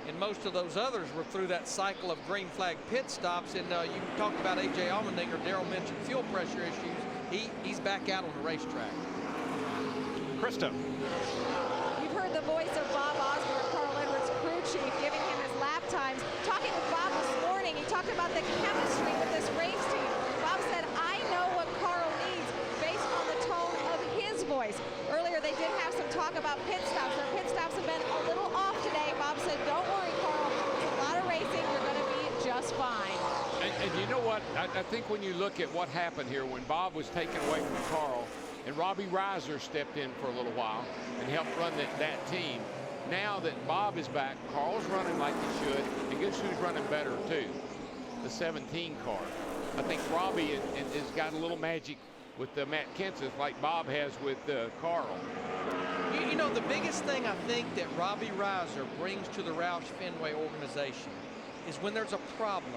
And most of those others were through that cycle of green flag pit stops. And you talked about A.J. Allmendinger. Daryl mentioned fuel pressure issues. He's back out on the racetrack. Krista. You've heard the voice of Bob Osborne, Carl Edwards' crew chief, giving him his lap times. Talking with Bob this morning, he talked about the chemistry with this race team. Bob said, I know what Carl needs based on the tone of his voice. Earlier, they did have some talk about pit stops. Their pit stops have been a little off today. Bob said, don't worry, Carl. It's a lot of racing. You're going to be just fine. And you know what? I think when you look at what happened here when Bob was taken away from Carl and Robbie Reiser stepped in for a little while and helped run that team. Now that Bob is back, Carl's running like he should. And guess who's running better, too? The 17 car. I think Robbie has got a little magic with Matt Kenseth like Bob has with Carl. You know, the biggest thing I think that Robbie Reiser brings to the Roush Fenway organization is when there's a problem,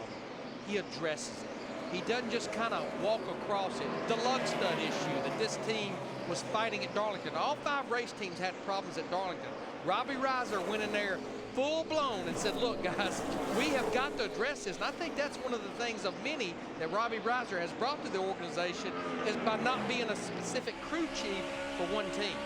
he addresses it. He doesn't just kind of walk across it. The lug stud issue that this team was fighting at Darlington. All 5 race teams had problems at Darlington. Robbie Reiser went in there full blown and said, look, guys, we have got to address this. And I think that's one of the things of many that Robbie Reiser has brought to the organization is by not being a specific crew chief for one team.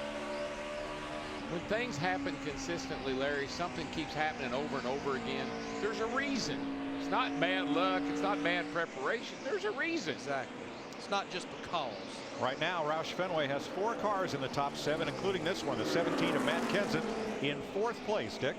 When things happen consistently, Larry, something keeps happening over and over again. There's a reason. It's not bad luck. It's not bad preparation. There's a reason. Exactly. It's not just because. Right now, Roush Fenway has 4 cars in the top 7, including this one, the 17 of Matt Kenseth in 4th place, Dick.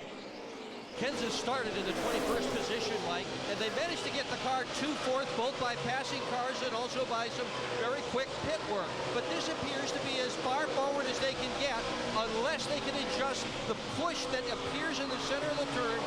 Kenseth started in the 21st position, Mike, and they managed to get the car to 4th, both by passing cars and also by some very quick pit work. But this appears to be as far forward as they can get unless they can adjust the push that appears in the center of the turn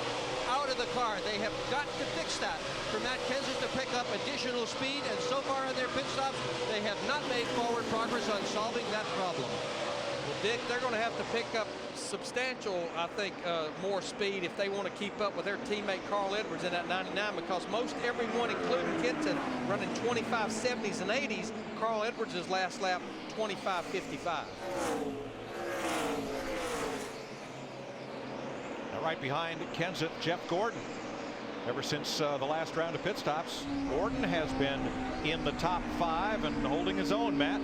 out of the car. They have got to fix that for Matt Kenseth to pick up additional speed, and so far in their pit stops, they have not made forward progress on solving that problem. Well, Dick, they're going to have to pick up substantial, I think, more speed if they want to keep up with their teammate Carl Edwards in that 99, because most everyone, including Kenton, running 25 70s and 80s. Carl Edwards' last lap 25 55. Now right behind Kenseth, Jeff Gordon. Ever since the last round of pit stops, Gordon has been in the top 5 and holding his own, Matt.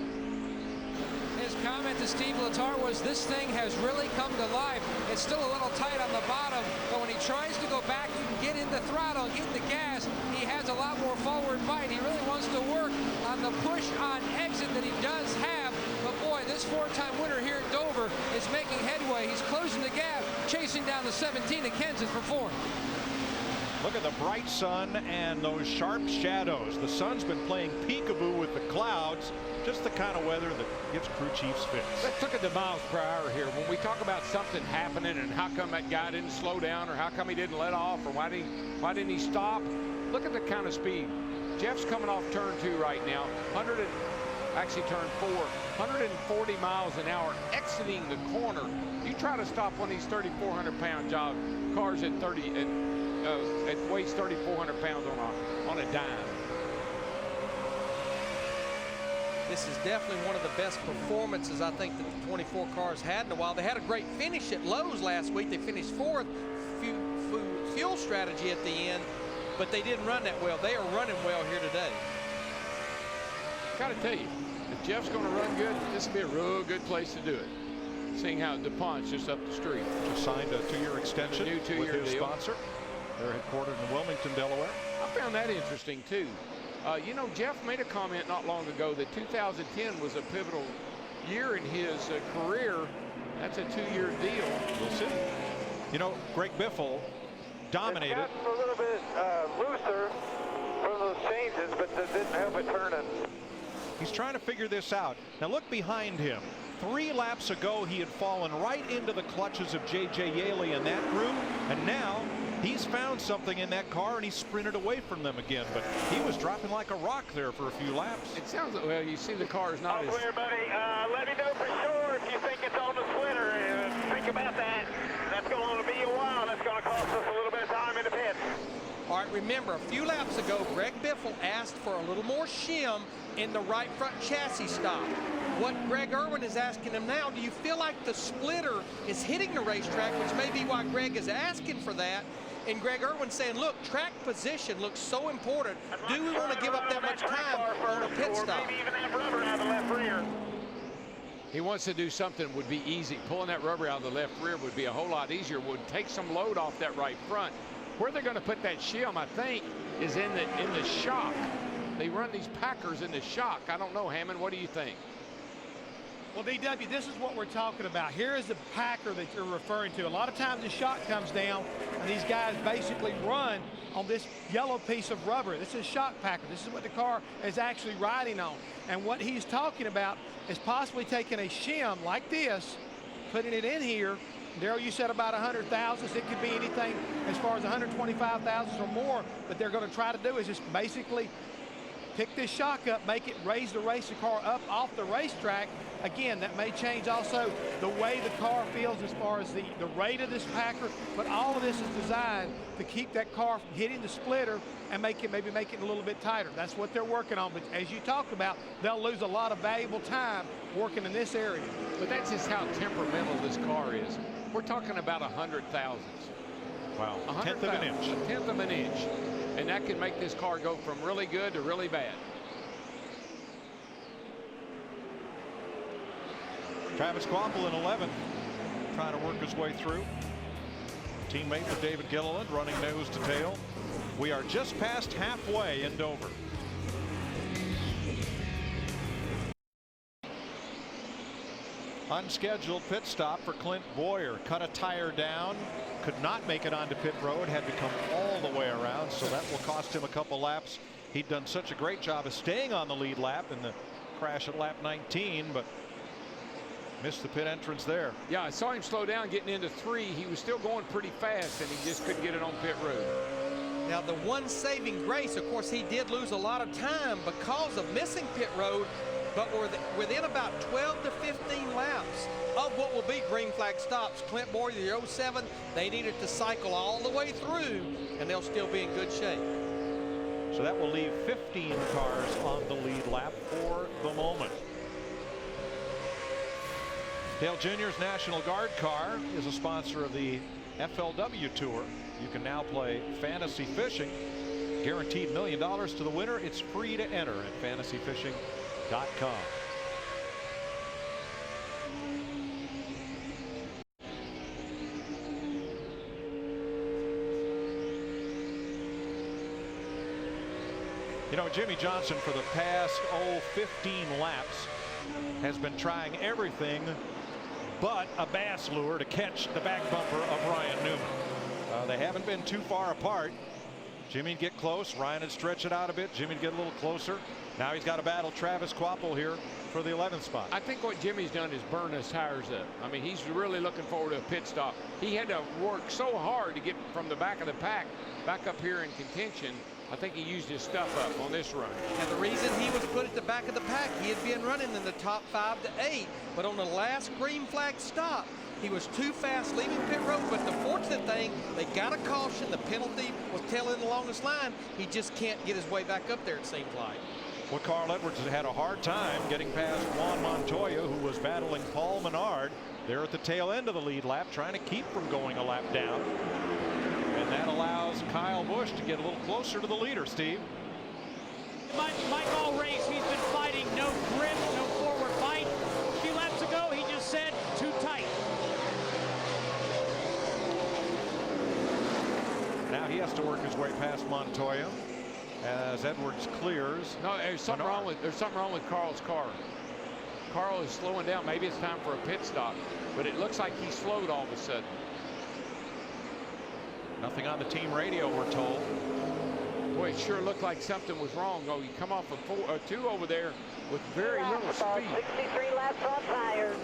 His comment to Steve Letarte was, this thing has really come to life. It's still a little tight on the bottom, but when he tries to go back and get in the throttle, get in the gas, he has a lot more forward bite. He really wants to work on the push on exit that he does have. But boy, this 4-time winner here at Dover is making headway. He's closing the gap, chasing down down the 17 of Kansas for fourth. Look at the bright sun and those sharp shadows. The sun's been playing peekaboo with the clouds. Just the kind of weather that gives crew chiefs fits. Let's look at the miles per hour here. When we talk about something happening and how come that guy didn't slow down or how come he didn't let off or why didn't he stop? Look at the kind of speed. Jeff's coming off turn 2 right now. Turn 4. 140 miles an hour exiting the corner. You try to stop one of these 3,400-pound cars at 30 and it weighs 3,400 pounds on a dime. This is definitely one of the best performances I think that the 24 cars had in a while. They had a great finish at Lowe's last week. They finished 4th. Fuel strategy at the end, but they didn't run that well. They are running well here today. Got to tell you, if Jeff's going to run good, this would be a real good place to do it. Seeing how DuPont's just up the street. Just signed a 2-year extension with his sponsor. They're headquartered in Wilmington, Delaware. I found that interesting too. You know, Jeff made a comment not long ago that 2010 was a pivotal year in his career. That's a 2-year deal. We'll see. You know, Greg Biffle dominated. It's gotten a little bit looser from those changes, but that didn't help it turning. He's trying to figure this out. Now look behind him. 3 laps ago, he had fallen right into the clutches of J.J. Yaley and that crew, and now he's found something in that car and he sprinted away from them again, but he was dropping like a rock there for a few laps. It sounds like, well, you see the car is not as clear, buddy. Let me know for sure if you think it's on the splitter. Think about that. That's going to be a while. That's going to cost us a little bit of time in the pits. All right, remember, a few laps ago, Greg Biffle asked for a little more shim in the right front chassis stop. What Greg Irwin is asking him now, do you feel like the splitter is hitting the racetrack, which may be why Greg is asking for that? And Greg Irwin's saying, look, track position looks so important. Do we want to give up that much time on a pit stop? Maybe even that rubber out of the left rear. He wants to do something that would be easy. Pulling that rubber out of the left rear would be a whole lot easier, would take some load off that right front. Where they're going to put that shim, I think, is in the shock. They run these Packers in the shock. I don't know, Hammond. What do you think? Well, DW, this is what we're talking about. Here is the Packer that you're referring to. A lot of times the shock comes down, and these guys basically run on this yellow piece of rubber. This is shock Packer. This is what the car is actually riding on. And what he's talking about is possibly taking a shim like this, putting it in here. Daryl, you said about 100 thousandths. It could be anything as far as 125 thousandths or more. But they're going to try to do is just basically pick this shock up, make it raise the race car up off the racetrack. Again, that may change also the way the car feels as far as the rate of this Packer, but all of this is designed to keep that car from hitting the splitter and maybe make it a little bit tighter. That's what they're working on, but as you talked about, they'll lose a lot of valuable time working in this area. But that's just how temperamental this car is. We're talking about 100 thousandths. Wow, a tenth of an inch. A tenth of an inch. And that can make this car go from really good to really bad. Travis Kvapil in 11th, trying to work his way through. Teammate with David Gilliland running nose to tail. We are just past halfway in Dover. Unscheduled pit stop for Clint Boyer. Cut a tire down, could not make it onto pit road, had to come all the way around, so that will cost him a couple laps. He'd done such a great job of staying on the lead lap in the crash at lap 19, but missed the pit entrance there. Yeah, I saw him slow down getting into 3. He was still going pretty fast, and he just couldn't get it on pit road. Now, the one saving grace, of course, he did lose a lot of time because of missing pit road, but we're within about 12 to 15 laps of what will be green flag stops. Clint Boyer, the 07, they needed to cycle all the way through, and they'll still be in good shape. So that will leave 15 cars on the lead lap for the moment. Dale Jr.'s National Guard car is a sponsor of the FLW Tour. You can now play fantasy fishing. Guaranteed $1 million to the winner. It's free to enter at fantasyfishing.com. You know, Jimmy Johnson for the past 15 laps has been trying everything but a bass lure to catch the back bumper of Ryan Newman. They haven't been too far apart. Jimmy'd get close. Ryan would stretch it out a bit. Jimmy'd get a little closer. Now he's got to battle Travis Kvapil here for the 11th spot. I think what Jimmy's done is burn his tires up. I mean, he's really looking forward to a pit stop. He had to work so hard to get from the back of the pack back up here in contention. I think he used his stuff up on this run. And the reason he was put at the back of the pack, he had been running in the top 5 to 8, but on the last green flag stop, he was too fast leaving pit road. But the fortunate thing, they got a caution. The penalty was tailing the longest line. He just can't get his way back up there, it seems like. Well, Carl Edwards has had a hard time getting past Juan Montoya, who was battling Paul Menard there at the tail end of the lead lap, trying to keep from going a lap down. And that allows Kyle Busch to get a little closer to the leader, Steve. Mike all race, he's been fighting no grip, no forward fight. A few laps ago, he just said too tight. Now he has to work his way past Montoya as Edwards clears. No, there's something wrong with Carl's car. Carl is slowing down. Maybe it's time for a pit stop, but it looks like he slowed all of a sudden. Nothing on the team radio, we're told. Boy, it sure looked like something was wrong. Oh, you come off a 2 over there with very little speed. 63 laps on tires.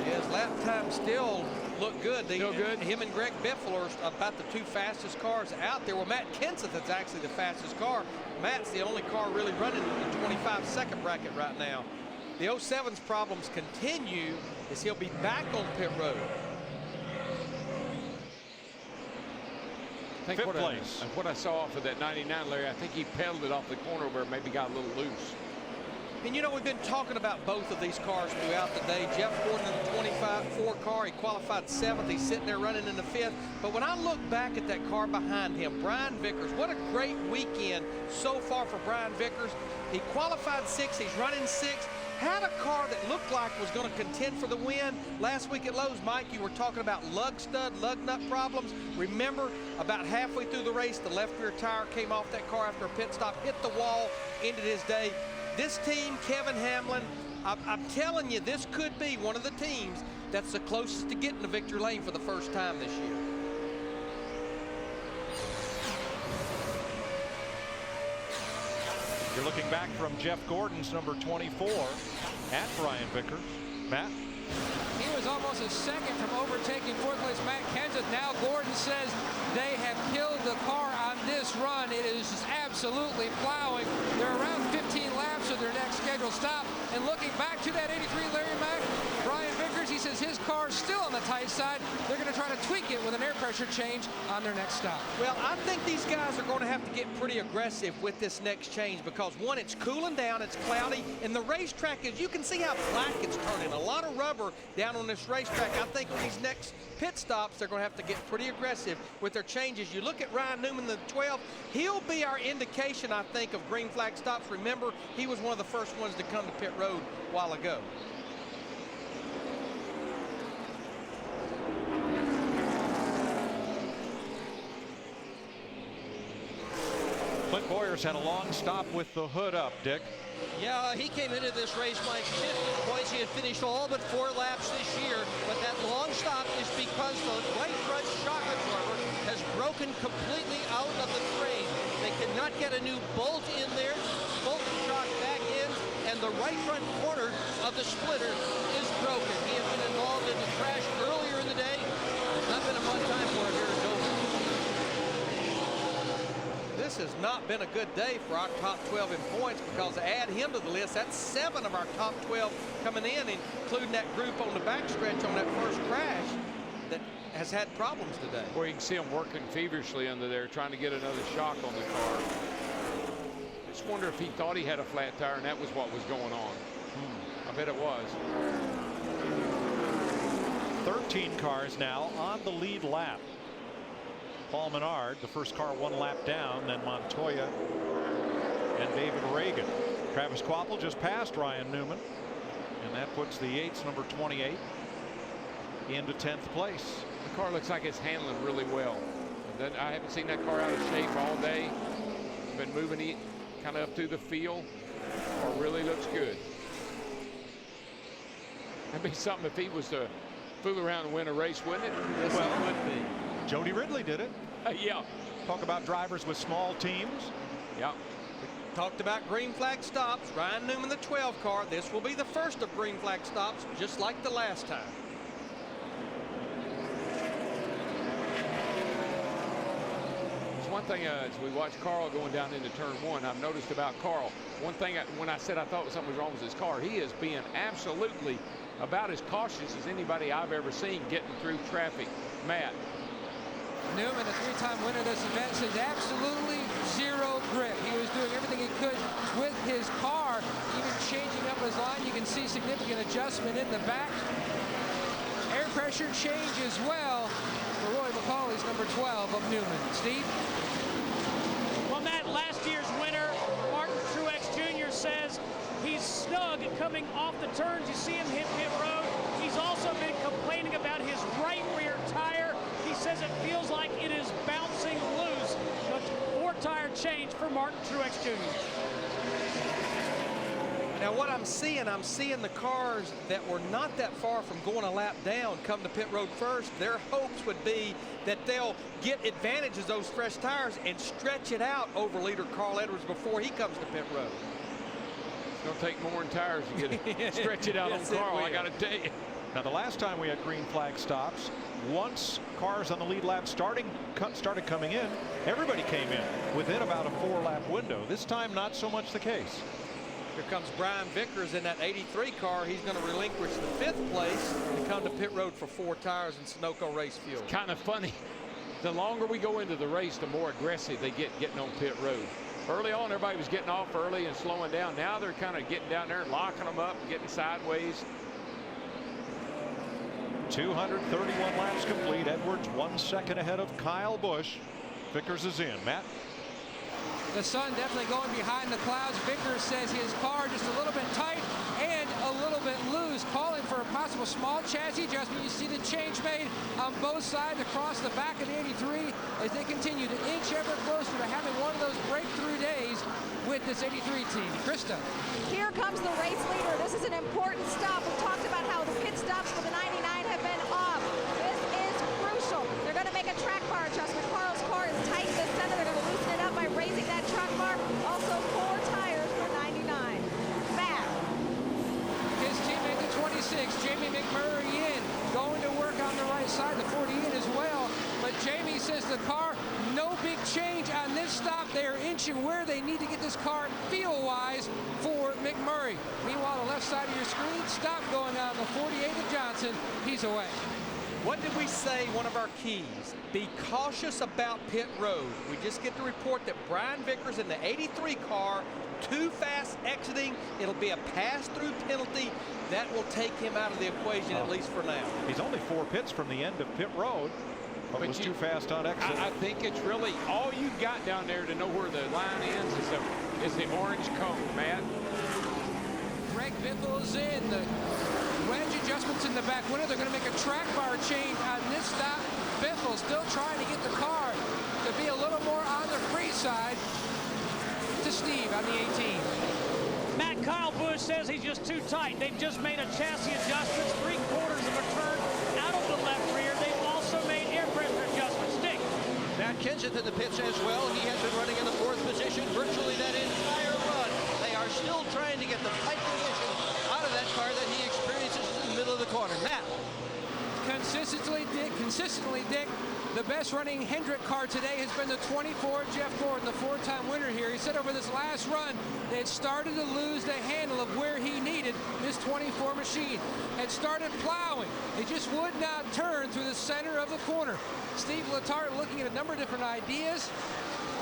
His lap time still look good. Still good. Him and Greg Biffle are about the 2 fastest cars out there. Well, Matt Kenseth is actually the fastest car. Matt's the only car really running in the 25-second bracket right now. The 07's problems continue as he'll be back on pit road. I think what I saw off of that 99, Larry, I think he pedaled it off the corner where it maybe got a little loose. And you know, we've been talking about both of these cars throughout the day. Jeff Gordon in the 25-4 car, he qualified 7th. He's sitting there running in the 5th. But when I look back at that car behind him, Brian Vickers, what a great weekend so far for Brian Vickers. He qualified 6th, he's running 6th. Had a car that looked like was going to contend for the win. Last week at Lowe's, Mike, you were talking about lug nut problems. Remember, about halfway through the race, the left rear tire came off that car after a pit stop, hit the wall, ended his day. This team, Kevin Hamlin, I'm telling you, this could be one of the teams that's the closest to getting to victory lane for the first time this year. You're looking back from Jeff Gordon's number 24 at Brian Vickers. Matt? He was almost a second from overtaking 4th place Matt Kenseth. Now Gordon says they have killed the car on this run. It is just absolutely plowing. They're around 15 laps of their next scheduled stop. And looking back to that 83 Larry Mack, Brian Vickers, he says his car's still on the tight side. They're going to try to tweak it with an air pressure change on their next stop. Well, I think these guys are going to have to get pretty aggressive with this next change because, one, it's cooling down, it's cloudy, and the racetrack is, you can see how black it's turning. A lot of rubber down on this racetrack. I think on these next pit stops, they're going to have to get pretty aggressive with their changes. You look at Ryan Newman, the 12, he'll be our indication, I think, of green flag stops. Remember, he was one of the first ones to come to pit road a while ago. Clint Boyers had a long stop with the hood up, Dick. Yeah, he came into this race by 50 points. He had finished all but 4 laps this year, but that long stop is because the right front shock absorber has broken completely out of the frame. They cannot get a new bolt in there, bolt the shock back in, and the right front corner of the splitter is broken. He had been involved in the crash earlier in the day. It's not been a fun time for him here at Dover. This has not been a good day for our top 12 in points because add him to the list, that's 7 of our top 12 coming in, including that group on the backstretch on that first crash that has had problems today. Well, you can see them working feverishly under there, trying to get another shock on the car. I just wonder if he thought he had a flat tire and that was what was going on. I bet it was. 13 cars now on the lead lap. Paul Menard, the first car 1 lap down, then Montoya and David Reagan. Travis Kvapil just passed Ryan Newman, and that puts the Yates number 28 into 10th place. The car looks like it's handling really well. And then I haven't seen that car out of shape all day. Been moving it kind of up through the field. Car really looks good. That'd be something if he was to fool around and win a race, wouldn't it? Yes, well, it would be. Jody Ridley did it. Yeah. Talk about drivers with small teams. Yeah. Talked about green flag stops. Ryan Newman, the 12 car. This will be the first of green flag stops, just like the last time. It's one thing as we watch Carl going down into turn 1, I've noticed about Carl. One thing when I said I thought something was wrong with his car, he is being absolutely about as cautious as anybody I've ever seen getting through traffic. Matt. Newman, a three-time winner of this event, says absolutely zero grip. He was doing everything he could with his car, even changing up his line. You can see significant adjustment in the back. Air pressure change as well for Roy McCauley's number 12 of Newman. Steve? Well, Matt, last year's winner, Martin Truex Jr. says he's snug coming off the turns. You see him hit pit road. He's also been complaining about his right rear tire. He says it feels like it is bouncing loose. But 4-tire change for Martin Truex Jr. Now what I'm seeing the cars that were not that far from going a lap down come to pit road first. Their hopes would be that they'll get advantages of those fresh tires and stretch it out over leader Carl Edwards before he comes to pit road. It's going to take more than tires to get it, stretch it out Yes, on Carl, I got to tell you. Now, the last time we had green flag stops, once cars on the lead lap started coming in, everybody came in within about a 4-lap window. This time, not so much the case. Here comes Brian Vickers in that 83 car. He's going to relinquish the 5th place and come to pit road for 4 tires and Sunoco race fuel. It's kind of funny. The longer we go into the race, the more aggressive they get getting on pit road. Early on, everybody was getting off early and slowing down. Now they're kind of getting down there and locking them up and getting sideways. 231 laps complete. Edwards 1 second ahead of Kyle Busch. Vickers is in. Matt? The sun definitely going behind the clouds. Vickers says his car just a little bit tight and a little bit loose, calling for a possible small chassis adjustment. You see the change made on both sides across the back of the 83 as they continue to inch ever closer to having one of those breakthrough days with this 83 team. Krista. Here comes the race leader. This is an important stop. We talked about how the pit stops for the 99 have been off. This is crucial. They're going to make a track bar adjustment. Carl's car is tight in the center. They're going to loosen it up by raising that track bar. Also 4 tires for 99. Matt. His teammate, the 26, Jamie McMurray in, going to work on the right side, the 40 in as well. But Jamie says the car, no big change on this stop. They are inching where they need to get this car feel-wise for McMurray. Meanwhile, the left side of your screen, stop going on the 48 of Johnson. He's away. What did we say one of our keys? Be cautious about pit road. We just get the report that Brian Vickers in the 83 car, too fast exiting. It'll be a pass-through penalty. That will take him out of the equation, at least for now. He's only 4 pits from the end of pit road, but was too fast on exit. I think it's really all you got down there to know where the line ends is the orange cone, Matt. Greg Biffle's in. The wedge adjustments in the back window. They're going to make a track bar change on this stop. Biffle still trying to get the car to be a little more on the free side to Steve on the 18. Matt, Kyle Busch says he's just too tight. They've just made a chassis adjustment, 3/4 of a turn out of the left rear. They've also made air pressure adjustments. Dick. Matt Kenseth in the pits as well. He has been running in the 4th position virtually that entire run. They are still trying to get the tight position out of that car that he experiences in the middle of the corner. Matt. Consistently, Dick, the best running Hendrick car today has been the 24 Jeff Gordon, the 4-time winner here. He said over this last run, they had started to lose the handle of where he needed this 24 machine. Had started plowing. They just would not turn through the center of the corner. Steve Letarte looking at a number of different ideas,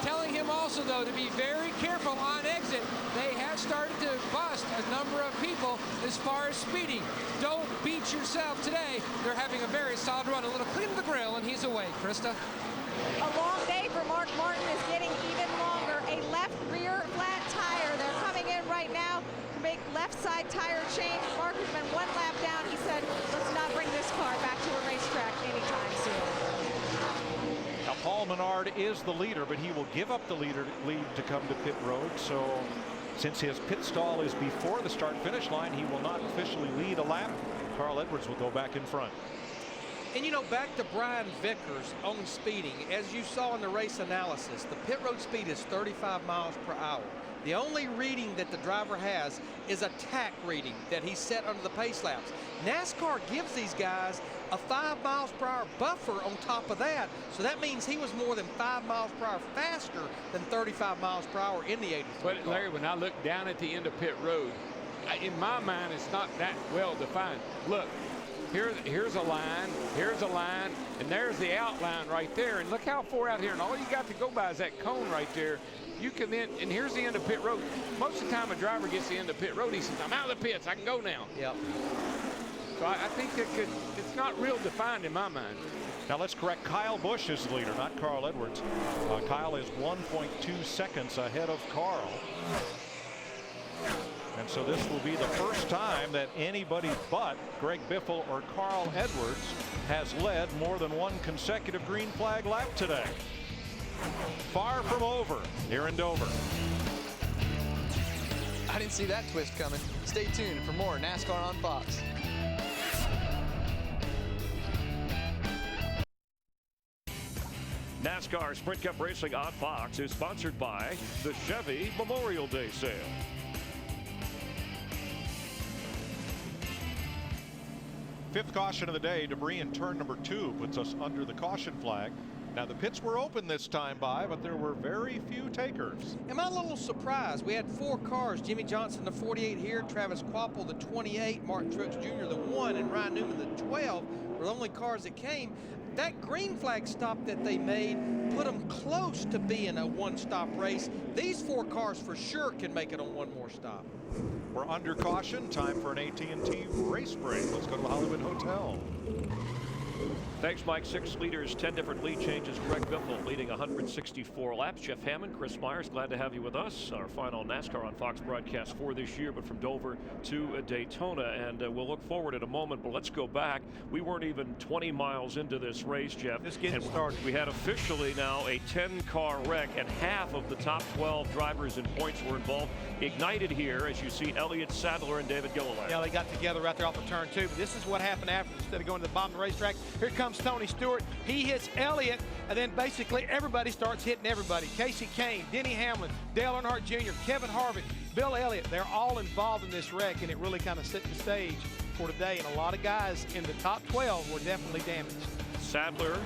telling him also, though, to be very careful on exit. They have started to bust a number of people as far as speeding. Don't beat yourself today. They're having a very solid run. A little clean of the grill, and he's away. Krista. A long day for Mark Martin is getting even longer. A left rear flat tire. They're coming in right now to make left side tire change. Mark has been 1 lap down. He said, let's not bring this car back to a racetrack anytime soon. Now, Paul Menard is the leader, but he will give up the lead to come to pit road. So since his pit stall is before the start-finish line, he will not officially lead a lap. Carl Edwards will go back in front. And you know, back to Brian Vickers on speeding, as you saw in the race analysis, the pit road speed is 35 miles per hour. The only reading that the driver has is a tack reading that he set under the pace laps. NASCAR gives these guys a 5 miles per hour buffer on top of that, so that means he was more than 5 miles per hour faster than 35 miles per hour in the 83 But Larry, when I look down at the end of pit road, in my mind, it's not that well defined. Look, here's a line, and there's the outline right there. And look how far out here, and all you got to go by is that cone right there. You come in, and here's the end of pit road. Most of the time, a driver gets the end of pit road, he says, I'm out of the pits, I can go now. Yep. So I think it's not real defined in my mind. Now let's correct, Kyle Busch is the leader, not Carl Edwards. Kyle is 1.2 seconds ahead of Carl. And so this will be the first time that anybody but Greg Biffle or Carl Edwards has led more than one consecutive green flag lap today. Far from over here in Dover. I didn't see that twist coming. Stay tuned for more NASCAR on Fox. NASCAR Sprint Cup Racing on Fox is sponsored by the Chevy Memorial Day Sale. Fifth caution of the day, debris in turn number 2 puts us under the caution flag. Now the pits were open this time but there were very few takers. Am I a little surprised? We had 4 cars, Jimmy Johnson the 48 here, Travis Quapple the 28, Martin Truex Jr. the 1, and Ryan Newman the 12 were the only cars that came. That green flag stop that they made put them close to being a one-stop race. These 4 cars for sure can make it on one more stop. We're under caution. Time for an AT&T race break. Let's go to the Hollywood Hotel. Thanks, Mike. 6 leaders, 10 different lead changes. Greg Biffle leading 164 laps. Jeff Hammond, Chris Myers, glad to have you with us. Our final NASCAR on Fox broadcast for this year, but from Dover to Daytona. And we'll look forward in a moment, but let's go back. We weren't even 20 miles into this race, Jeff. Just getting started. We had officially now a 10-car wreck, and half of the top 12 drivers in points were involved. Ignited here, as you see Elliott Sadler and David Gilliland. Yeah, they got together right there off of turn 2, but this is what happened after. Instead of going to the bottom of the racetrack, here comes Tony Stewart. He hits Elliott, and then basically everybody starts hitting everybody. Casey Kane, Denny Hamlin, Dale Earnhardt Jr., Kevin Harvick, Bill Elliott, they're all involved in this wreck, and it really kind of set the stage for today. And a lot of guys in the top 12 were definitely damaged. Sadler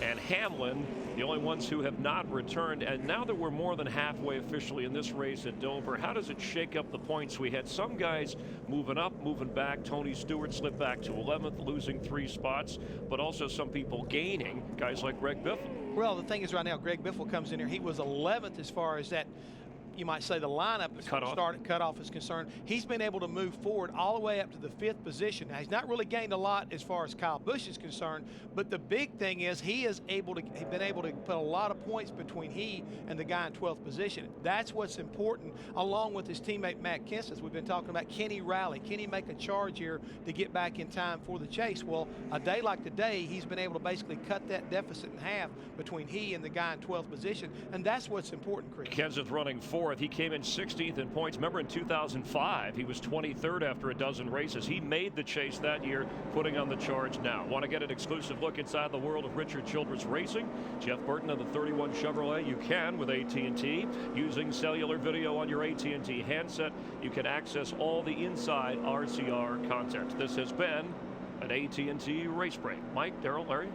and Hamlin, the only ones who have not returned. And now that we're more than halfway officially in this race at Dover, how does it shake up the points? We had some guys moving up, moving back. Tony Stewart slipped back to 11th, losing 3 spots, but also some people gaining, guys like Greg Biffle. Well, the thing is right now, Greg Biffle comes in here. He was 11th as far as that, you might say, the lineup cutoff is concerned. He's been able to move forward all the way up to the 5th position. Now, he's not really gained a lot as far as Kyle Busch is concerned, but the big thing is he is been able to put a lot of points between he and the guy in 12th position. That's what's important, along with his teammate Matt Kenseth. We've been talking about, can he rally? Can he make a charge here to get back in time for the chase? Well, a day like today, he's been able to basically cut that deficit in half between he and the guy in 12th position, and that's what's important, Chris. Kenseth running 4th. He came in 16th in points. Remember, in 2005, he was 23rd after a dozen races. He made the chase that year, putting on the charge now. Want to get an exclusive look inside the world of Richard Childress Racing? Jeff Burton of the 31 Chevrolet. You can with AT&T. Using cellular video on your AT&T handset, you can access all the inside RCR content. This has been an AT&T race break. Mike, Daryl, Larry.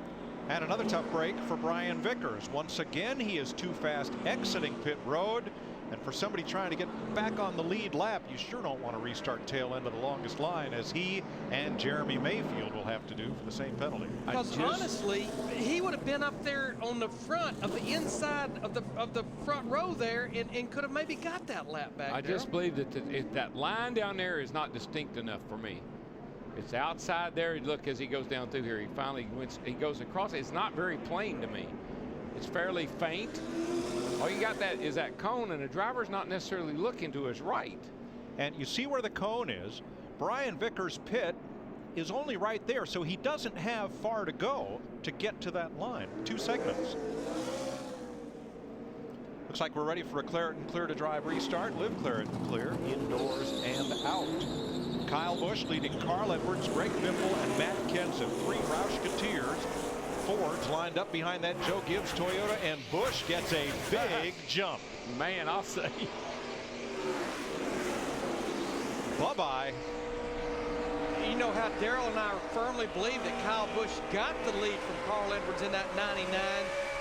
And another tough break for Brian Vickers. Once again, he is too fast exiting pit road. And for somebody trying to get back on the lead lap, you sure don't want to restart tail end of the longest line, as he and Jeremy Mayfield will have to do for the same penalty. Because honestly, he would have been up there on the front of the inside of the front row there and could have maybe got that lap back. I just believe that that line down there is not distinct enough for me. It's outside there. Look, as he goes down through here, he goes across. It's not very plain to me. It's fairly faint. All you got is that cone, and the driver's not necessarily looking to his right. And you see where the cone is. Brian Vickers' pit is only right there, so he doesn't have far to go to get to that line. 2 segments. Looks like we're ready for a Claret & Clear to drive restart. Live Claret & Clear, indoors and out. Kyle Busch leading Carl Edwards, Greg Biffle, and Matt Kenseth. 3 Roush Fenways lined up behind that Joe Gibbs Toyota, and Busch gets a big jump. Man, I'll say. Bye-bye. You know how Daryl and I firmly believe that Kyle Busch got the lead from Carl Edwards in that 99.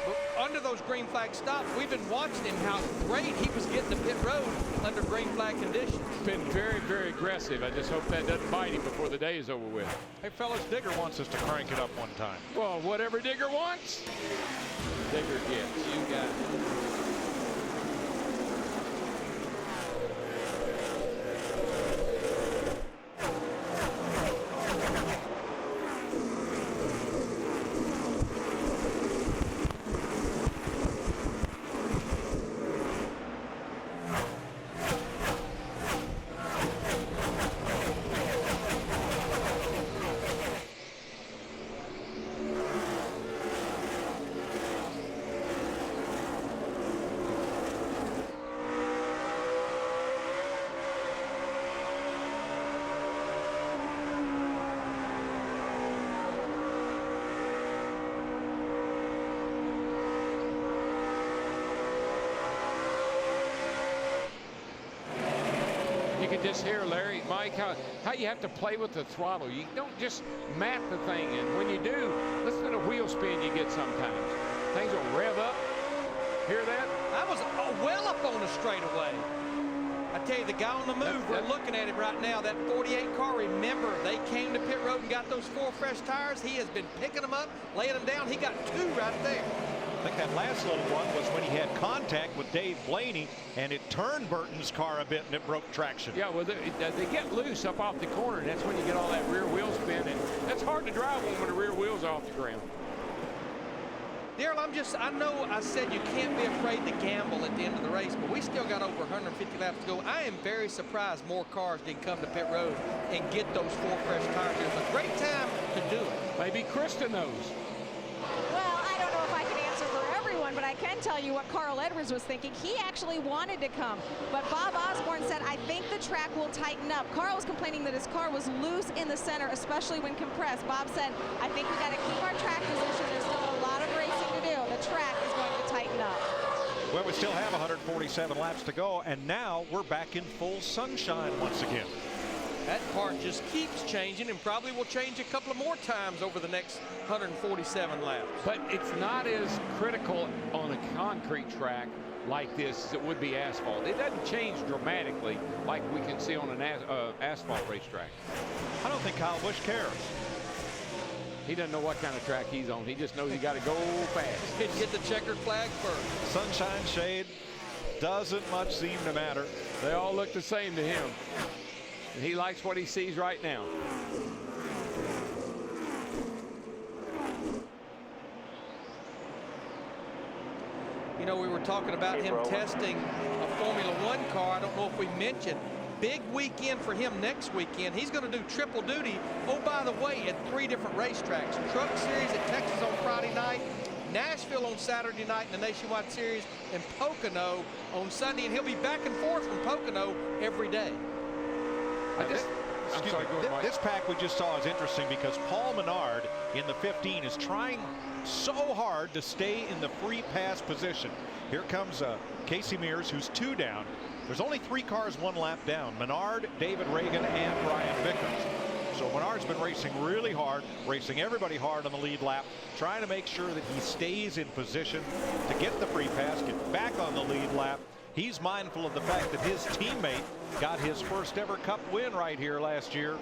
But under those green flag stops, we've been watching him, how great he was getting to pit road under green flag conditions. Been very, very aggressive. I just hope that doesn't bite him before the day is over with. Hey, fellas, Digger wants us to crank it up one time. Well, whatever Digger wants, Digger gets. You got it. You can just hear, Larry, Mike, how you have to play with the throttle. You don't just mat the thing in. When you do, listen to the wheel spin you get sometimes. Things will rev up. Hear that? I was well up on the straightaway. I tell you, the guy on the move, we're looking at it right now, that 48 car, remember, they came to pit road and got those 4 fresh tires. He has been picking them up, laying them down. He got 2 right there. I think that last little one was when he had contact with Dave Blaney, and it turned Burton's car a bit, and it broke traction. Yeah, well, they get loose up off the corner, and that's when you get all that rear wheel spin, and that's hard to drive when the rear wheel's off the ground. Daryl, I know I said you can't be afraid to gamble at the end of the race, but we still got over 150 laps to go. I am very surprised more cars didn't come to pit road and get those 4 fresh tires. It was a great time to do it. Maybe Krista knows. Well, I don't know if I can answer for everyone, but I can tell you what Carl Edwards was thinking. He actually wanted to come, but Bob Osborne said, I think the track will tighten up. Carl was complaining that his car was loose in the center, especially when compressed. Bob said, I think we got to keep our track position. There's still a lot of racing to do. The track is going to tighten up. Well, we still have 147 laps to go, and now we're back in full sunshine once again. That part just keeps changing and probably will change a couple of more times over the next 147 laps. But it's not as critical on a concrete track like this as it would be asphalt. It doesn't change dramatically like we can see on an asphalt racetrack. I don't think Kyle Busch cares. He doesn't know what kind of track he's on. He just knows he got to go fast. Get the checkered flag first. Sunshine shade doesn't much seem to matter. They all look the same to him. And he likes what he sees right now. You know, we were talking about him testing a Formula One car. I don't know if we mentioned. Big weekend for him next weekend. He's going to do triple duty. Oh, by the way, at 3 different racetracks. Truck Series at Texas on Friday night, Nashville on Saturday night in the Nationwide Series, and Pocono on Sunday. And he'll be back and forth from Pocono every day. This pack we just saw is interesting because Paul Menard in the 15 is trying so hard to stay in the free pass position. Here comes Casey Mears, who's 2 down. There's only 3 cars 1 lap down. Menard, David Reagan, and Ryan Vickers. So Menard's been racing really hard, racing everybody hard on the lead lap, trying to make sure that he stays in position to get the free pass, get back on the lead lap. He's mindful of the fact that his teammate got his first ever Cup win right here last year,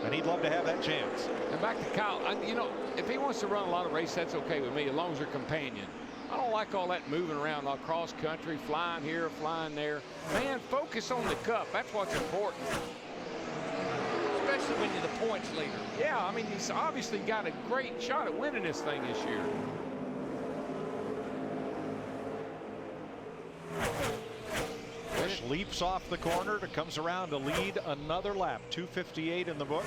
and he'd love to have that chance. And back to Kyle, you know, if he wants to run a lot of races, that's okay with me, as long as they're companion. I don't like all that moving around across country, flying here, flying there. Man, focus on the Cup. That's what's important. Especially when you're the points leader. Yeah, I mean, he's obviously got a great shot at winning this thing this year. Busch leaps off the corner, comes around to lead another lap. 2:58 in the book.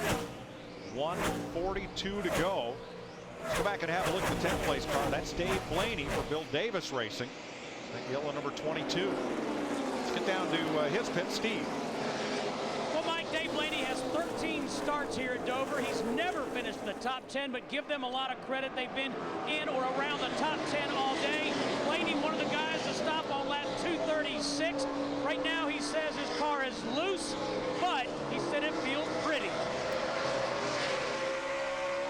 1:42 to go. Let's go back and have a look at the 10th place car. That's Dave Blaney for Bill Davis Racing. That yellow number 22. Let's get down to his pit, Steve. Well, Mike, Dave Blaney has 13 starts here at Dover. He's never finished in the top 10, but give them a lot of credit. They've been in or around the top 10 all day. Blaney, one of the guys to stop on lap 236. Right now, he says his car is loose, but he said it feels pretty.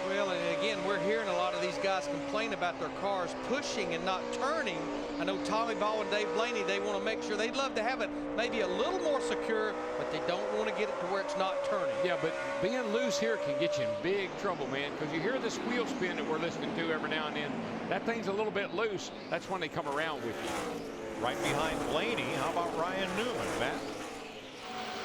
Well, and again, we're hearing a lot of these guys complain about their cars pushing and not turning. I know Tommy Ball and Dave Blaney, they want to make sure, they'd love to have it maybe a little more secure, but they don't want to get it to where it's not turning. Yeah, but being loose here can get you in big trouble, man, because you hear this wheel spin that we're listening to every now and then. That thing's a little bit loose. That's when they come around with you. Right behind Blaney, how about Ryan Newman, Matt?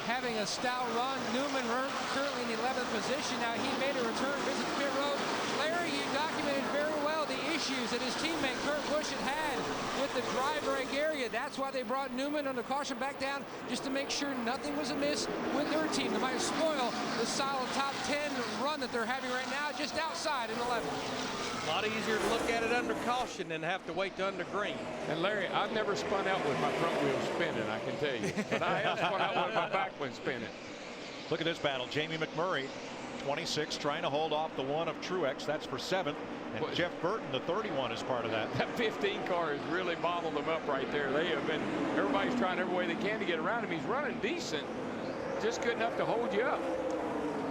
Having a stout run. Newman currently in the 11th position. Now he made a return visit to pit road. Larry, you documented very well the issues that his teammate Kurt Busch had with the dry brake area. That's why they brought Newman under caution back down, just to make sure nothing was amiss with their team. They might spoil the solid top 10 run that they're having right now, just outside in 11th. A lot easier to look at it under caution than have to wait to under green. And Larry, I've never spun out with my front wheel spinning, I can tell you. But I have spun out with my back one spinning. Look at this battle. Jamie McMurray, 26, trying to hold off the one of Truex. That's for 7th. And Jeff Burton, the 31, is part of that. That 15 car has really bottled them up right there. They have been, everybody's trying every way they can to get around him. He's running decent, just good enough to hold you up.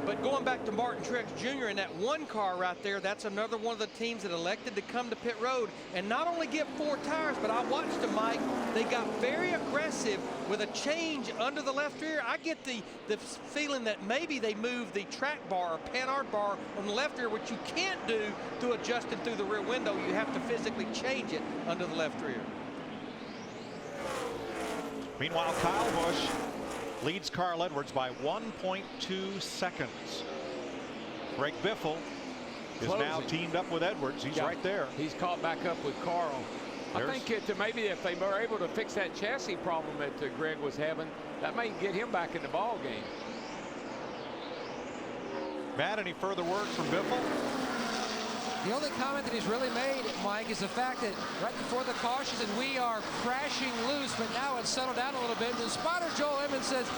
But going back to Martin Truex Jr. in that one car right there, that's another one of the teams that elected to come to pit road and not only get 4 tires, but I watched them, Mike. They got very aggressive with a change under the left rear. I get the feeling that maybe they moved the track bar or Panhard bar on the left rear, which you can't do through adjusting through the rear window. You have to physically change it under the left rear. Meanwhile, Kyle Busch leads Carl Edwards by 1.2 seconds. Greg Biffle is now teamed up with Edwards. He's right there. He's caught back up with Carl. I think maybe if they were able to fix that chassis problem that Greg was having, that may get him back in the ball game. Matt, any further word from Biffle? The only comment that he's really made, Mike, is the fact that right before the cautions and we are crashing loose, but now it's settled down a little bit. And the spotter, Joel Emmons, says,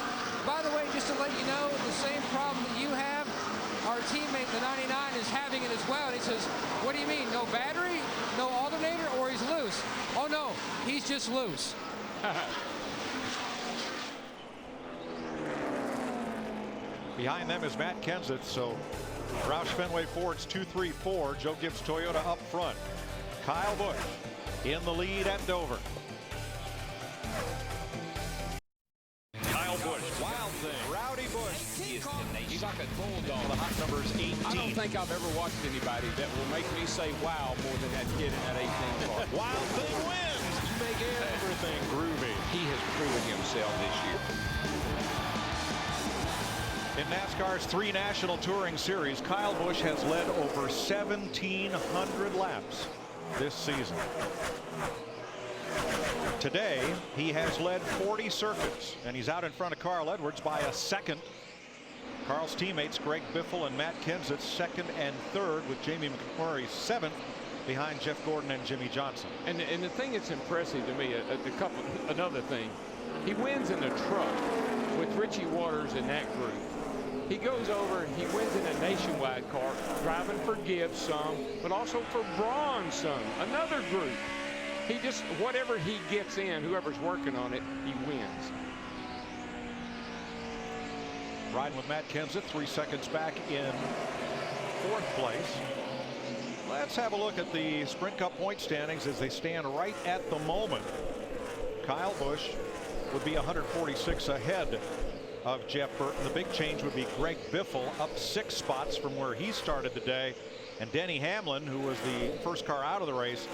by the way, just to let you know, the same problem that you have, our teammate, the 99, is having it as well. And he says, what do you mean, no battery, no alternator, or he's loose? Oh, no, he's just loose. Behind them is Matt Kenseth, so Roush Fenway Ford's 2-3-4. Joe Gibbs Toyota up front. Kyle Busch in the lead at Dover. Kyle Busch. Wild thing. Rowdy Busch. He's like a bulldog. The hot number's 18. I don't think I've ever watched anybody that will make me say wow more than that kid in that 18 car. Wild thing wins. You make everything groovy. He has proven himself this year. In NASCAR's 3 National Touring Series, Kyle Busch has led over 1,700 laps this season. Today, he has led 40 circuits, and he's out in front of Carl Edwards by a second. Carl's teammates, Greg Biffle and Matt Kenseth, 2nd and 3rd, with Jamie McMurray 7th, behind Jeff Gordon and Jimmy Johnson. And the thing that's impressive to me, another thing, he wins in a truck with Richie Waters in that group. He goes over and he wins in a nationwide car, driving for Gibbs some, but also for Braun some, another group. He just, whatever he gets in, whoever's working on it, he wins. Riding with Matt Kenseth, 3 seconds back in 4th place. Let's have a look at the Sprint Cup point standings as they stand right at the moment. Kyle Busch would be 146 ahead of Jeff Burton. The big change would be Greg Biffle up 6 spots from where he started the day, and Denny Hamlin, who was the first car out of the race,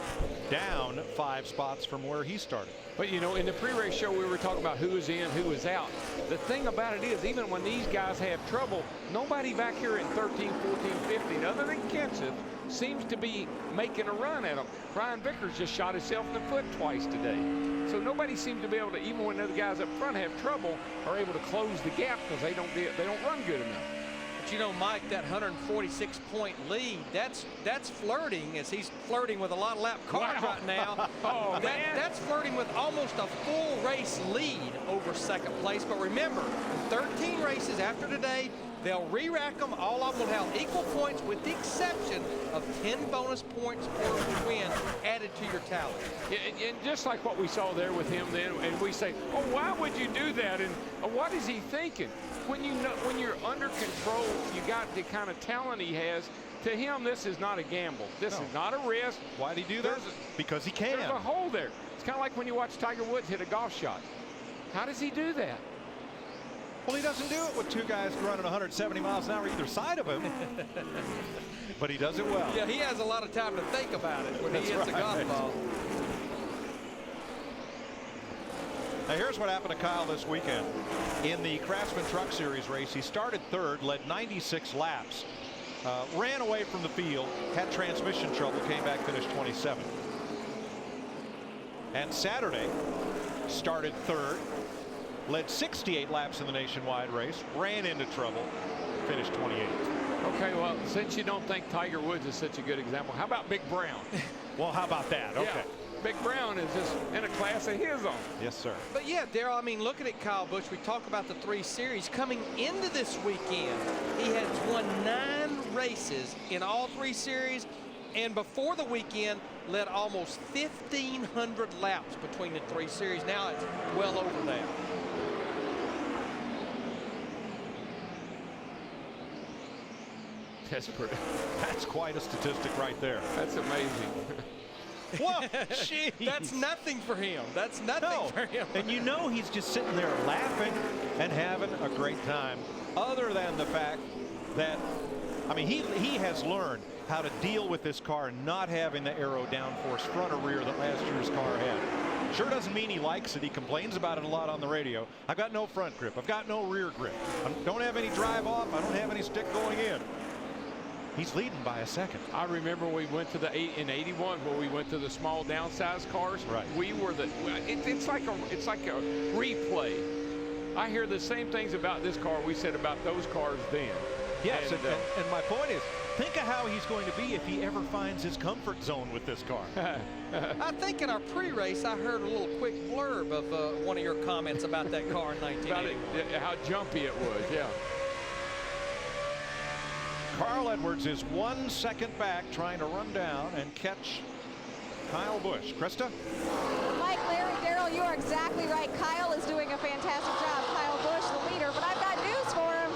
down 5 spots from where he started. But you know, in the pre-race show we were talking about who was in, who was out. The thing about it is, even when these guys have trouble, nobody back here in 13, 14, 15, other than Kenseth, seems to be making a run at them. Brian Vickers just shot himself in the foot twice today. So nobody seems to be able to, even when the other guys up front have trouble, are able to close the gap because they don't run good enough. But you know, Mike, that 146-point lead, that's flirting, as he's flirting with a lot of lap cars right now. Oh, man. That's flirting with almost a full race lead over 2nd place. But remember, 13 races after today, They'll re-rack them. All of them will have equal points with the exception of 10 bonus points per win added to your tally. Yeah, and just like what we saw there with him then, and we say, oh, why would you do that? And what is he thinking? When you know, when you're under control, you got the kind of talent he has. To him, this is not a gamble. This is not a risk. Why'd he do that? Because he can. There's a hole there. It's kind of like when you watch Tiger Woods hit a golf shot. How does he do that? Well, he doesn't do it with two guys running 170 miles an hour either side of him. But he does it well. Yeah, he has a lot of time to think about it when he hits the golf ball. Now here's what happened to Kyle this weekend. In the Craftsman Truck Series race, he started third, led 96 laps, ran away from the field, had transmission trouble, came back, finished 27th. And Saturday, started third, led 68 laps in the nationwide race, ran into trouble, finished 28th. Okay, well, since you don't think Tiger Woods is such a good example, how about Big Brown? Well, how about that? Okay. Yeah, Big Brown is just in a class of his own. Yes, sir. But yeah, Daryl, I mean, looking at Kyle Busch, we talk about the 3 series. Coming into this weekend, he has won 9 races in all 3 series, and before the weekend, led almost 1,500 laps between the 3 series. Now it's well over that. That's quite a statistic right there. That's amazing. Whoa, jeez. That's nothing for him. That's nothing for him. And you know he's just sitting there laughing and having a great time, other than the fact that, I mean, he has learned how to deal with this car not having the aero downforce front or rear that last year's car had. Sure doesn't mean he likes it. He complains about it a lot on the radio. I've got no front grip. I've got no rear grip. I don't have any drive off. I don't have any stick going in. He's leading by a second. I remember we went to in '81 where we went to the small downsized cars. Right. We were it's like a replay. I hear the same things about this car we said about those cars then. Yes, and my point is, think of how he's going to be if he ever finds his comfort zone with this car. I think in our pre-race, I heard a little quick blurb of one of your comments about that car in 1981. How jumpy it was, yeah. Carl Edwards is 1 second back, trying to run down and catch Kyle Busch. Krista? Mike, Larry, Daryl, you are exactly right. Kyle is doing a fantastic job. Kyle Busch, the leader, but I've got news for him.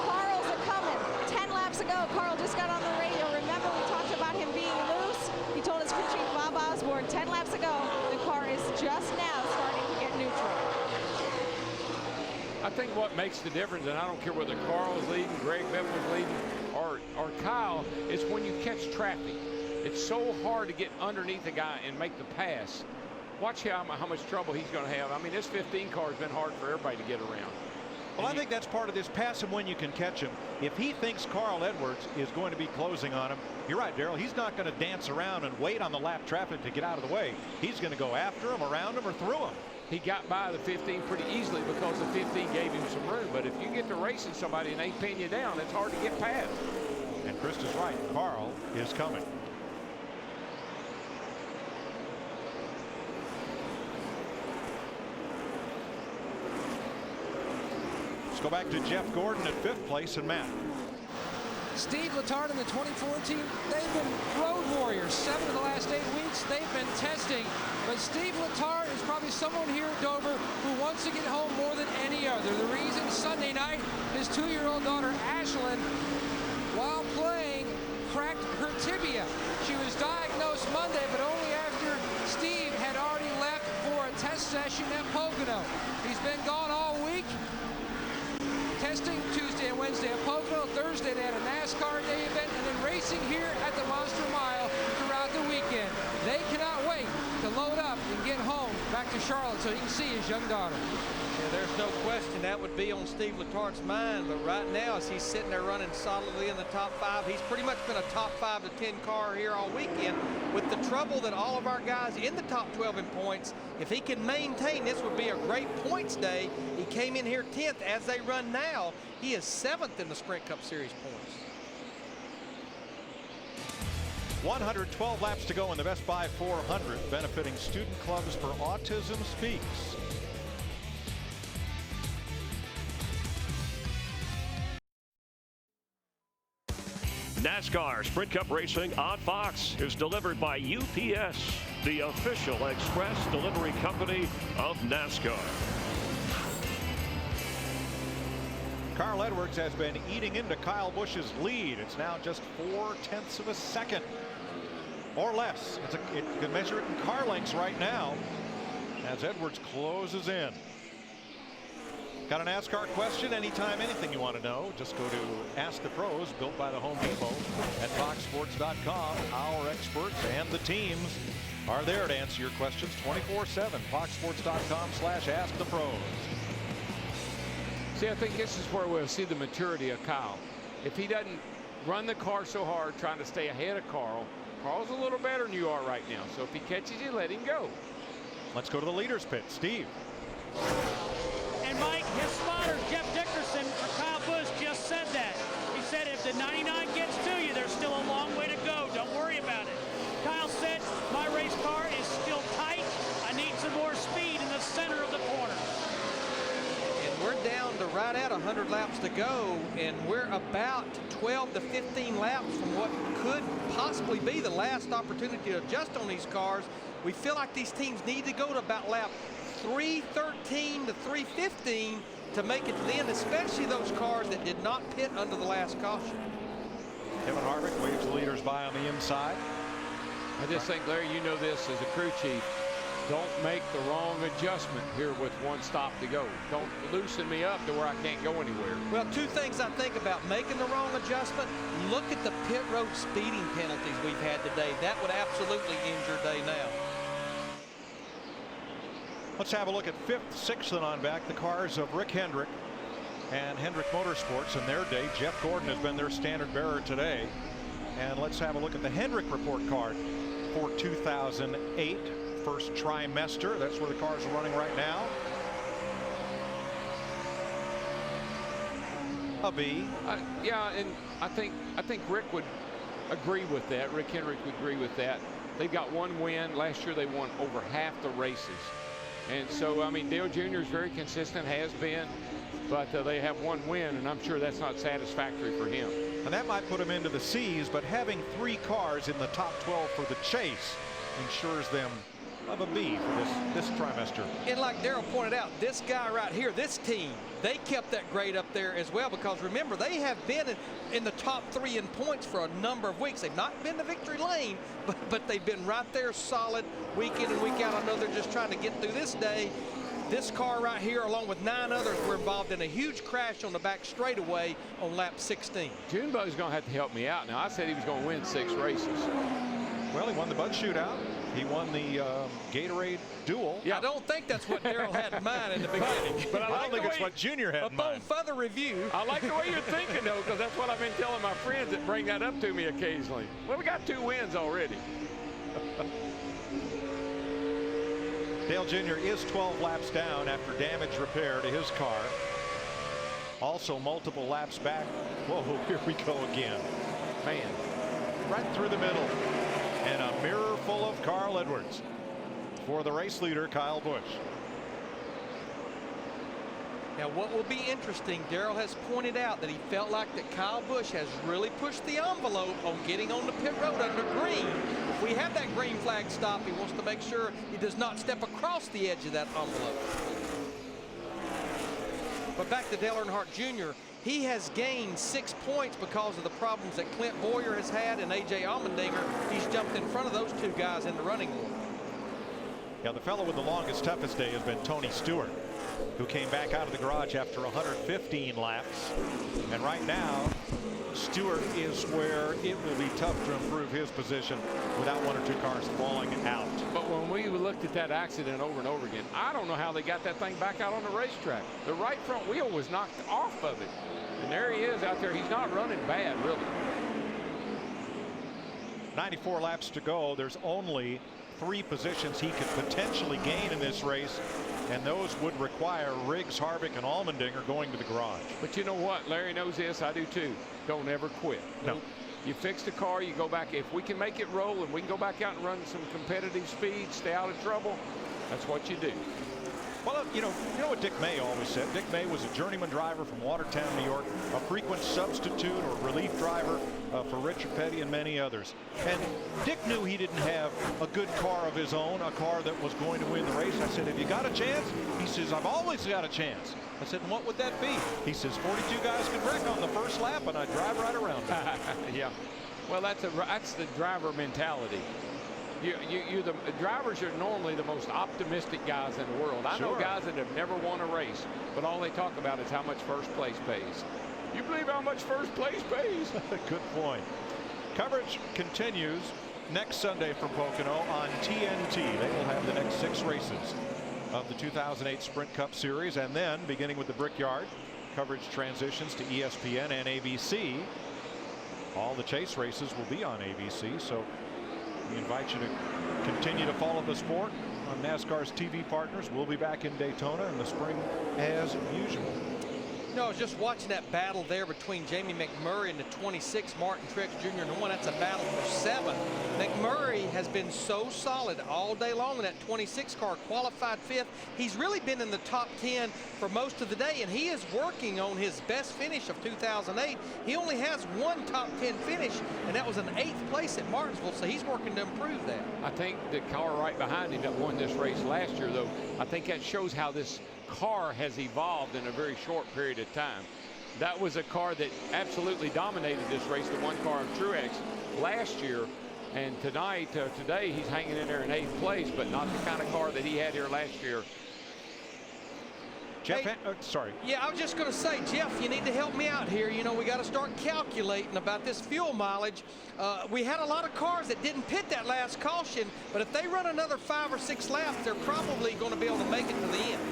Carl's a-coming. 10 laps ago, Carl just got on the radio. Remember, we talked about him being loose? He told his crew chief, Bob Osborne, 10 laps ago, the car is just now starting to get neutral. I think what makes the difference, and I don't care whether Carl is leading, Greg Biffle's leading, or Kyle, is when you catch traffic. It's so hard to get underneath the guy and make the pass. Watch how much trouble he's going to have. I mean, this 15 car has been hard for everybody to get around. Well, I think that's part of this. Pass him when you can catch him. If he thinks Carl Edwards is going to be closing on him, you're right, Daryl. He's not going to dance around and wait on the lap traffic to get out of the way. He's going to go after him, around him, or through him. He got by the 15 pretty easily because the 15 gave him some room. But if you get to racing somebody and they pin you down, it's hard to get past. And Krista's right. Carl is coming. Let's go back to Jeff Gordon at 5th place and Matt. Steve Letarte in the 2014, they've been road warriors. 7 of the last 8 weeks, they've been testing. But Steve Letarte is probably someone here at Dover who wants to get home more than any other. The reason Sunday night, his 2-year-old daughter, Ashlyn, while playing, cracked her tibia. She was diagnosed Monday, but only after Steve had already left for a test session at Pocono. He's been gone all week. Testing Tuesday and Wednesday at Pocono. Thursday they had a NASCAR day event and then racing here at the Monster Mile throughout the weekend. They cannot wait to load up and get home back to Charlotte so he can see his young daughter. Yeah, there's no question that would be on Steve Letarte's mind, but right now as he's sitting there running solidly in the top 5, he's pretty much been a top 5 to 10 car here all weekend. With the trouble that all of our guys in the top 12 in points, if he can maintain, this would be a great points day. He came in here 10th. As they run now, he is 7th in the Sprint Cup Series points. 112 laps to go in the Best Buy 400, benefiting Student Clubs for Autism Speaks. NASCAR Sprint Cup Racing on Fox is delivered by UPS, the official express delivery company of NASCAR. Carl Edwards has been eating into Kyle Busch's lead. It's now just 0.4 of a second or less. It can measure it in car lengths right now as Edwards closes in. Got a NASCAR question? Anytime, anything you want to know, just go to Ask the Pros, built by the Home Depot at foxsports.com. Our experts and the teams are there to answer your questions 24/7. foxsports.com/askthepros. See, I think this is where we'll see the maturity of Kyle. If he doesn't run the car so hard trying to stay ahead of Carl, Carl's a little better than you are right now. So if he catches you, let him go. Let's go to the leaders pit. Steve. And Mike, his spotter, Jeff Dickerson, for Kyle Busch, just said that. He said if the 99 gets to you, there's still a long way to go. Don't worry about it. Kyle said, my race car is still tight. I need some more speed in the center of the corner. And we're down to right at 100 laps to go, and we're about 12 to 15 laps from what could possibly be the last opportunity to adjust on these cars. We feel like these teams need to go to about lap 313 to 315 to make it to the end, especially those cars that did not pit under the last caution. Kevin Harvick waves the leaders by on the inside. I just think, Larry, you know this as a crew chief. Don't make the wrong adjustment here with one stop to go. Don't loosen me up to where I can't go anywhere. Well, two things I think about making the wrong adjustment. Look at the pit road speeding penalties we've had today. That would absolutely end your day now. Let's have a look at 5th, 6th, and on back. The cars of Rick Hendrick and Hendrick Motorsports in their day. Jeff Gordon has been their standard bearer today. And let's have a look at the Hendrick report card for 2008. First trimester. That's where the cars are running right now. A B. Yeah, and I think Rick would agree with that. Rick Hendrick would agree with that. They've got one win. Last year they won over half the races. And so, I mean, Dale Jr. is very consistent, has been, but they have one win, and I'm sure that's not satisfactory for him. And that might put him into the C's, but having 3 cars in the top 12 for the chase ensures them of a B for this trimester. And like Daryl pointed out, this guy right here, this team, they kept that grade up there as well, because remember, they have been in the top 3 in points for a number of weeks. They've not been to victory lane, but they've been right there solid week in and week out. I know they're just trying to get through this day. This car right here, along with 9 others, were involved in a huge crash on the back straightaway on lap 16. Junebo's going to have to help me out now. I said he was going to win 6 races. Well, he won the Bud Shootout. He won the Gatorade Duel. Yeah. I don't think that's what Daryl had in mind in the beginning. But I don't think it's what Junior had in mind. Upon further review. I like the way you're thinking, though, because that's what I've been telling my friends that bring that up to me occasionally. Well, we got 2 wins already. Dale Jr. is 12 laps down after damage repair to his car. Also multiple laps back. Whoa, here we go again. Man, right through the middle. And a mirror full of Carl Edwards for the race leader, Kyle Busch. Now, what will be interesting, Daryl has pointed out that he felt like that Kyle Busch has really pushed the envelope on getting on the pit road under green. If we have that green flag stop, he wants to make sure he does not step across the edge of that envelope. But back to Dale Earnhardt Jr., he has gained 6 points because of the problems that Clint Boyer has had and A.J. Allmendinger. He's jumped in front of those 2 guys in the running order. Yeah, the fellow with the longest, toughest day has been Tony Stewart, who came back out of the garage after 115 laps. And right now, Stewart is where it will be tough to improve his position without 1 or 2 cars falling out. But when we looked at that accident over and over again, I don't know how they got that thing back out on the racetrack. The right front wheel was knocked off of it. And there he is out there. He's not running bad, really. 94 laps to go. There's only 3 positions he could potentially gain in this race, and those would require Riggs, Harvick, and Allmendinger going to the garage. But you know what? Larry knows this. I do too. Don't ever quit. No. You fix the car, you go back. If we can make it roll and we can go back out and run some competitive speed, stay out of trouble, that's what you do. Well, you know what Dick May always said. Dick May was a journeyman driver from Watertown, New York, a frequent substitute or relief driver for Richard Petty and many others. And Dick knew he didn't have a good car of his own, a car that was going to win the race. I said, have you got a chance? He says, I've always got a chance. I said, and what would that be? He says, 42 guys could wreck on the first lap, and I drive right around them. Yeah. Well, that's the driver mentality. The drivers are normally the most optimistic guys in the world. I know guys that have never won a race, but all they talk about is how much first place pays. You believe how much first place pays? Good point. Coverage continues next Sunday from Pocono on TNT. They will have the next 6 races of the 2008 Sprint Cup Series, and then beginning with the Brickyard, coverage transitions to ESPN and ABC. All the chase races will be on ABC, so we invite you to continue to follow the sport on NASCAR's TV partners. We'll be back in Daytona in the spring as usual. You know, I was just watching that battle there between Jamie McMurray and the 26 Martin Truex Jr. and the 1. That's a battle for 7. McMurray has been so solid all day long in that 26 car, qualified 5th. He's really been in the top 10 for most of the day, and he is working on his best finish of 2008. He only has 1 top 10 finish, and that was an 8th place at Martinsville, so he's working to improve that. I think the car right behind him that won this race last year, though, I think that shows how this car has evolved in a very short period of time. That was a car that absolutely dominated this race, the 1 car of Truex last year, and today he's hanging in there in 8th place, but not the kind of car that he had here last year. Jeff, sorry. Yeah, I was just going to say, Jeff, you need to help me out here. You know, we got to start calculating about this fuel mileage. We had a lot of cars that didn't pit that last caution, but if they run another 5 or 6 laps, they're probably going to be able to make it to the end.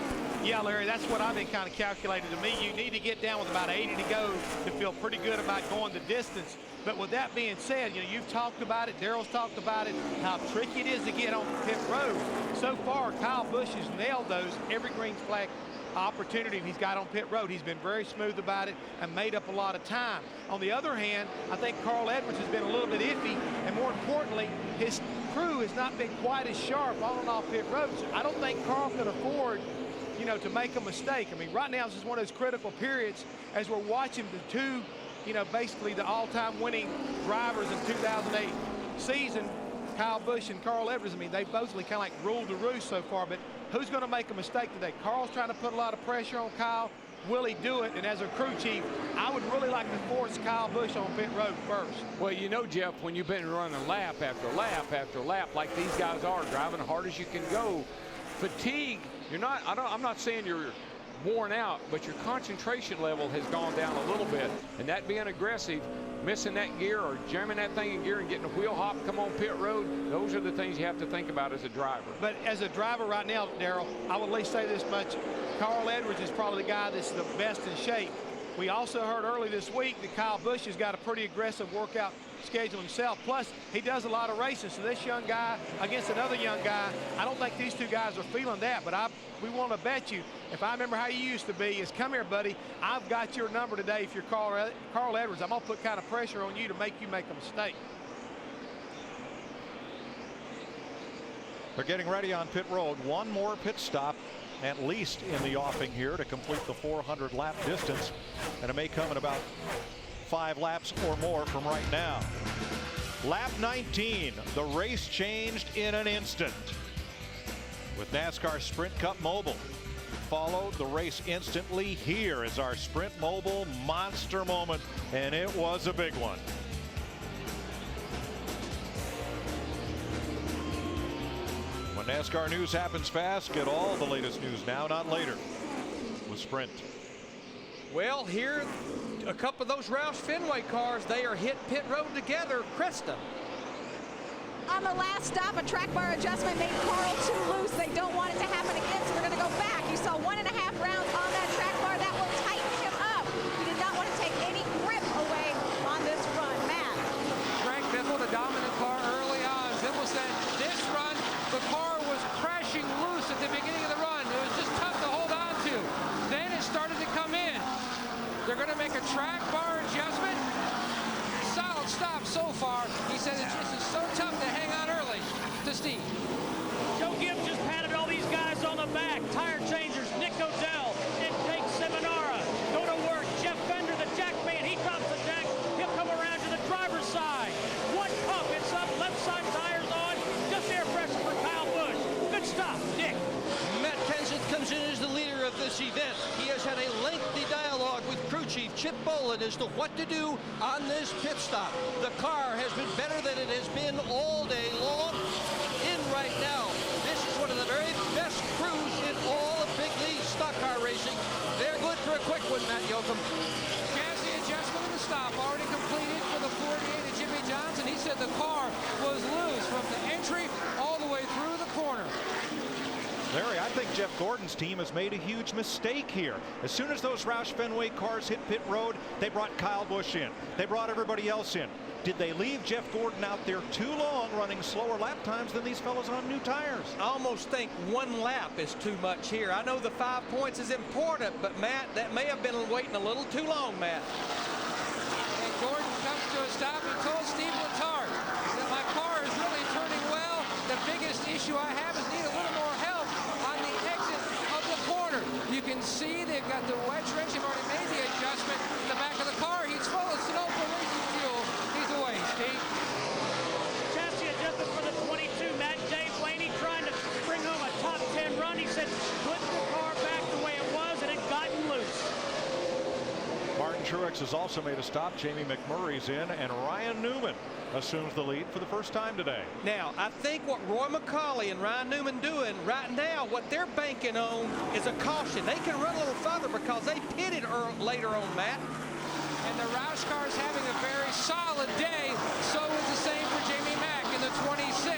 Yeah, Larry, that's what I've been kind of calculating. To me, you need to get down with about 80 to go to feel pretty good about going the distance. But with that being said, you know, you've talked about it, Daryl's talked about it, how tricky it is to get on pit road. So far, Kyle Busch has nailed those every green flag opportunity he's got on pit road. He's been very smooth about it and made up a lot of time. On the other hand, I think Carl Edwards has been a little bit iffy, and more importantly, his crew has not been quite as sharp on and off pit road. So I don't think Carl could afford, you know, to make a mistake. I mean, right now this is one of those critical periods as we're watching the 2, you know, basically the all-time winning drivers in 2008 season, Kyle Busch and Carl Edwards. I mean, they both kind of like ruled the roost so far, but who's going to make a mistake today? Carl's trying to put a lot of pressure on Kyle. Will he do it? And as a crew chief, I would really like to force Kyle Busch on pit road first. Well, you know, Jeff, when you've been running lap after lap after lap like these guys are, driving as hard as you can go, fatigue, I'm not saying you're worn out, but your concentration level has gone down a little bit, and that being aggressive, missing that gear or jamming that thing in gear and getting a wheel hop, come on pit road, those are the things you have to think about as a driver. But as a driver right now, Daryl, I would at least say this much. Carl Edwards is probably the guy that's the best in shape. We also heard early this week that Kyle Busch has got a pretty aggressive workout schedule himself. Plus, he does a lot of racing. So this young guy against another young guy, I don't think these 2 guys are feeling that. But we want to bet you, if I remember how you used to be, is come here, buddy. I've got your number today. If you're Carl Edwards, I'm going to put kind of pressure on you to make you make a mistake. They're getting ready on pit road. 1 more pit stop at least in the offing here to complete the 400 lap distance, and it may come in about 5 laps or more from right now. Lap 19, the race changed in an instant with NASCAR Sprint Cup Mobile. Followed the race instantly. Here is our Sprint Mobile monster moment, and it was a big one. When NASCAR news happens fast, get all the latest news now, not later, with Sprint. Well, here, a couple of those Roush Fenway cars, they are hit pit road together. Krista. On the last stop, a track bar adjustment made Carl too loose. They don't want it to happen again, so they're going to go back. You saw 1.5 rounds on that track bar. That will tighten him up. He did not want to take any grip away on this run. Matt. Greg Biffle, the dominant car early on. Biffle said this run, the car was crashing loose at the beginning of the run. It was just tough to hold on to. Then it started to come in. They're going to make a track bar adjustment. Solid stop so far. He said it's just so tough to hang on early to Steve. Joe Gibbs just patted all these guys on the back. Tire change Chip Bolin as to what to do on this pit stop. The car has been better than it has been all day long. In right now, this is one of the very best crews in all of Big League stock car racing. They're good for a quick one, Matt Yoakum. Chassis adjustment in the stop already completed for the 48 of Jimmy Johnson. He said the car was loose from the entry all the way through the corner. Larry, I think Jeff Gordon's team has made a huge mistake here. As soon as those Roush Fenway cars hit pit road, they brought Kyle Busch in. They brought everybody else in. Did they leave Jeff Gordon out there too long running slower lap times than these fellows on new tires? I almost think one lap is too much here. I know the 5 points is important, but Matt, that may have been waiting a little too long, Matt. And Gordon comes to a stop. He told Steve Letarte that my car is really turning well. The biggest issue I have is need a little more help on the exit of the corner. You can see they've got the wedge wrench. They've already made the adjustment in the back of the car. He's full of Sunoco racing fuel. He's away, Steve. Chassis adjustment for the 22. Matt Dave Blaney trying to bring home a top 10 run. He said, put the car back the way it was, and it gotten loose. Martin Truex has also made a stop. Jamie McMurray's in, and Ryan Newman assumes the lead for the first time today. Now, I think what Roy McCauley and Ryan Newman doing right now, what they're banking on is a caution. They can run a little further because they pitted later on, Matt. And the Roush car is having a very solid day. So is the same for Jamie Mack in the 26.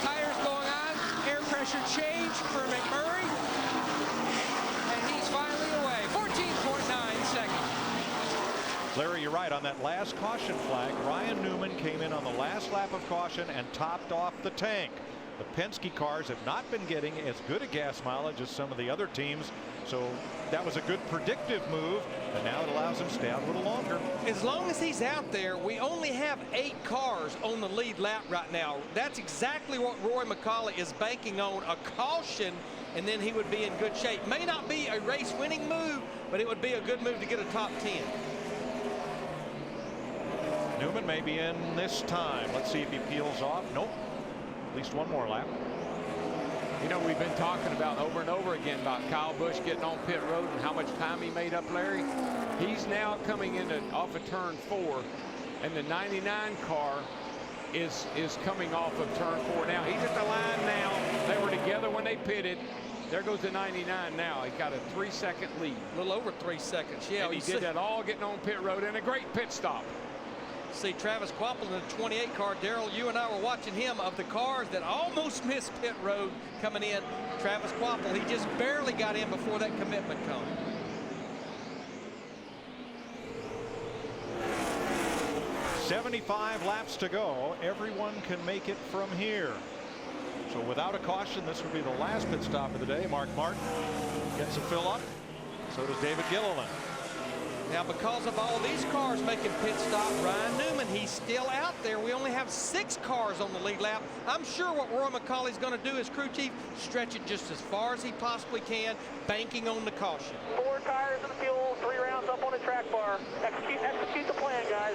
Tires going on, air pressure change for McMurray. And he's finally away. 14.9 seconds. Larry, you're right. On that last caution flag, Ryan Newman came in on the last lap of caution and topped off the tank. The Penske cars have not been getting as good a gas mileage as some of the other teams, so that was a good predictive move, and now it allows him to stay out a little longer. As long as he's out there, we only have 8 cars on the lead lap right now. That's exactly what Roy McCauley is banking on, a caution, and then he would be in good shape. May not be a race-winning move, but it would be a good move to get a top 10. Newman may be in this time. Let's see if he peels off. Nope. At least one more lap. You know, we've been talking about over and over again about Kyle Busch getting on pit road and how much time he made up, Larry. He's now coming into off of turn 4, and the 99 car is coming off of turn 4 now. He's at the line now. They were together when they pitted. There goes the 99 now. He got a 3-second lead. A little over 3 seconds. Yeah, and he did that all getting on pit road and a great pit stop. See Travis Kvapil in the 28 car. Daryl, you and I were watching him. Of the cars that almost missed pit road coming in, Travis Kvapil, he just barely got in before that commitment cone. "75 laps to go. Everyone can make it from here." So without a caution, this would be the last pit stop of the day. Mark Martin gets a fill up. So does David Gilliland. Now, because of all these cars making pit stop, Ryan Newman, he's still out there. We only have 6 cars on the lead lap. I'm sure what Roy McCauley's going to do as crew chief, stretch it just as far as he possibly can, banking on the caution. 4 tires in the fuel, 3 rounds up on the track bar. Execute the plan, guys.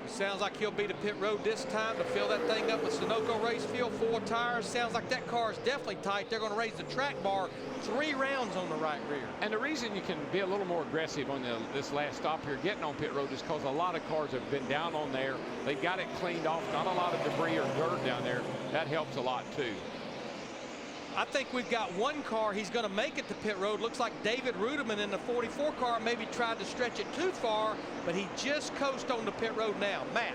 Sounds like he'll be to pit road this time to fill that thing up with Sunoco race fuel, 4 tires. Sounds like that car is definitely tight. They're going to raise the track bar 3 rounds on the right rear. And the reason you can be a little more aggressive on this last stop here, getting on pit road, is because a lot of cars have been down on there. They got it cleaned off. Not a lot of debris or dirt down there. That helps a lot too. I think we've got 1 car. He's going to make it to pit road. Looks like David Ruderman in the 44 car maybe tried to stretch it too far, but he just coasted on the pit road now. Matt.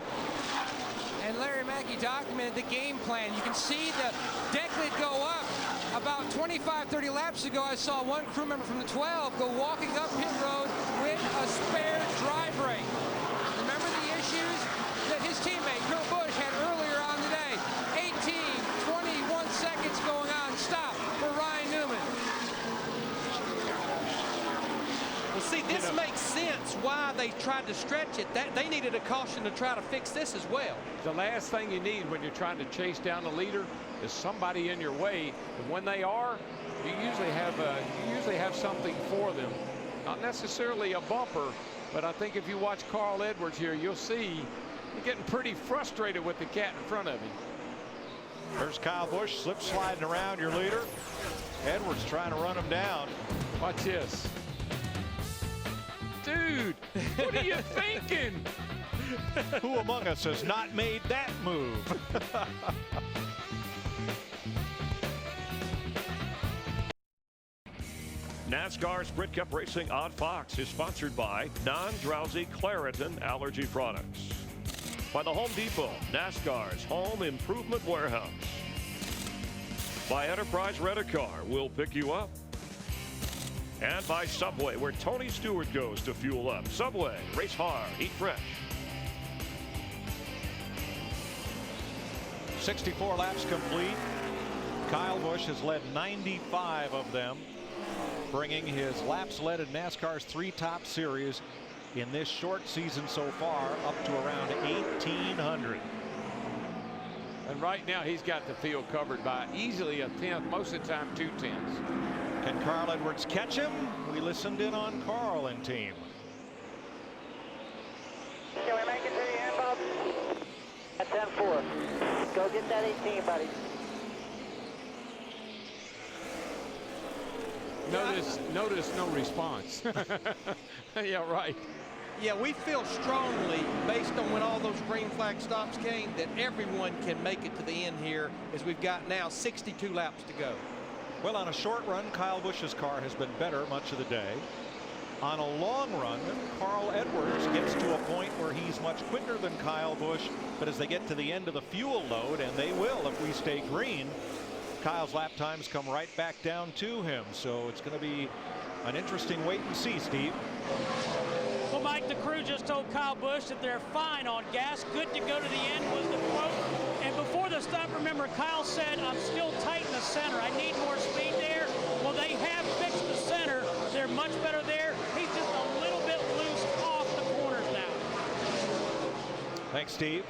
And Larry Mackey documented the game plan. You can see the deck lid go up. About 25-30 laps ago, I saw one crew member from the 12 go walking up pit road with a spare dry brake. Remember the issues that his teammate Kurt Busch had earlier on today. 21 seconds going on. Stop for Ryan Newman. Well, see, this makes sense why they tried to stretch it. They needed a caution to try to fix this as well. The last thing you need when you're trying to chase down the leader is somebody in your way. And when they are, you usually have something for them. Not necessarily a bumper, but I think if you watch Carl Edwards here, you'll see he's getting pretty frustrated with the cat in front of him. There's Kyle Busch slip sliding around your leader. Edwards trying to run him down. Watch this. Dude, what are you thinking? Who among us has not made that move? NASCAR Sprint Cup Racing on Fox is sponsored by non-drowsy Claritin Allergy Products. By the Home Depot, NASCAR's Home Improvement Warehouse. By Enterprise Rent-A-Car, we'll pick you up. And by Subway, where Tony Stewart goes to fuel up. Subway, race hard, eat fresh. 64 laps complete. Kyle Busch has led 95 of them, bringing his laps led in NASCAR's 3 top series in this short season so far up to around 1,800. And right now he's got the field covered by easily a 10th, most of the time 2 tenths. Can Carl Edwards catch him? We listened in on Carl and team. Can we make it to the end, Bob? At 10-4. Go get that 18, buddy. Notice no response. Yeah, right. Yeah, we feel strongly, based on when all those green flag stops came, that everyone can make it to the end here, as we've got now 62 laps to go. Well, on a short run, Kyle Busch's car has been better much of the day. On a long run, Carl Edwards gets to a point where he's much quicker than Kyle Busch, but as they get to the end of the fuel load, and they will if we stay green, Kyle's lap times come right back down to him. So it's going to be an interesting wait and see, Steve. Well, Mike, the crew just told Kyle Busch that they're fine on gas. Good to go to the end was the quote. And before the stop, remember, Kyle said, I'm still tight in the center. I need more speed there. Well, they have fixed the center. They're much better there. He's just a little bit loose off the corners now. Thanks, Steve.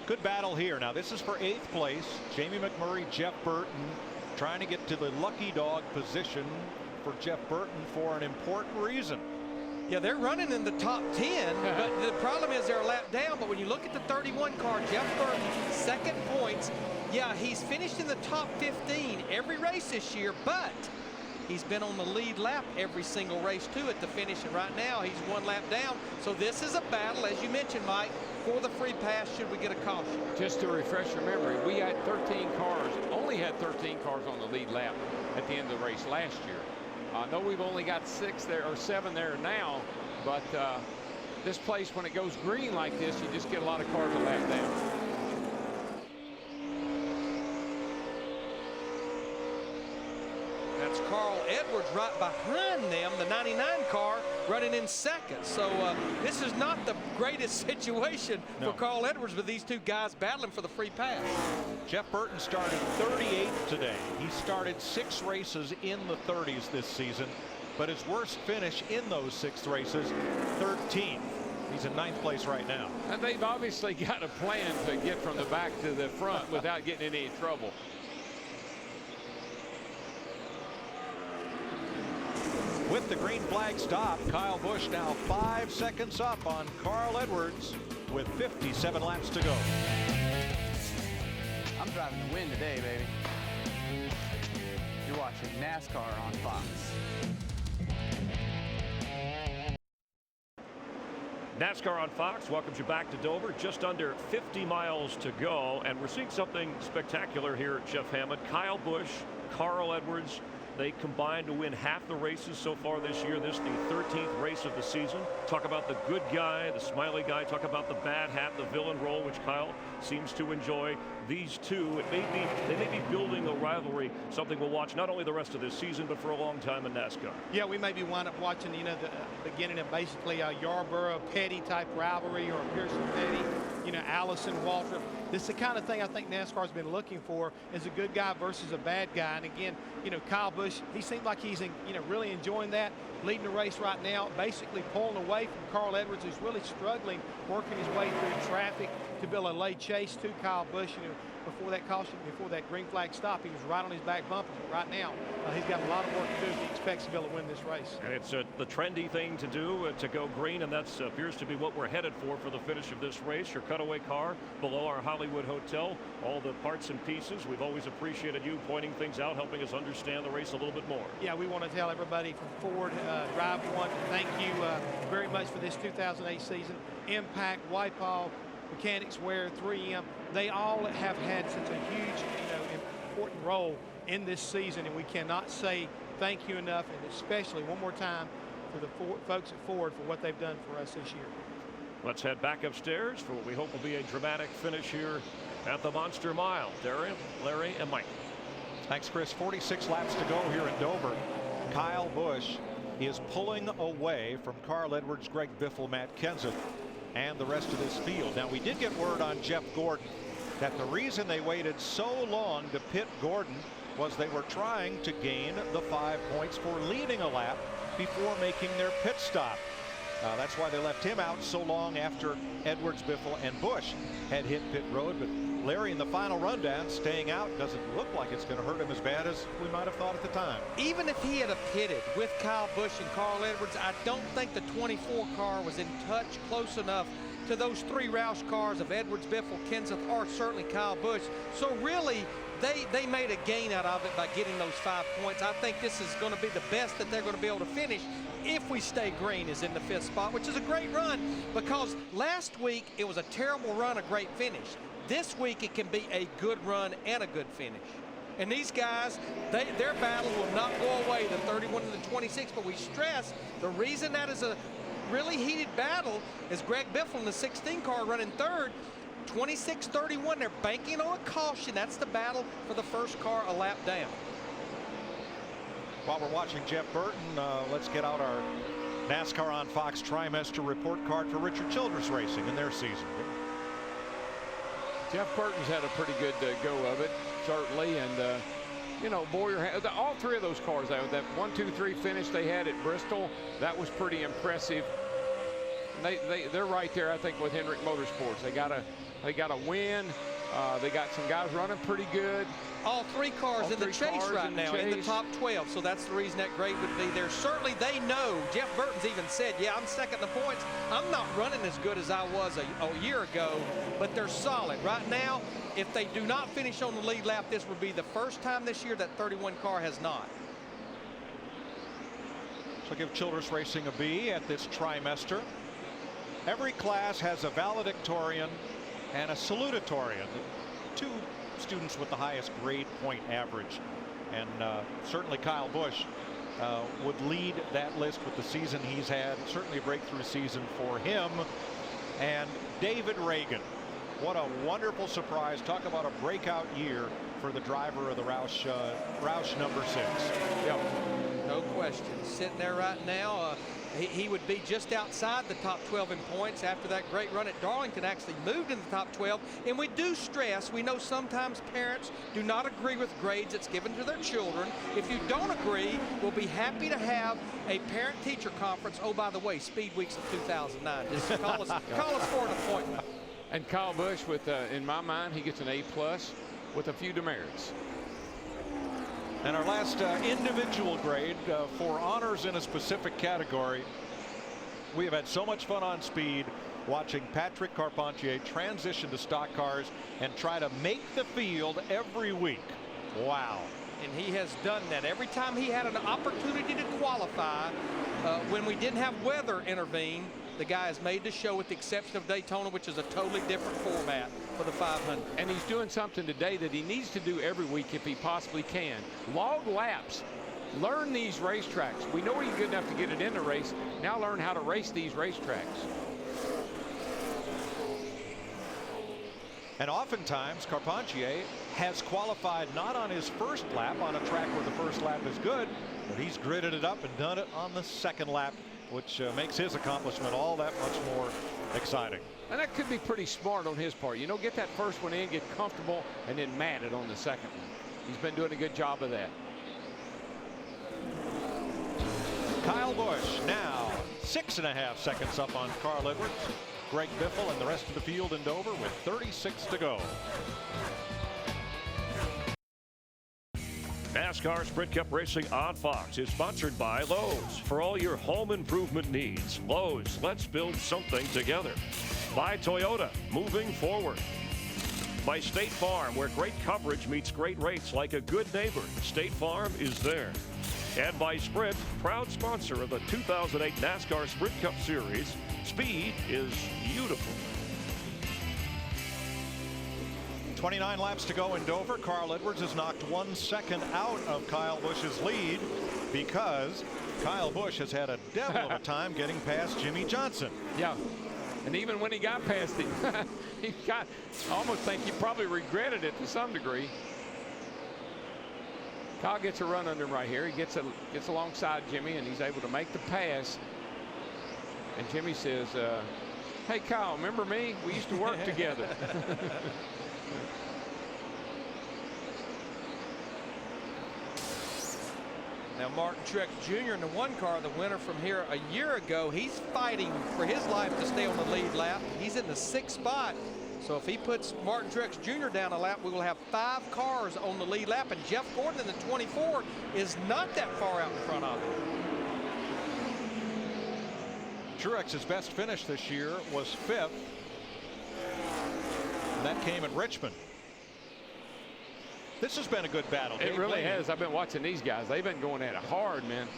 Good battle here. Now, this is for 8th place. Jamie McMurray, Jeff Burton trying to get to the lucky dog position for Jeff Burton for an important reason. Yeah, they're running in the top 10, but the problem is they're a lap down. But when you look at the 31 car, Jeff Burton, 2nd points. Yeah, he's finished in the top 15 every race this year, but he's been on the lead lap every single race too at the finish, and right now he's 1 lap down. So this is a battle, as you mentioned, Mike, for the free pass should we get a caution. Just to refresh your memory, we had 13 cars, only had 13 cars on the lead lap at the end of the race last year. I know we've only got 6 there or 7 there now, but this place, when it goes green like this, you just get a lot of cars a lap down. That's Carl Edwards right behind them, the 99 car running in 2nd. So this is not the greatest situation for Carl Edwards with these 2 guys battling for the free pass. Jeff Burton started 38th today. He started 6 races in the 30s this season, but his worst finish in those 6 races, 13th. He's in 9th place right now. And they've obviously got a plan to get from the back to the front without getting in any trouble. With the green flag stop, Kyle Busch now 5 seconds up on Carl Edwards with 57 laps to go. I'm driving the win today, baby. You're watching NASCAR on Fox. NASCAR on Fox welcomes you back to Dover. Just under 50 miles to go, and we're seeing something spectacular here at Jeff Hammond. Kyle Busch, Carl Edwards, they combined to win half the races so far this year. This is the 13th race of the season. Talk about the good guy, the smiley guy. Talk about the bad hat, the villain role, which Kyle seems to enjoy. These two, they may be building a rivalry, something we'll watch not only the rest of this season, but for a long time in NASCAR. Yeah, we maybe wind up watching, the beginning of basically a Yarborough Petty type rivalry, or Pearson Petty, Allison Waltrip. This is the kind of thing I think NASCAR's been looking for, is a good guy versus a bad guy. And again, Kyle Busch, he seems like he's really enjoying that, leading the race right now, basically pulling away from Carl Edwards, who's really struggling, working his way through traffic to be able to lay chase to Kyle Busch. Before that caution, before that green flag stop, he was right on his back bumper. But right now, he's got a lot of work to do if he expects to be able to win this race. And it's the trendy thing to do, to go green, and that appears to be what we're headed for the finish of this race. Your cutaway car below our Hollywood Hotel. All the parts and pieces. We've always appreciated you pointing things out, helping us understand the race a little bit more. Yeah, we want to tell everybody from Ford Drive One, thank you very much for this 2008 season. Impact, Whitehall, Mechanics Wear, 3M, they all have had such a huge, important role in this season, and we cannot say thank you enough, and especially one more time for the folks at Ford for what they've done for us this year. Let's head back upstairs for what we hope will be a dramatic finish here at the Monster Mile. Darren, Larry, and Mike. Thanks, Chris. 46 laps to go here in Dover. Kyle Busch is pulling away from Carl Edwards, Greg Biffle, Matt Kenseth, and the rest of this field. Now, we did get word on Jeff Gordon that the reason they waited so long to pit Gordon was they were trying to gain the 5 points for leading a lap before making their pit stop. That's why they left him out so long after Edwards, Biffle, and Busch had hit pit road. But Larry, in the final rundown, staying out doesn't look like it's going to hurt him as bad as we might have thought at the time. Even if he had pitted with Kyle Busch and Carl Edwards, I don't think the 24 car was in touch close enough to those three Roush cars of Edwards, Biffle, Kenseth, or certainly Kyle Busch. So really, they made a gain out of it by getting those 5 points. I think this is going to be the best that they're going to be able to finish if we stay green, is in the 5th spot, which is a great run, because last week it was a terrible run, a great finish. This week it can be a good run and a good finish. And these guys, their battle will not go away, the 31 and the 26, but we stress the reason that is a really heated battle is Greg Biffle in the 16 car running third. 26-31, they're banking on a caution. That's the battle for the first car a lap down. While we're watching Jeff Burton, let's get out our NASCAR on Fox trimester report card for Richard Childress Racing in their season. Jeff Burton's had a pretty good go of it, certainly, and Boyer, all three of those cars, that 1, 2, 3 finish they had at Bristol, that was pretty impressive. They're right there, I think, with Hendrick Motorsports. They got a win. They got some guys running pretty good. All three cars in the chase right now, in the top 12, so that's the reason that grade would be there. Certainly they know, Jeff Burton's even said, yeah, I'm second in the points. I'm not running as good as I was a year ago, but they're solid. Right now, if they do not finish on the lead lap, this would be the first time this year that 31 car has not. So give Childress Racing a B at this trimester. Every class has a valedictorian and a salutatorian, two students with the highest grade point average, and certainly Kyle Busch would lead that list with the season he's had. Certainly a breakthrough season for him. And David Reagan, what a wonderful surprise. Talk about a breakout year for the driver of the Roush number 6. Yep. No question. Sitting there right now, he would be just outside the top 12 in points after that great run at Darlington. Actually moved in the top 12. And we do stress, we know sometimes parents do not agree with grades that's given to their children. If you don't agree, we'll be happy to have a parent-teacher conference. Oh, by the way, Speed Weeks of 2009. Just call us for an appointment. And Kyle Busch, in my mind, he gets an A+ with a few demerits. And our last individual grade for honors in a specific category. We have had so much fun on speed watching Patrick Carpentier transition to stock cars and try to make the field every week. Wow. And he has done that. Every time he had an opportunity to qualify, when we didn't have weather intervene, the guy has made the show, with the exception of Daytona, which is a totally different format for the 500. And he's doing something today that he needs to do every week if he possibly can. Log laps. Learn these racetracks. We know he's good enough to get it in the race. Now learn how to race these racetracks. And oftentimes Carpentier has qualified not on his first lap on a track where the first lap is good, but he's gritted it up and done it on the second lap, which makes his accomplishment all that much more exciting. And that could be pretty smart on his part. Get that first one in, get comfortable, and then mat it on the second one. He's been doing a good job of that. Kyle Busch now 6.5 seconds up on Carl Edwards, Greg Biffle, and the rest of the field in Dover with 36 to go. NASCAR Sprint Cup Racing on Fox is sponsored by Lowe's. For all your home improvement needs, Lowe's, let's build something together. By Toyota, moving forward. By State Farm, where great coverage meets great rates like a good neighbor. State Farm is there. And by Sprint, proud sponsor of the 2008 NASCAR Sprint Cup Series. Speed is beautiful. 29 laps to go in Dover. Carl Edwards has knocked 1 second out of Kyle Busch's lead because Kyle Busch has had a devil of a time getting past Jimmy Johnson. Yeah. And even when he got past him, I almost think he probably regretted it to some degree. Kyle gets a run under him right here. He gets alongside Jimmy, and he's able to make the pass. And Jimmy says, hey, Kyle, remember me? We used to work together. Now Martin Truex Jr. in the 1 car, the winner from here a year ago, he's fighting for his life to stay on the lead lap. He's in the 6th spot. So if he puts Martin Truex Jr. down a lap, we will have 5 cars on the lead lap. And Jeff Gordon in the 24 is not that far out in front of him. Truex's best finish this year was 5th. And that came at Richmond. This has been a good battle. It really has. I've been watching these guys. They've been going at it hard, man.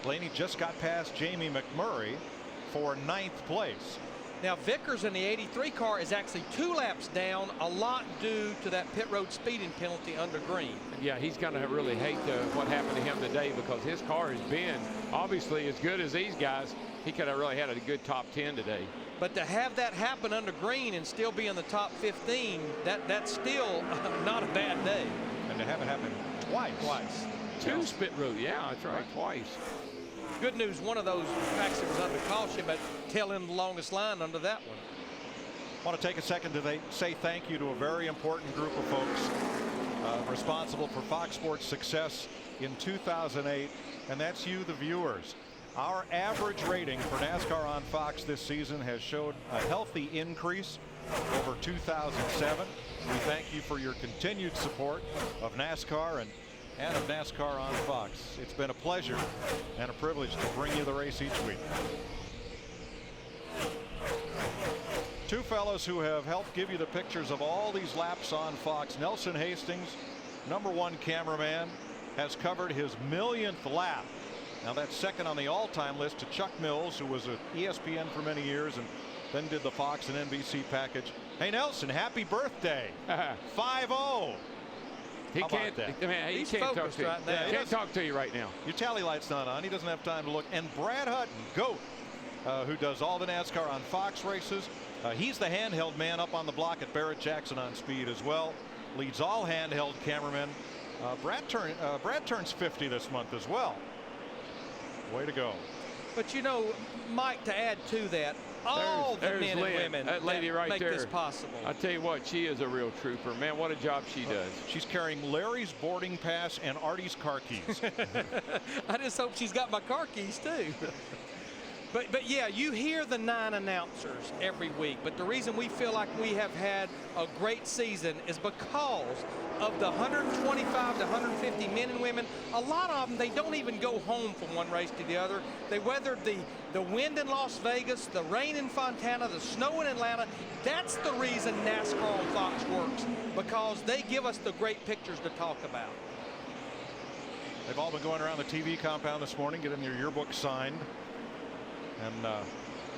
Blaney just got past Jamie McMurray for 9th place. Now Vickers in the 83 car is actually 2 laps down, a lot due to that pit road speeding penalty under green. Yeah, he's going to really hate what happened to him today because his car has been obviously as good as these guys. He could have really had a good top 10 today. But to have that happen under green and still be in the top 15, that's still not a bad day. And to have it happen twice. 2 spit road, yeah, that's right, twice. Good news, one of those actually was under caution, but tail end the longest line under that one. I want to take a second to say thank you to a very important group of folks responsible for Fox Sports' success in 2008, and that's you, the viewers. Our average rating for NASCAR on Fox this season has showed a healthy increase over 2007. We thank you for your continued support of NASCAR and of NASCAR on Fox. It's been a pleasure and a privilege to bring you the race each week. 2 fellows who have helped give you the pictures of all these laps on Fox. Nelson Hastings, #1 cameraman, has covered his 1,000,000th lap. Now that's second on the all-time list to Chuck Mills, who was at ESPN for many years and then did the Fox and NBC package. Hey Nelson, happy birthday. 5-0. He can't talk to you. Right now. He can't talk to you right now. Your tally light's not on. He doesn't have time to look. And Brad Hutton, GOAT, who does all the NASCAR on Fox races. He's the handheld man up on the block at Barrett Jackson on Speed as well. Leads all handheld cameramen. Brad turns 50 this month as well. Way to go. But you know, Mike, to add to that, all the men and women that lady right make there, this possible. I tell you what, she is a real trooper, man. What a job she does. She's carrying Larry's boarding pass and Artie's car keys. I just hope she's got my car keys too. But yeah, you hear the 9 announcers every week, but the reason we feel like we have had a great season is because of the 125 to 150 men and women. A lot of them, they don't even go home from one race to the other. They weathered the wind in Las Vegas, the rain in Fontana, the snow in Atlanta. That's the reason NASCAR on Fox works, because they give us the great pictures to talk about. They've all been going around the TV compound this morning, getting their yearbook signed. And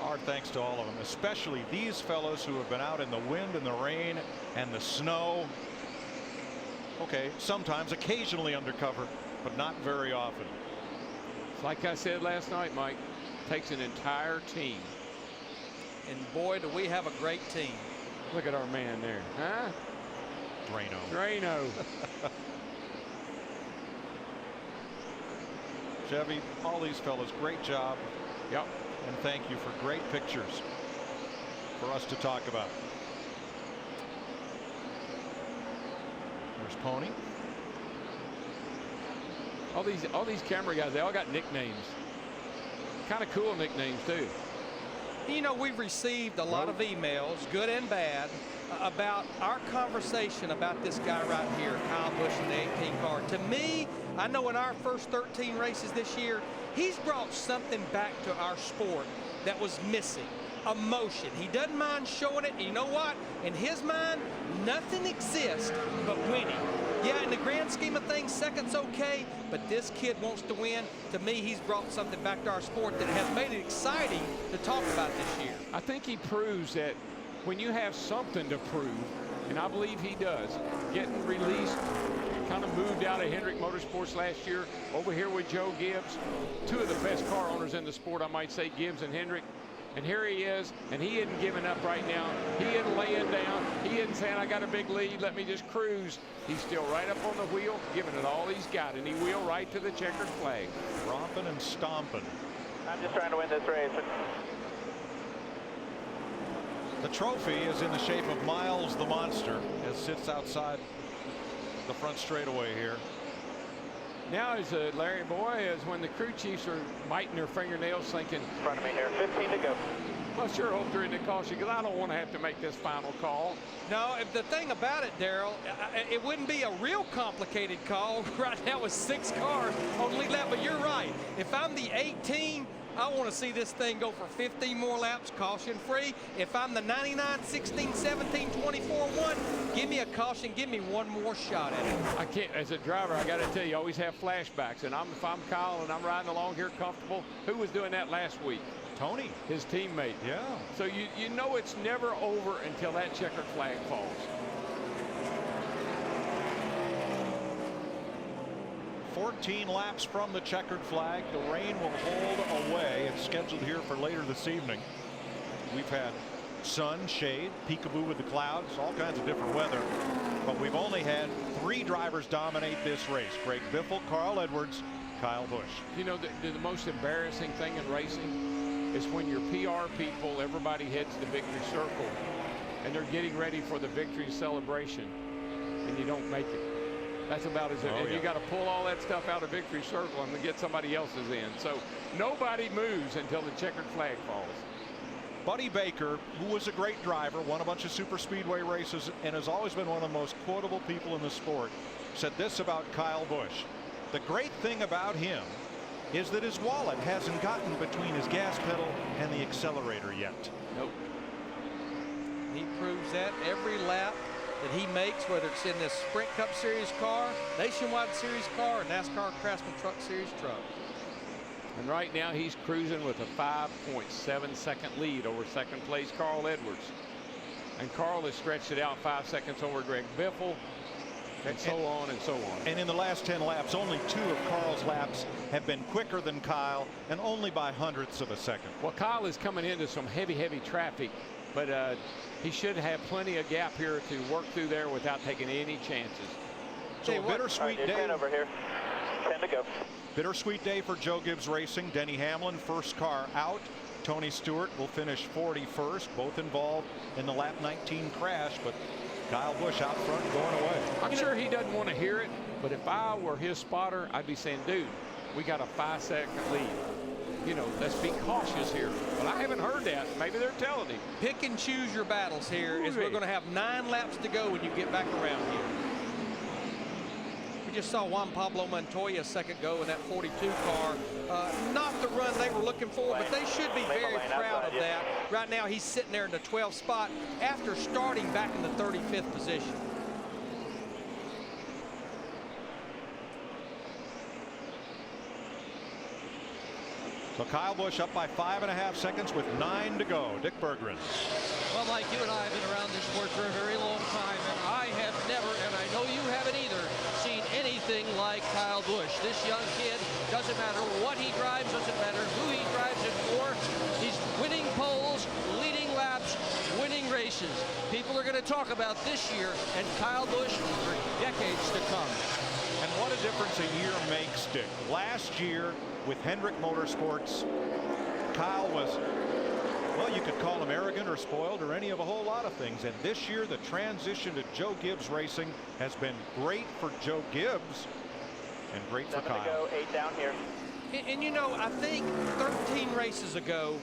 our thanks to all of them, especially these fellows who have been out in the wind and the rain and the snow. Okay, sometimes, occasionally undercover, but not very often. Like I said last night, Mike, takes an entire team. And boy, do we have a great team. Look at our man there, huh? Drano. Chevy, all these fellows, great job. Yep. And thank you for great pictures for us to talk about. There's Pony. All these camera guys, they all got nicknames. Kind of cool nicknames too. You know, we've received a lot of emails, good and bad, about our conversation about this guy right here, Kyle Busch in the 18 car. To me, I know in our first 13 races this year, he's brought something back to our sport that was missing. emotion. He doesn't mind showing it. And you know what? In his mind, nothing exists but winning. Yeah, in the grand scheme of things, second's okay, but this kid wants to win. To me, he's brought something back to our sport that has made it exciting to talk about this year. I think he proves that when you have something to prove, and I believe he does, getting released, kind of moved out of Hendrick Motorsports last year, over here with Joe Gibbs, two of the best car owners in the sport, I might say, Gibbs and Hendrick. And here he is, and he isn't giving up right now. He isn't laying down. He isn't saying, I got a big lead, let me just cruise. He's still right up on the wheel, giving it all he's got, and he will right to the checkered flag. Romping and stomping. I'm just trying to win this race. The trophy is in the shape of Miles the Monster, as sits outside the front straightaway here. Now, as Larry Boy, is when the crew chiefs are biting their fingernails, thinking, In front of me here, 15 to go. I sure hope there isn't a caution, because I don't want to have to make this final call. No, the thing about it, Daryl, it wouldn't be a real complicated call right now with 6 cars on the lead lap, but you're right. If I'm the 18, I want to see this thing go for 15 more laps, caution-free. If I'm the 99, 16, 17, 24, 1, give me a caution, give me one more shot at it. I can't, as a driver, I got to tell you, you always have flashbacks. And if I'm Kyle and I'm riding along here comfortable, who was doing that last week? Tony. His teammate. Yeah. So you know it's never over until that checkered flag falls. "14 laps from the checkered flag. The rain will hold away. It's scheduled here for later this evening. We've had sun, shade, peekaboo with the clouds, all kinds of different weather. But we've only had 3 drivers dominate this race: Greg Biffle, Carl Edwards, Kyle Busch. You know, the most embarrassing thing in racing is when your PR people, everybody heads to victory circle, and they're getting ready for the victory celebration, and you don't make it. That's about as and you got to pull all that stuff out of victory circle and get somebody else's in. So nobody moves until the checkered flag falls. Buddy Baker, who was a great driver, won a bunch of super speedway races, and has always been one of the most quotable people in the sport, said this about Kyle Busch: "The great thing about him is that his wallet hasn't gotten between his gas pedal and the accelerator yet." Nope. He proves that every lap that he makes, whether it's in this Sprint Cup Series car, Nationwide Series car, or NASCAR Craftsman Truck Series truck. And right now he's cruising with a 5.7-second lead over second place Carl Edwards. And Carl has stretched it out 5 seconds over Greg Biffle, and so on and so on. And in the last 10 laps, only 2 of Carl's laps have been quicker than Kyle, and only by hundredths of a second. Well, Kyle is coming into some heavy traffic, but he should have plenty of gap here to work through there without taking any chances. So a bittersweet day. 10 over here. 10 to go. Bittersweet day for Joe Gibbs Racing. Denny Hamlin, first car out. Tony Stewart will finish 41st, both involved in the lap 19 crash, but Kyle Busch out front going away. I'm sure he doesn't want to hear it, but if I were his spotter, I'd be saying, dude, we got a 5-second lead. You know, let's be cautious here. But I haven't heard that. Maybe they're telling him. Pick and choose your battles here, as we're going to have 9 laps to go when you get back around here. We just saw Juan Pablo Montoya a second ago in that 42 car. Not the run they were looking for, but they should be very proud of that. Right now, he's sitting there in the 12th spot after starting back in the 35th position. So Kyle Busch up by 5.5 seconds with 9 to go. Dick Berggren. Well, Mike, you and I have been around this sport for a very long time, and I have never, and I know you haven't either, seen anything like Kyle Busch. This young kid, doesn't matter what he drives, doesn't matter who he drives it for, he's winning poles, leading laps, winning races. People are going to talk about this year and Kyle Busch for decades to come. And what a difference a year makes, Dick. Last year with Hendrick Motorsports, Kyle was, well, you could call him arrogant or spoiled or any of a whole lot of things. And this year, the transition to Joe Gibbs Racing has been great for Joe Gibbs and great for Kyle. 7 to go, 8 down here. And you know, I think 13 races ago,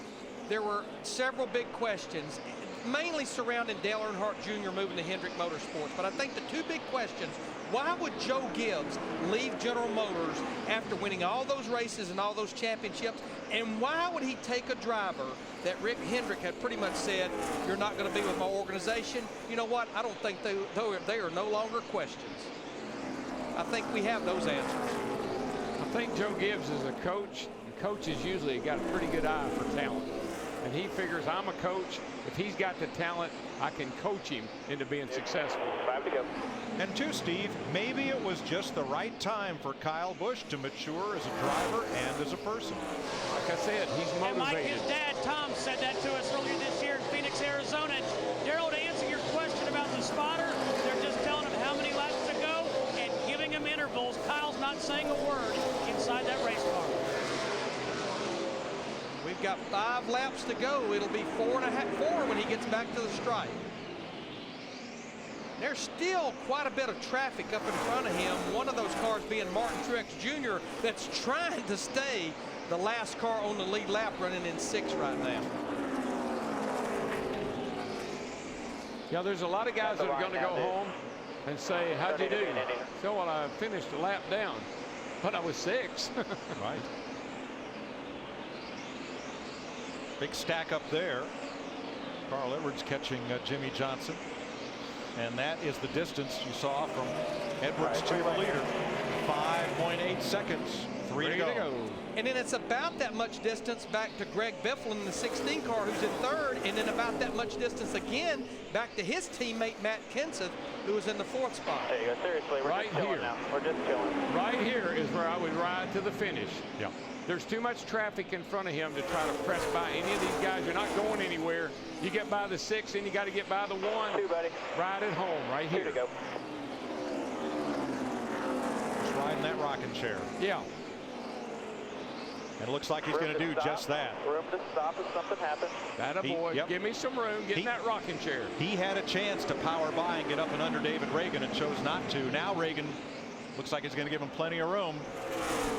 there were several big questions. mainly surrounding Dale Earnhardt Jr. moving to Hendrick Motorsports. But I think the two big questions, why would Joe Gibbs leave General Motors after winning all those races and all those championships? And why would he take a driver that Rick Hendrick had pretty much said, you're not going to be with my organization? You know what? I don't think they are no longer questions. I think we have those answers. I think Joe Gibbs is a coach. Coaches usually got a pretty good eye for talent. And he figures, I'm a coach. If he's got the talent, I can coach him into being successful. 5 to go. And two, Steve, maybe it was just the right time for Kyle Busch to mature as a driver and as a person. Like I said, he's motivated. And Mike, his dad, Tom, said that to us earlier this year in Phoenix, Arizona. Daryl, to answer your question about the spotter, they're just telling him how many laps to go and giving him intervals. Kyle's not saying a word inside that race car. We've got 5 laps to go. It'll be 4 when he gets back to the stripe. There's still quite a bit of traffic up in front of him. One of those cars being Martin Truex Jr. that's trying to stay the last car on the lead lap, running in 6 right now. Yeah, there's a lot of guys that are going to go home and say, how'd you do? So, well, I finished a lap down, but I was 6. Right. Big stack up there. Carl Edwards catching Jimmy Johnson. And that is the distance you saw from Edwards to the leader. 5.8 seconds. 3 to go. And then it's about that much distance back to Greg Biffle in the 16 car, who's in 3rd, and then about that much distance again back to his teammate Matt Kenseth, who was in the 4th spot. There you go. Seriously, we're right just chilling here. now. We're just chilling. Right here is where I would ride to the finish. Yeah. There's too much traffic in front of him to try to press by any of these guys. You're not going anywhere. You get by the 6, and you got to get by the 1. 2, buddy. Right at home, right 2 here. to go. Just riding that rocking chair. Yeah. And it looks like he's going to do just that. Room to stop if something happens. That a boy. Yep. Give me some room. Get in that rocking chair. He had a chance to power by and get up and under David Reagan and chose not to. Now Reagan looks like he's going to give him plenty of room.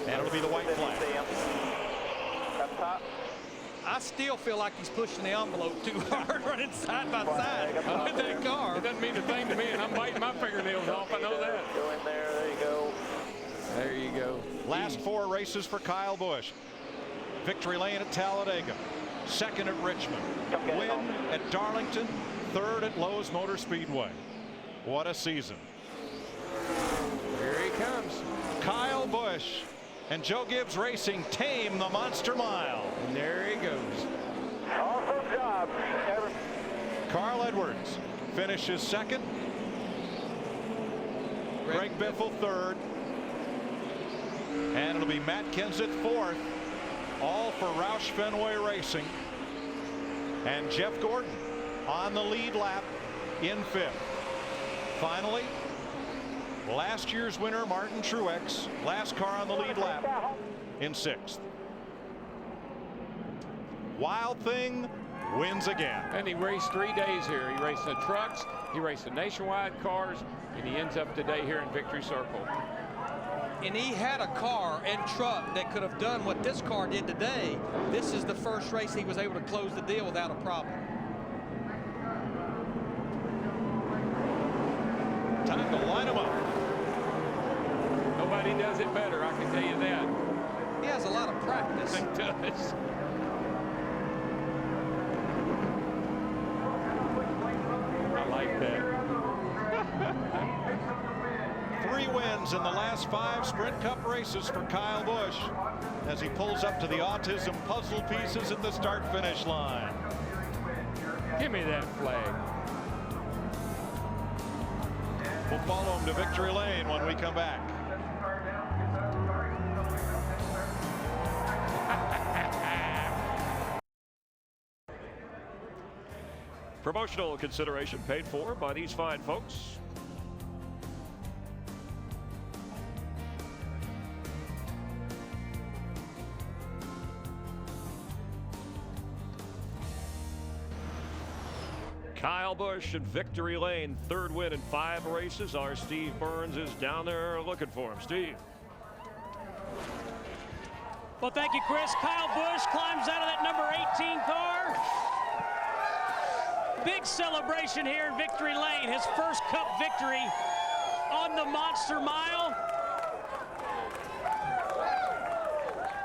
And it'll be the white flag. Up top. I still feel like he's pushing the envelope too hard, running side by side with that car. It doesn't mean a thing to me, and I'm biting my fingernails off. I know that. Go in there. There you go. There you go. Last 4 races for Kyle Busch. Victory lane at Talladega. 2nd at Richmond. Win at Darlington. 3rd at Lowe's Motor Speedway. What a season. Here he comes. Kyle Busch and Joe Gibbs Racing tame the Monster Mile. And there he goes. Awesome job. Carl Edwards finishes 2nd. Greg Biffle 3rd. And it'll be Matt Kenseth 4th. All for Roush Fenway Racing. And Jeff Gordon on the lead lap in 5th. Finally, last year's winner Martin Truex, last car on the lead lap, in 6th. Wild Thing wins again. And he raced 3 days here. He raced the trucks, he raced the nationwide cars, and he ends up today here in Victory Circle. And he had a car and truck that could have done what this car did today. This is the first race he was able to close the deal without a problem. Time to line him up. Nobody does it better, I can tell you that. He has a lot of practice. He does. I like that. 3 wins in the last 5 Sprint Cup races for Kyle Busch as he pulls up to the Autism puzzle pieces at the start-finish line. Give me that flag. We'll follow him to victory lane when we come back. Promotional consideration paid for by these fine folks. Kyle Busch in victory lane, 3rd win in 5 races. Our Steve Burns is down there looking for him. Steve. Well, thank you, Chris. Kyle Busch climbs out of that number 18 car. Big celebration here in Victory Lane. His first Cup victory on the Monster Mile.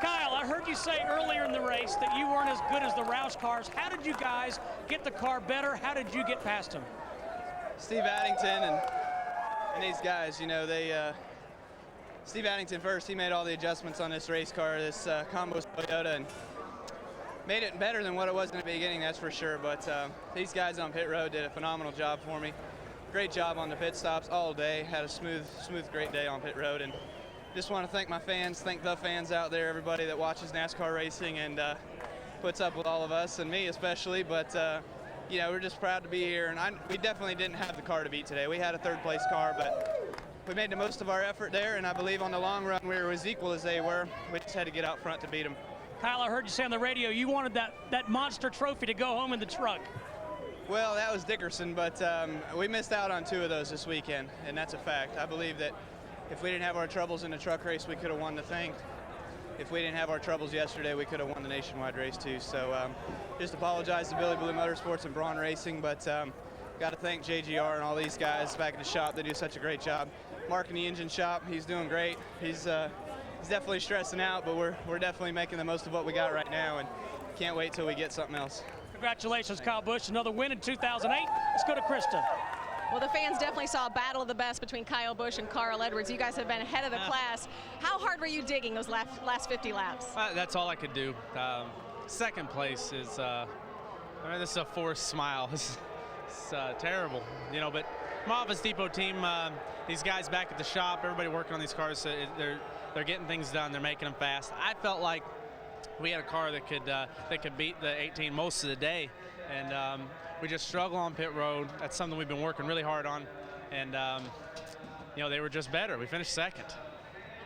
Kyle, I heard you say earlier in the race that you weren't as good as the Roush cars. How did you guys get the car better? How did you get past them? Steve Addington and these guys, you know, Steve Addington first, he made all the adjustments on this race car, this combo Toyota, and made it better than what it was in the beginning, that's for sure. But these guys on pit road did a phenomenal job for me. Great job on the pit stops all day. Had a smooth, great day on pit road. And just want to thank my fans, thank the fans out there, everybody that watches NASCAR racing and puts up with all of us, and me especially. But you know, we're just proud to be here. And we definitely didn't have the car to beat today. We had a third-place car, but we made the most of our effort there. And I believe on the long run, we were as equal as they were. We just had to get out front to beat them. Kyle, I heard you say on the radio you wanted that monster trophy to go home in the truck. Well, that was Dickerson, but we missed out on 2 of those this weekend, and that's a fact. I believe that if we didn't have our troubles in the truck race, we could have won the thing. If we didn't have our troubles yesterday, we could have won the nationwide race too. So just apologize to Billy Blue Motorsports and Braun Racing, but got to thank JGR and all these guys back in the shop. They do such a great job. Mark in the engine shop, he's doing great. He's definitely stressing out, but we're definitely making the most of what we got right now, and can't wait till we get something else. Congratulations, Kyle Busch. Another win in 2008. Let's go to Krista. Well, the fans definitely saw a battle of the best between Kyle Busch and Carl Edwards. You guys have been ahead of the class. How hard were you digging those last 50 laps? That's all I could do. Second place is, I mean, this is a forced smile. It's terrible, you know, but my Office Depot team, these guys back at the shop, everybody working on these cars, they're getting things done. They're making them fast. I felt like we had a car that could beat the 18 most of the day, and we just struggle on pit road. That's something we've been working really hard on, and you know, they were just better. We finished second.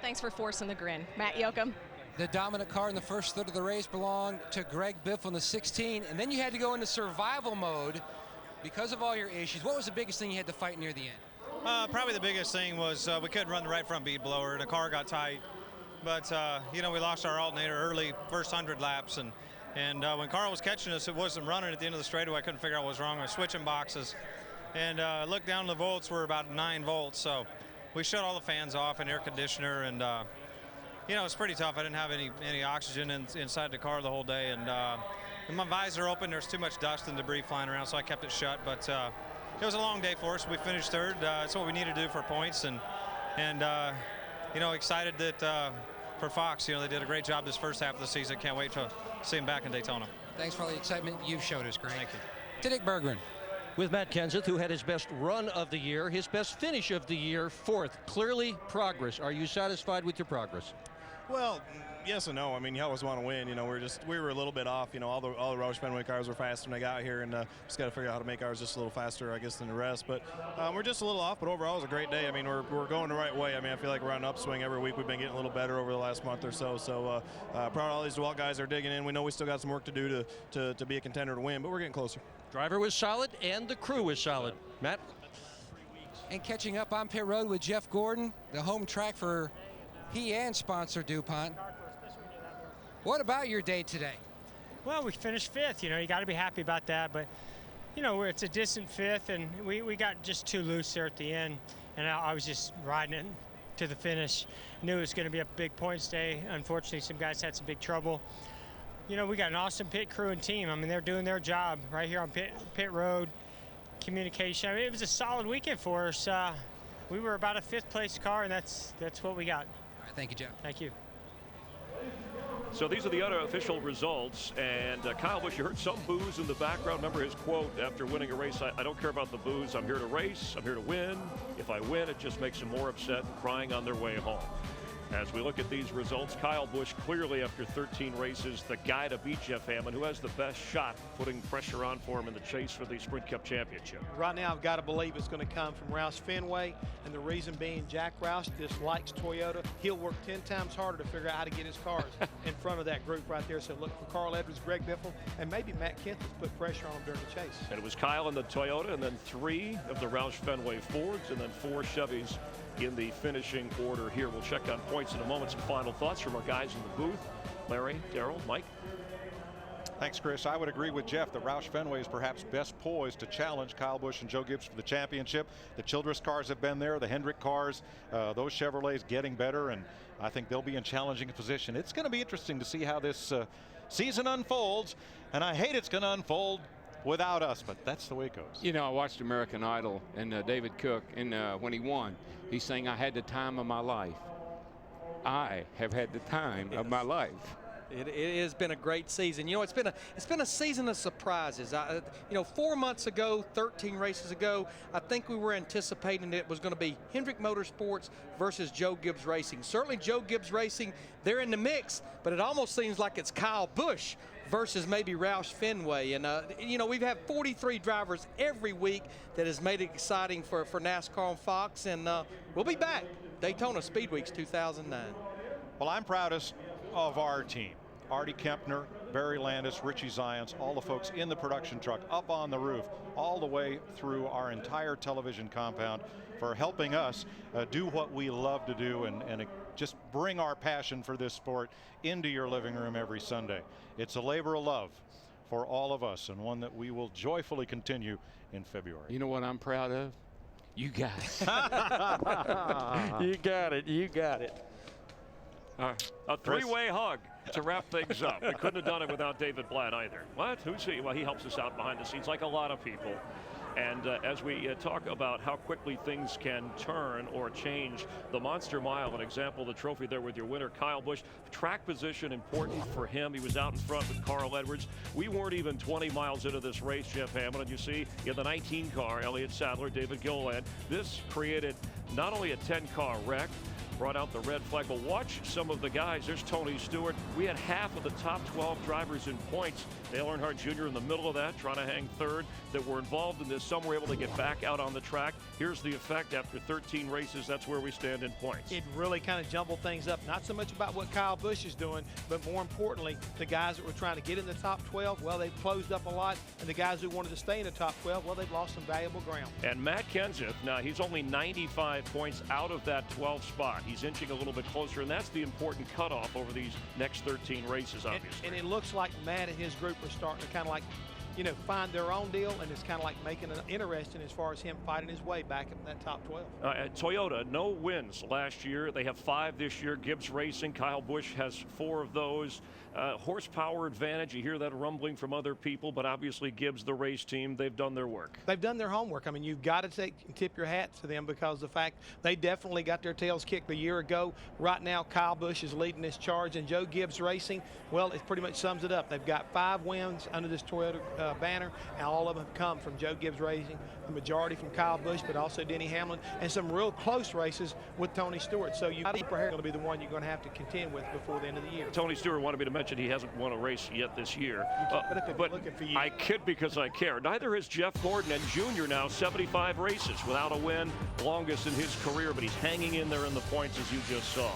Thanks for forcing the grin, Matt Yoakum. The dominant car in the first third of the race belonged to Greg Biffle in the 16, and then you had to go into survival mode because of all your issues. What was the biggest thing you had to fight near the end? Probably the biggest thing was we couldn't run the right front bead blower, and the car got tight. But you know, we lost our alternator early, first 100 laps, and when Carl was catching us, it wasn't running at the end of the straightaway. I couldn't figure out what was wrong. I was switching boxes, and looked down the volts. We're about 9 volts, so we shut all the fans off and air conditioner, and you know, it's pretty tough. I didn't have any oxygen inside the car the whole day, and my visor open. There's too much dust and debris flying around, so I kept it shut. But it was a long day for us. We finished third. It's what we needed to do for points, and you know, excited that for Fox, you know, they did a great job this first half of the season. Can't wait to see them back in Daytona. Thanks for all the excitement you've showed us, Greg. Thank you. To Dick Berggren. With Matt Kenseth, who had his best run of the year, his best finish of the year, 4th. Clearly progress. Are you satisfied with your progress? Well, yes and no. I mean, you always want to win. You know, we were a little bit off. You know, all the Roush Fenway cars were faster when they got here, and just got to figure out how to make ours just a little faster, I guess, than the rest. But we're just a little off. But overall, it was a great day. I mean, we're going the right way. I mean, I feel like we're on an upswing every week. We've been getting a little better over the last month or so. So proud of all these DeWalt guys are digging in. We know we still got some work to do to be a contender to win, but we're getting closer. Driver was solid, and the crew was solid. Matt? And catching up on pit road with Jeff Gordon, the home track for he and sponsor DuPont. What about your day today? Well, we finished 5th. You know, you got to be happy about that. But, you know, it's a distant 5th, and we got just too loose there at the end. And I was just riding it to the finish. Knew it was going to be a big points day. Unfortunately, some guys had some big trouble. You know, we got an awesome pit crew and team. I mean, they're doing their job right here on pit road, communication. I mean, it was a solid weekend for us. We were about a 5th place car, and that's what we got. All right, thank you, Jeff. Thank you. So these are the unofficial results, and Kyle Busch, you heard some boos in the background. Remember his quote after winning a race, I don't care about the boos. I'm here to race. I'm here to win. If I win, it just makes them more upset and crying on their way home. As we look at these results, Kyle Busch clearly after 13 races, the guy to beat Jeff Hammond, who has the best shot putting pressure on for him in the chase for the Sprint Cup Championship. Right now, I've got to believe it's going to come from Roush Fenway, and the reason being Jack Roush dislikes Toyota. He'll work 10 times harder to figure out how to get his cars in front of that group right there. So look for Carl Edwards, Greg Biffle, and maybe Matt Kenseth to put pressure on him during the chase. And it was Kyle in the Toyota, and then 3 of the Roush Fenway Fords, and then 4 Chevys in the finishing order here. We'll check on points in a moment. Some final thoughts from our guys in the booth. Larry, Daryl, Mike. Thanks, Chris. I would agree with Jeff that Roush Fenway is perhaps best poised to challenge Kyle Busch and Joe Gibbs for the championship. The Childress cars have been there, the Hendrick cars, those Chevrolets getting better, and I think they'll be in challenging position. It's going to be interesting to see how this season unfolds, and I hate it's going to unfold without us, but that's the way it goes. You know, I watched American Idol, and David Cook, and when he won, he's saying, "I had the time of my life." I have had the time of my life. It has been a great season. You know, it's been a season of surprises. You know, 4 months ago, 13 races ago, I think we were anticipating that it was going to be Hendrick Motorsports versus Joe Gibbs Racing. Certainly Joe Gibbs Racing, they're in the mix, but it almost seems like it's Kyle Busch versus maybe Roush Fenway. And, you know, we've had 43 drivers every week that has made it exciting for NASCAR on Fox, and we'll be back. Daytona Speedweeks 2009. Well, I'm proudest of our team. Artie Kempner, Barry Landis, Richie Zions, all the folks in the production truck, up on the roof, all the way through our entire television compound for helping us do what we love to do and just bring our passion for this sport into your living room every Sunday. It's a labor of love for all of us, and one that we will joyfully continue in February. You know what I'm proud of? You guys. You got it. You got it. A three-way hug to wrap things up. We couldn't have done it without David Blatt either. What? Who's he? Well, he helps us out behind the scenes like a lot of people. And as we talk about how quickly things can turn or change, the Monster Mile, an example, the trophy there with your winner, Kyle Busch. Track position important for him. He was out in front with Carl Edwards. We weren't even 20 miles into this race, Jeff Hammond, and you see in the 19 car, Elliott Sadler, David Gilliland. This created not only a 10-car wreck, brought out the red flag, but watch some of the guys. There's Tony Stewart. We had half of the top 12 drivers in points. Dale Earnhardt Jr. in the middle of that, trying to hang third, that were involved in this. Some were able to get back out on the track. Here's the effect after 13 races. That's where we stand in points. It really kind of jumbled things up. Not so much about what Kyle Busch is doing, but more importantly, the guys that were trying to get in the top 12, well, they've closed up a lot. And the guys who wanted to stay in the top 12, well, they've lost some valuable ground. And Matt Kenseth, now he's only 95 points out of that 12th spot. He's inching a little bit closer, and that's the important cutoff over these next 13 races, obviously. And it looks like Matt and his group are starting to kind of like, you know, find their own deal, and it's kind of like making it interesting as far as him fighting his way back in that top 12. Toyota, no wins last year. They have 5 this year. Gibbs Racing, Kyle Busch has 4 of those. Horsepower advantage, you hear that rumbling from other people, but obviously Gibbs, the race team, they've done their work. They've done their homework. I mean, you've got to tip your hat to them, because the fact they definitely got their tails kicked a year ago. Right now, Kyle Busch is leading this charge, and Joe Gibbs Racing, well, it pretty much sums it up. They've got 5 wins under this Toyota banner, and all of them have come from Joe Gibbs Racing, the majority from Kyle Busch, but also Denny Hamlin, and some real close races with Tony Stewart. So you think going to be the one you're going to have to contend with before the end of the year. Tony Stewart wanted me to mention he hasn't won a race yet this year. But looking for you. I kid because I care. Neither has Jeff Gordon, and Junior now 75 races without a win, longest in his career, but he's hanging in there in the points as you just saw.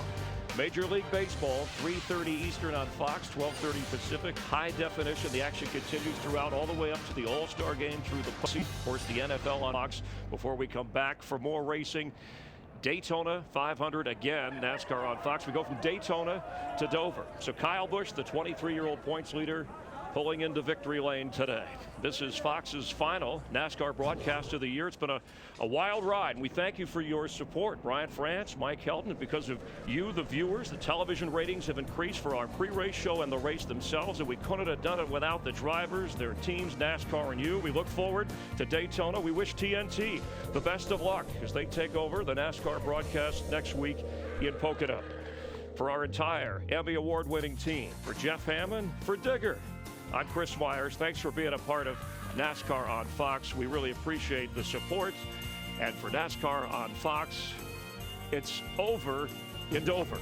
Major League Baseball, 3:30 Eastern on Fox, 12:30 Pacific. High definition. The action continues throughout, all the way up to the All-Star game through the postseason. Of course, the NFL on Fox before we come back for more racing. Daytona 500 again, NASCAR on Fox. We go from Daytona to Dover. So Kyle Busch, the 23-year-old points leader, pulling into victory lane today. This is Fox's final NASCAR broadcast of the year. It's been a wild ride, and we thank you for your support. Brian France, Mike Helton, because of you, the viewers, the television ratings have increased for our pre-race show and the race themselves, and we couldn't have done it without the drivers, their teams, NASCAR, and you. We look forward to Daytona. We wish TNT the best of luck as they take over the NASCAR broadcast next week in Pocono. For our entire Emmy Award-winning team, for Jeff Hammond, for Digger, I'm Chris Myers. Thanks for being a part of NASCAR on Fox. We really appreciate the support. And for NASCAR on Fox, it's over in Dover.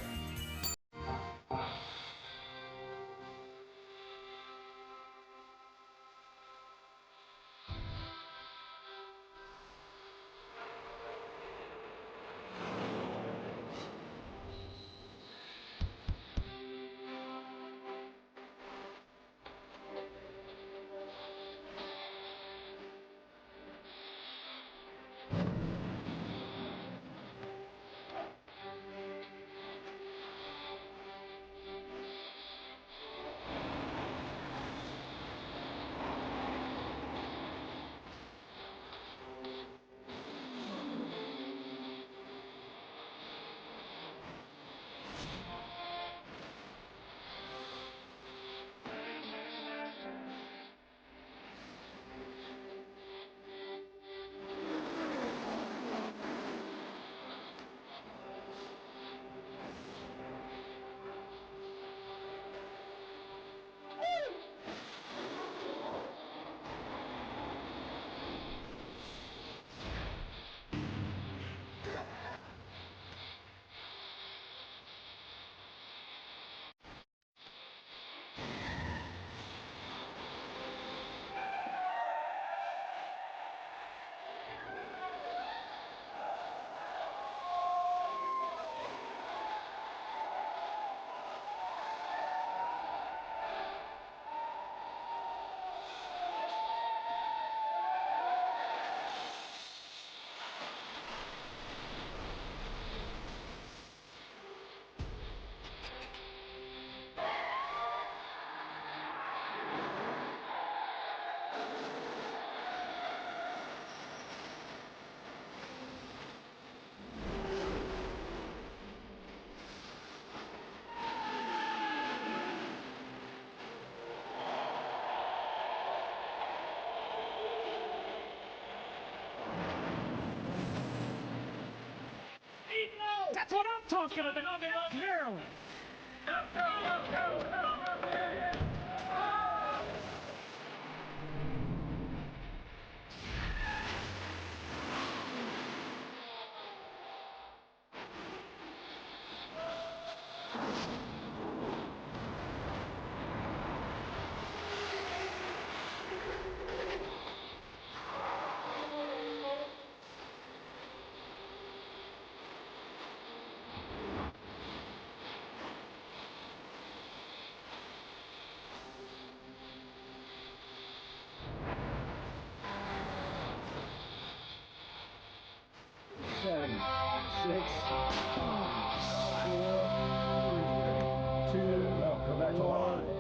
That's what I'm talking about, Maryland. Seven, 6, 5, 4, 3, 2, 1.